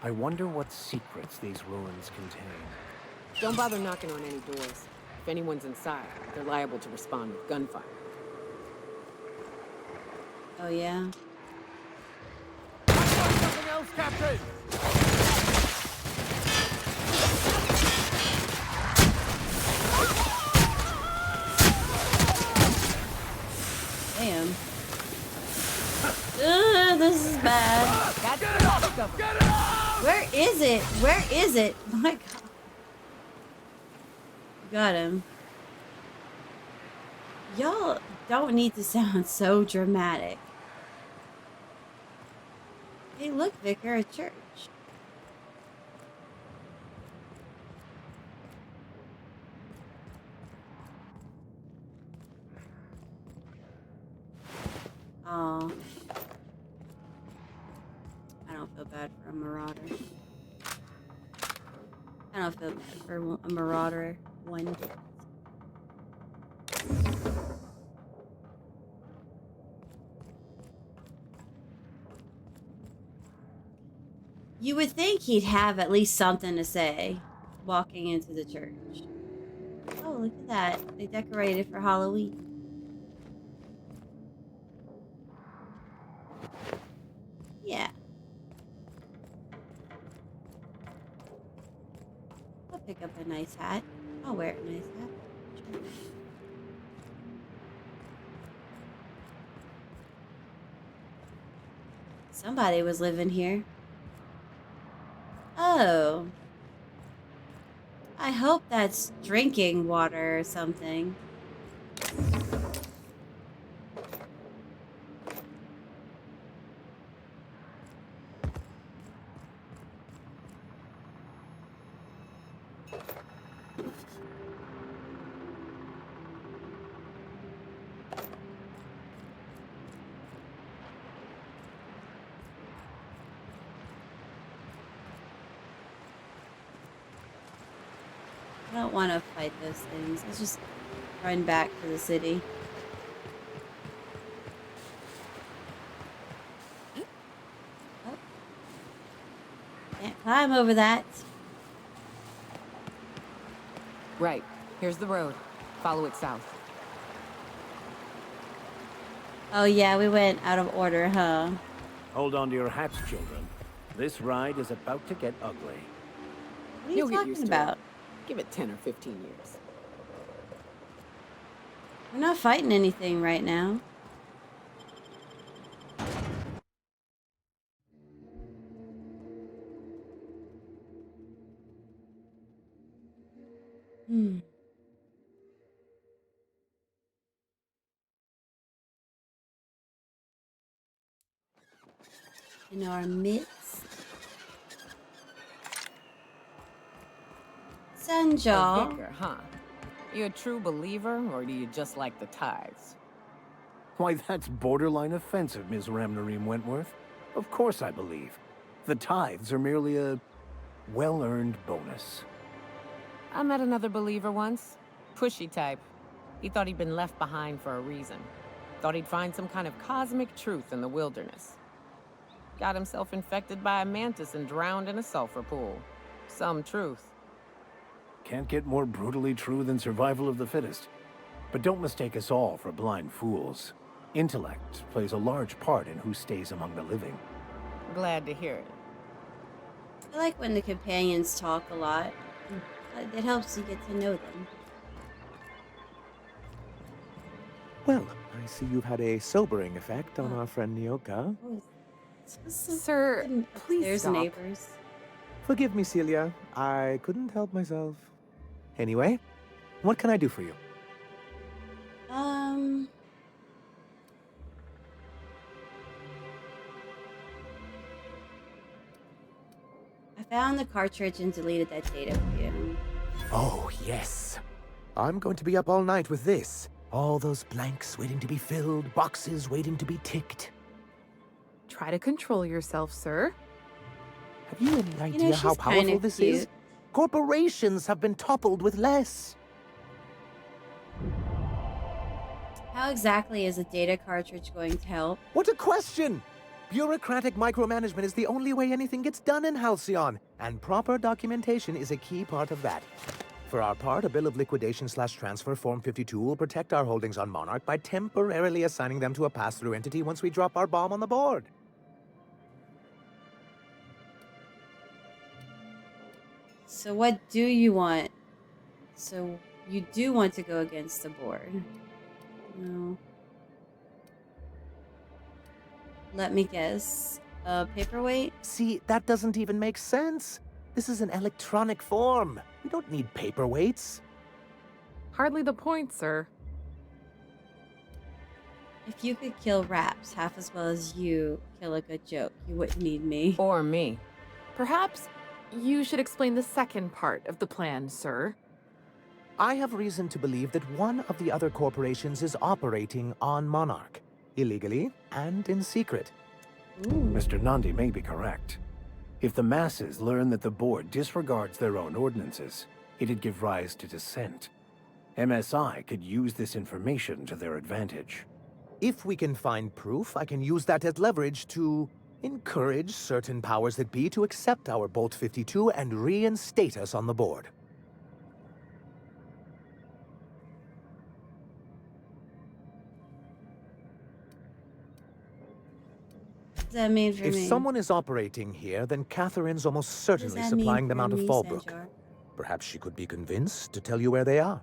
I wonder what secrets these ruins contain. Don't bother knocking on any doors. If anyone's inside, they're liable to respond with gunfire. Oh, yeah? Something else, Captain! Damn. This is bad. Where is it? Where is it? My God. Got him. Y'all don't need to sound so dramatic. Hey, look, Vicar, a church. Oh. I don't feel bad for a marauder. I don't feel bad for a marauder one bit. You would think he'd have at least something to say walking into the church. Oh, look at that. They decorated for Halloween. Yeah. I'll pick up a nice hat. I'll wear a nice hat. Sure. Somebody was living here. Oh. I hope that's drinking water or something. I don't want to fight those things. Let's just run back to the city. Oh. Can't climb over that. Right. Here's the road. Follow it south. Oh yeah, we went out of order, huh? Hold on to your hats, children. This ride is about to get ugly. What are you talking about? Give it 10 or 15 years. We're not fighting anything right now. In our midst. send A y'all. vicar, huh? You a true believer, or do you just like the tithes? Why, that's borderline offensive, Ms. Ramnareem Wentworth. Of course I believe. The tithes are merely a well-earned bonus. I met another believer once. Pushy type. He thought he'd been left behind for a reason. Thought he'd find some kind of cosmic truth in the wilderness. Got himself infected by a mantis and drowned in a sulfur pool. Some truth. Can't get more brutally true than survival of the fittest. But don't mistake us all for blind fools. Intellect plays a large part in who stays among the living. Glad to hear it. I like when the companions talk a lot. It helps you get to know them. Well, I see you've had a sobering effect on our friend Nyoka. Sir, please There's stop. neighbors. Forgive me, Celia. I couldn't help myself. Anyway, what can I do for you? I found the cartridge and deleted that data for you. Oh, yes. I'm going to be up all night with this. All those blanks waiting to be filled, boxes waiting to be ticked. Try to control yourself, sir. Have you any idea how she's powerful kinda this cute. is? Corporations have been toppled with less. How exactly is a data cartridge going to help? What a question! Bureaucratic micromanagement is the only way anything gets done in Halcyon, and proper documentation is a key part of that. For our part, a bill of liquidation/transfer Form 52 will protect our holdings on Monarch by temporarily assigning them to a pass-through entity once we drop our bomb on the board. So what do you want? So you do want to go against the board? No. Let me guess. Paperweight? See, that doesn't even make sense. This is an electronic form. We don't need paperweights. Hardly the point, sir. If you could kill raps half as well as you kill a good joke, you wouldn't need me. Or me. Perhaps you should explain the second part of the plan, sir. I have reason to believe that one of the other corporations is operating on Monarch, illegally and in secret. Mr. Nandi may be correct. If the masses learn that the board disregards their own ordinances, it'd give rise to dissent. MSI could use this information to their advantage. If we can find proof, I can use that as leverage to encourage certain powers that be to accept our Bolt 52 and reinstate us on the board. What does that mean for If me? someone is operating here, then Catherine's almost certainly that supplying mean them for out of me, Fallbrook. Sanjar? Perhaps she could be convinced to tell you where they are.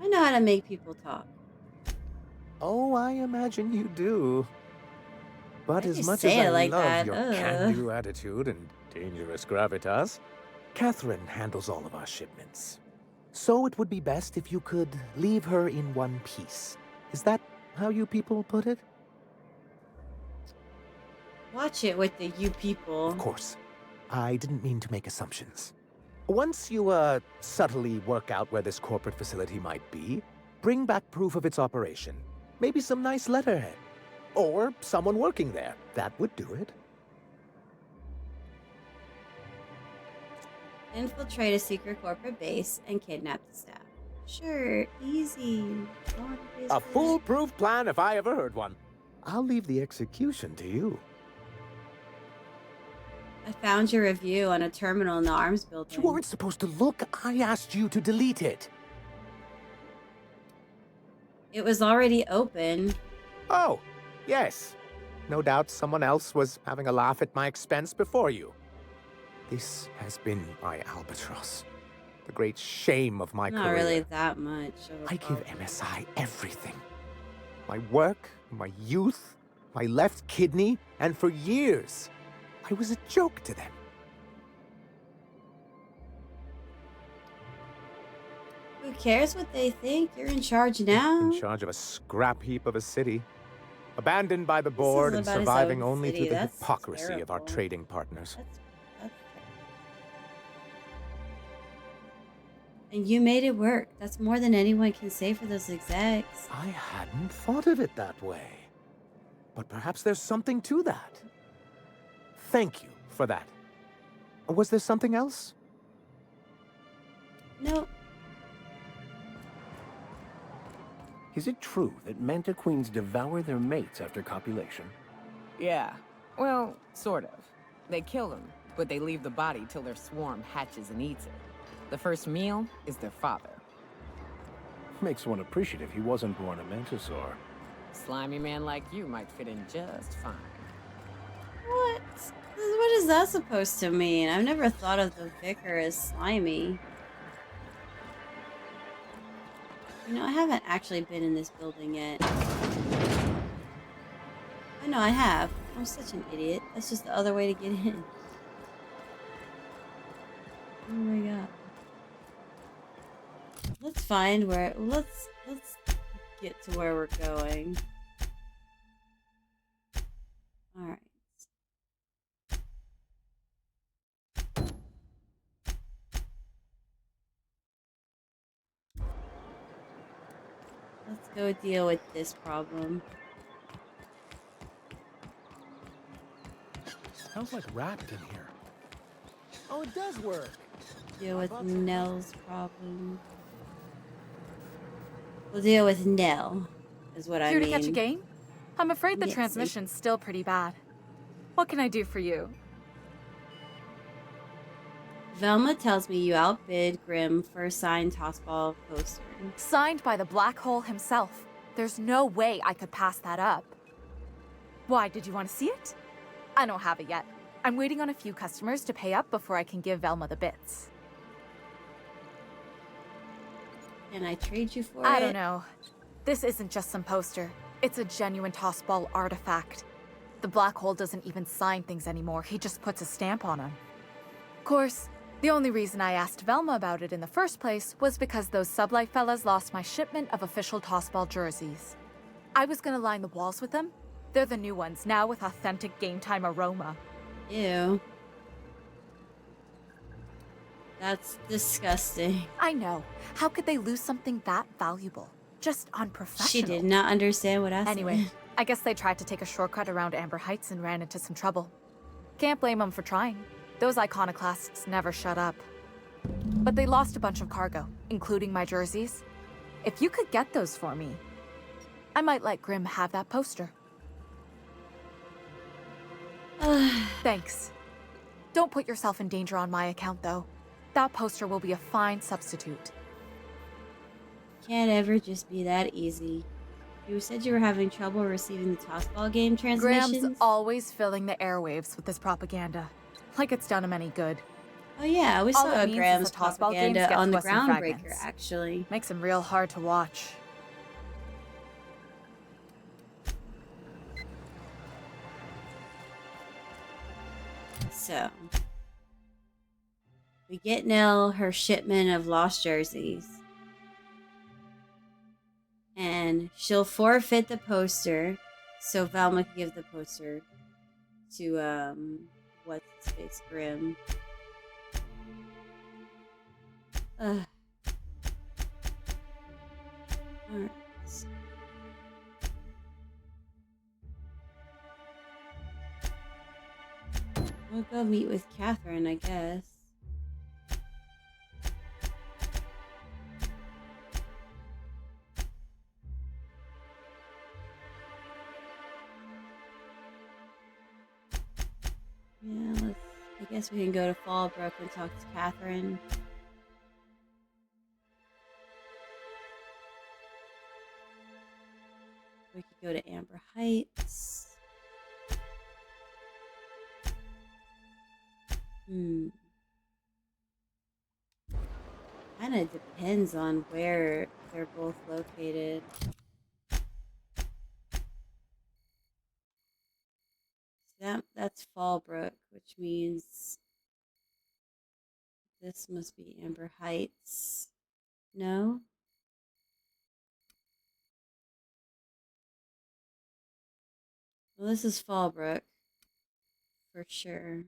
I know how to make people talk. Oh, I imagine you do. But Why as do you much say as it I like love that? your Ugh. can-do attitude and dangerous gravitas, Catherine handles all of our shipments. So it would be best if you could leave her in one piece. Is that how you people put it? Watch it with the you people. Of course. I didn't mean to make assumptions. Once you, subtly work out where this corporate facility might be, bring back proof of its operation. Maybe some nice letterhead. Or someone working there. That would do it. Infiltrate a secret corporate base and kidnap the staff. Sure, easy. Go on, please, A please. foolproof plan if I ever heard one. I'll leave the execution to you. I found your review on a terminal in the arms building. You aren't supposed to look. I asked you to delete it. It was already open. Oh, yes. No doubt someone else was having a laugh at my expense before you. This has been my albatross. The great shame of my Not career. really that much. Of a I give problem. MSI everything. My work, my youth, my left kidney, and for years, I was a joke to them. Who cares what they think? You're in charge now. In charge of a scrap heap of a city. Abandoned by the board and about his surviving own only city. through the That's hypocrisy of our terrible. trading partners. That's And you made it work. That's more than anyone can say for those execs. I hadn't thought of it that way. But perhaps there's something to that. Thank you for that. Was there something else? No. Is it true that manta queens devour their mates after copulation? Yeah. Well, sort of. They kill them, but they leave the body till their swarm hatches and eats it. The first meal is their father. Makes one appreciative he wasn't born a mantisaur. Slimy man like you might fit in just fine. What? What is that supposed to mean? I've never thought of the vicar as slimy. You know, I haven't actually been in this building yet. I know I have. I'm such an idiot. That's just the other way to get in. Oh my god. Let's find where. Let's get to where we're going. All right. Let's go deal with this problem. Smells like wrapped in here. Oh, it does work. Deal with Nell's problem. We'll deal with Nell, is what I Here mean. to catch a game? I'm afraid the Yes, transmission's still pretty bad. What can I do for you? Velma tells me you outbid Grimm for a signed tossball poster. Signed by the Black Hole himself. There's no way I could pass that up. Why, did you want to see it? I don't have it yet. I'm waiting on a few customers to pay up before I can give Velma the bits. Can I trade you for it? I don't know. This isn't just some poster. It's a genuine tossball artifact. The Black Hole doesn't even sign things anymore. He just puts a stamp on them. Of course, the only reason I asked Velma about it in the first place was because those sublight fellas lost my shipment of official tossball jerseys. I was gonna line the walls with them. They're the new ones, now with authentic game time aroma. Ew. That's disgusting. I know. How could they lose something that valuable? Just unprofessional. She did not understand what I said. Anyway, I guess they tried to take a shortcut around Amber Heights and ran into some trouble. Can't blame them for trying. Those iconoclasts never shut up. But they lost a bunch of cargo, including my jerseys. If you could get those for me, I might let Grimm have that poster. Thanks. Don't put yourself in danger on my account, though. That poster will be a fine substitute. Can't ever just be that easy. You said you were having trouble receiving the tossball game transmissions? Graham's always filling the airwaves with this propaganda. Like it's done him any good. Oh yeah, we All saw it means is Graham's the tossball games propaganda get on to the us in Groundbreaker, fragments. actually. Makes him real hard to watch. So, we get Nell her shipment of lost jerseys. And she'll forfeit the poster so Velma can give the poster to, what's his face, Grimm. Alright. We'll go meet with Catherine, I guess. Yeah, I guess we can go to Fallbrook and talk to Catherine. We could go to Amber Heights. Kind of depends on where they're both located. That's Fallbrook, which means this must be Amber Heights. No? Well, this is Fallbrook for sure.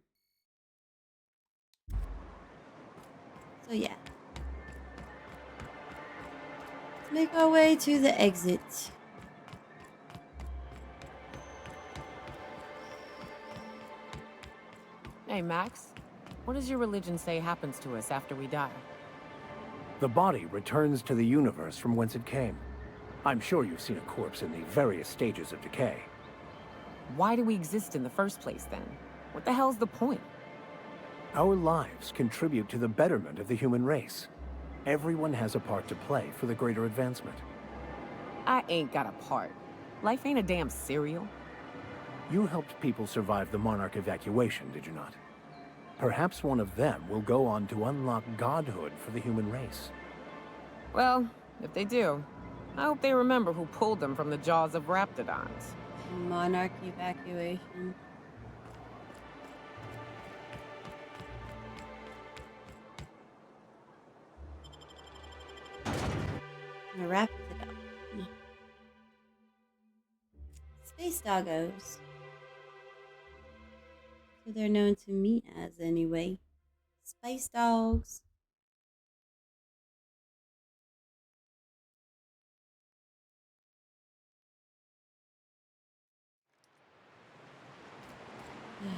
So yeah. Make our way to the exit. Hey, Max. What does your religion say happens to us after we die? The body returns to the universe from whence it came. I'm sure you've seen a corpse in the various stages of decay. Why do we exist in the first place, then? What the hell's the point? Our lives contribute to the betterment of the human race. Everyone has a part to play for the greater advancement. I ain't got a part. Life ain't a damn cereal. You helped people survive the Monarch evacuation, did you not? Perhaps one of them will go on to unlock godhood for the human race. Well, if they do, I hope they remember who pulled them from the jaws of raptidons. Monarch evacuation. A raptidon. Space doggos. So they're known to me as anyway. Space dogs. We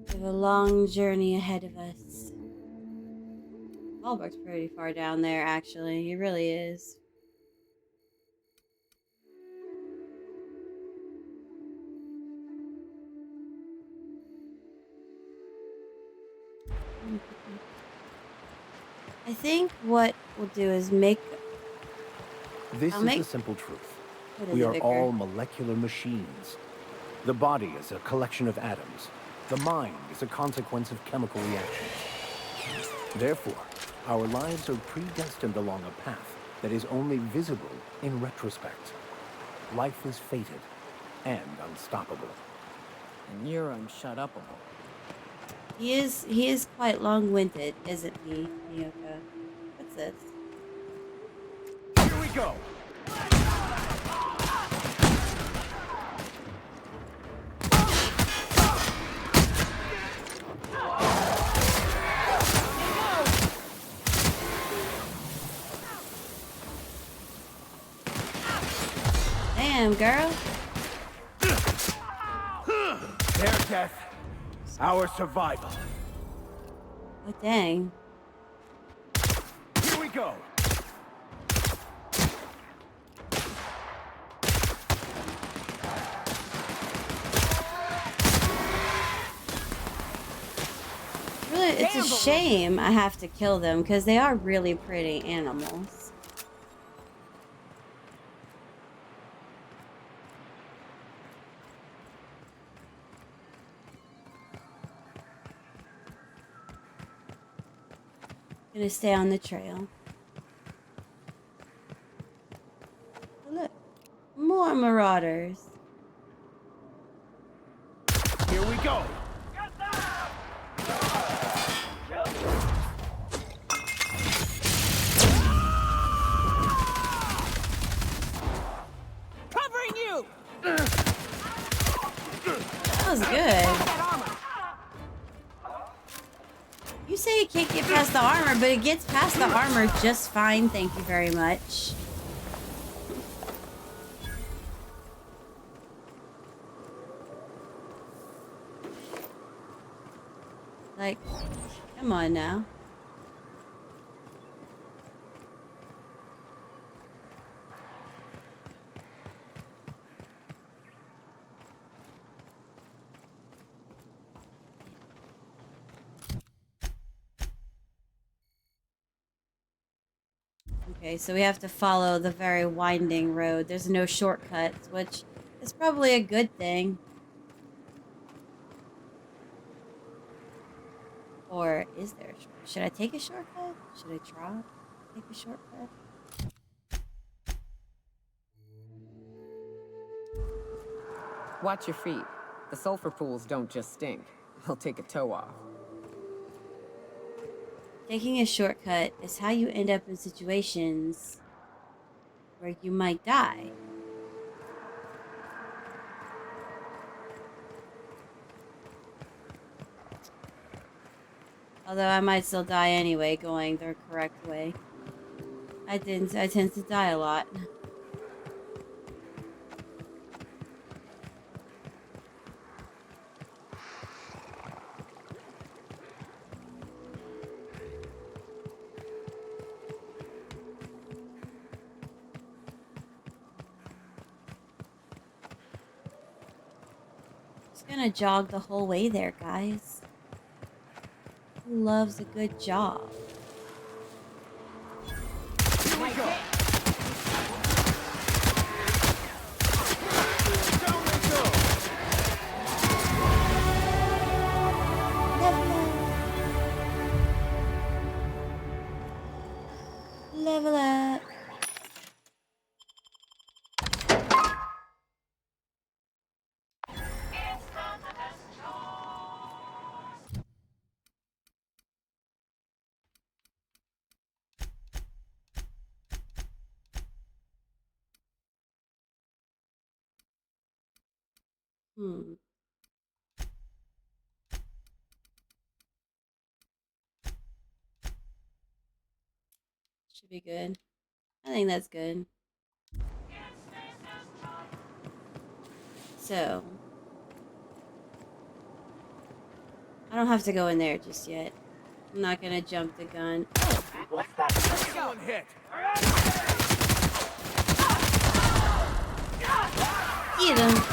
have a long journey ahead of us. Fallbrook's pretty far down there, actually. He really is. I think what we'll do is make... This is the simple truth. We are all molecular machines. The body is a collection of atoms. The mind is a consequence of chemical reactions. Therefore, our lives are predestined along a path that is only visible in retrospect. Life is fated and unstoppable. And you're unshut-upable. He is quite long-winded, isn't he, Miyoko? What's this? Here we go! Damn, girl. Their death, our survival. Oh, dang. Here we go! Really, it's a shame I have to kill them because they are really pretty animals. Gonna stay on the trail. Oh, look, more marauders. Here we go! Covering you! That was good. You say it can't get past the armor, but it gets past the armor just fine, thank you very much. Like, come on now. Okay, so we have to follow the very winding road. There's no shortcuts, which is probably a good thing. Or is there a shortcut? Should I take a shortcut? Should I try? Take a shortcut? Watch your feet. The sulfur pools don't just stink. They'll take a toe off. Taking a shortcut is how you end up in situations where you might die. Although I might still die anyway, going the correct way. I didn't. I tend to die a lot. Just gonna jog the whole way there, guys. Who loves a good jog? Here we go. Down they go. Level up. Should be good. I think that's good. So, I don't have to go in there just yet. I'm not gonna jump the gun. What's that? Someone hit. Get him.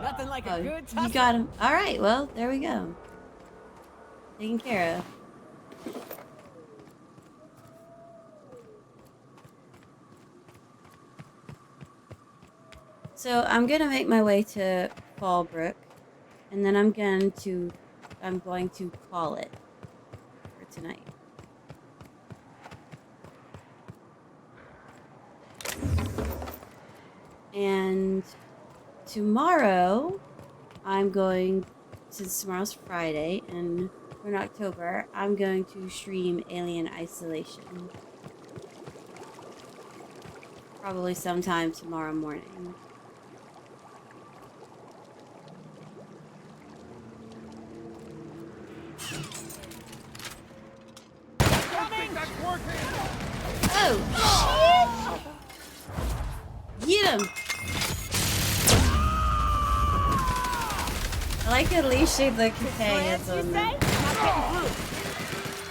Nothing like a good tussle. You got him. All right, well, there we go. Taken care of. So I'm gonna make my way to Fallbrook, and then I'm going to call it for tonight. And tomorrow, I'm going, since tomorrow's Friday, and we're in October, I'm going to stream Alien Isolation. Probably sometime tomorrow morning. Oh, shit! Get him! I like at least she the hands on them.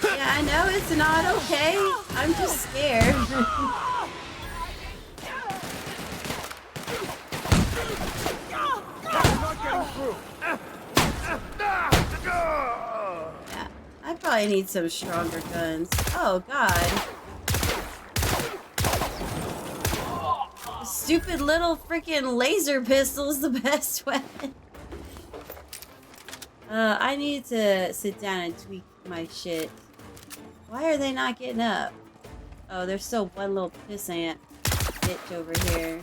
Yeah, I know it's not okay. I'm just scared. Yeah, I probably need some stronger guns. Oh god. Stupid little freaking laser pistol is the best weapon. I need to sit down and tweak my shit. Why are they not getting up? Oh, there's still one little pissant bitch over here.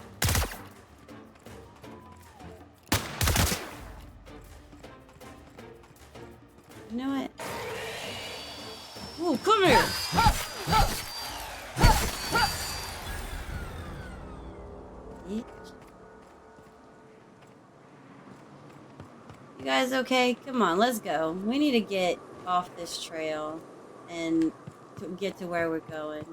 You know what? Ooh, come here! Bitch. You guys okay? Come on, let's go. We need to get off this trail and to get to where we're going.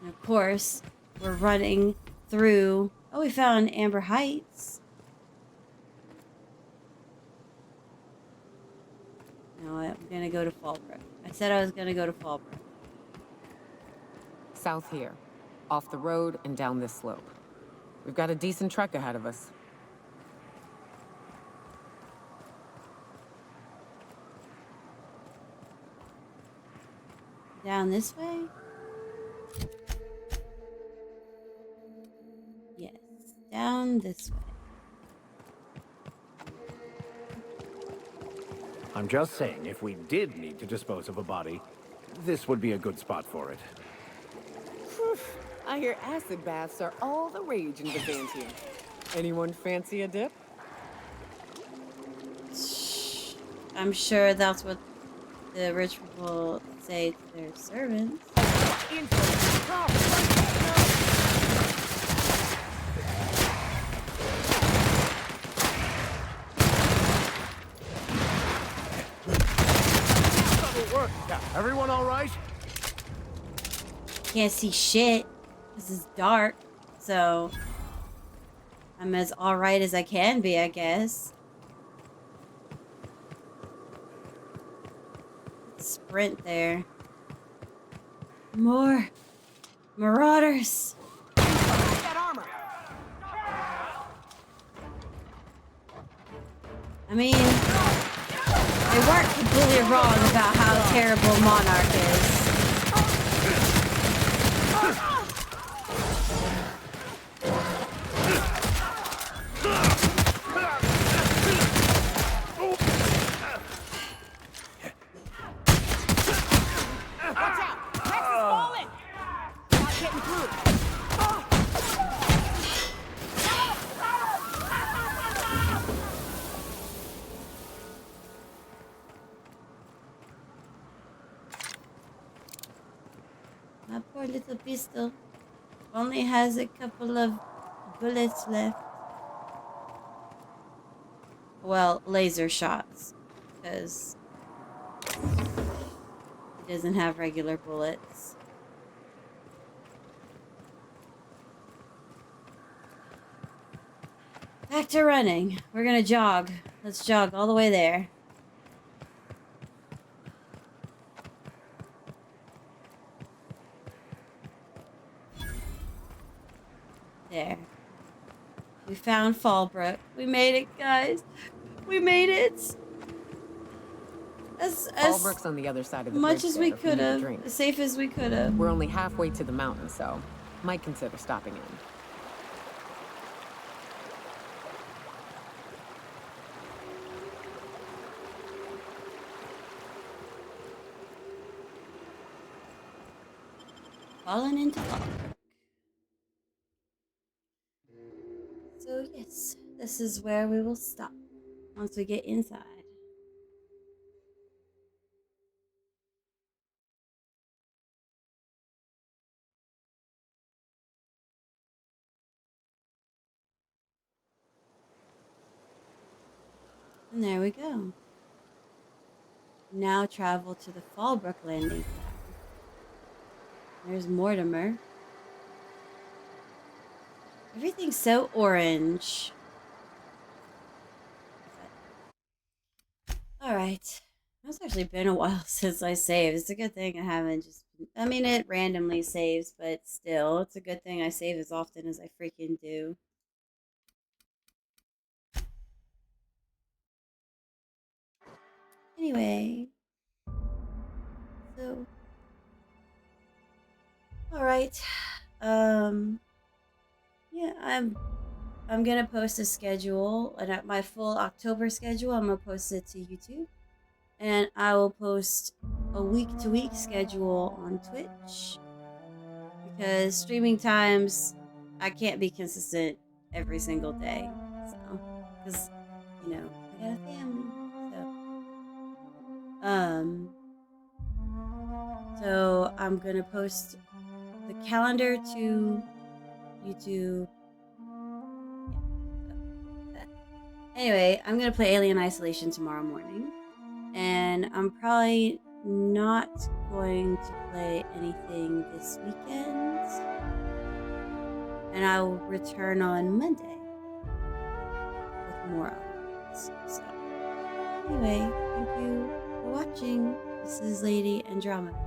And of course, we're running through... Oh, we found Amber Heights. You know what? I'm gonna go to Fallbrook. I said I was gonna go to Fallbrook. South here. Off the road and down this slope. We've got a decent trek ahead of us. Down this way? Yes, down this way. I'm just saying, if we did need to dispose of a body, this would be a good spot for it. I hear acid baths are all the rage in Byzantium. Anyone fancy a dip? I'm sure that's what the rich people say to their servants. Everyone all right? Can't see shit. This is dark, so I'm as alright as I can be, I guess. Sprint there. More marauders. I mean, they weren't completely wrong about how terrible Monarch is. My poor little pistol only has a couple of bullets left. Well, laser shots, because it doesn't have regular bullets. Back to running. We're gonna jog. Let's jog all the way there. There. We found Fallbrook. We made it, guys. We made it. As Fallbrook's on the other side of the much bridge as we there if you could need a have, drink. as safe as we could have. We're only halfway to the mountain, so might consider stopping in. Fallen into Fallbrook. So yes, this is where we will stop once we get inside. And there we go. Now travel to the Fallbrook landing pad. There's Mortimer. Everything's so orange. Alright. It's actually been a while since I saved. It's a good thing I haven't just... I mean, it randomly saves, but still, it's a good thing I save as often as I freaking do. Anyway. So... Alright. Yeah, I'm gonna post a schedule, and my full October schedule, I'm gonna post it to YouTube. And I will post a week-to-week schedule on Twitch. Because streaming times, I can't be consistent every single day. So, because, you know, I got a family. So I'm gonna post the calendar to YouTube. Anyway, I'm gonna play Alien Isolation tomorrow morning, and I'm probably not going to play anything this weekend, and I will return on Monday with more updates. So, anyway, thank you for watching. This is Lady Andromeda.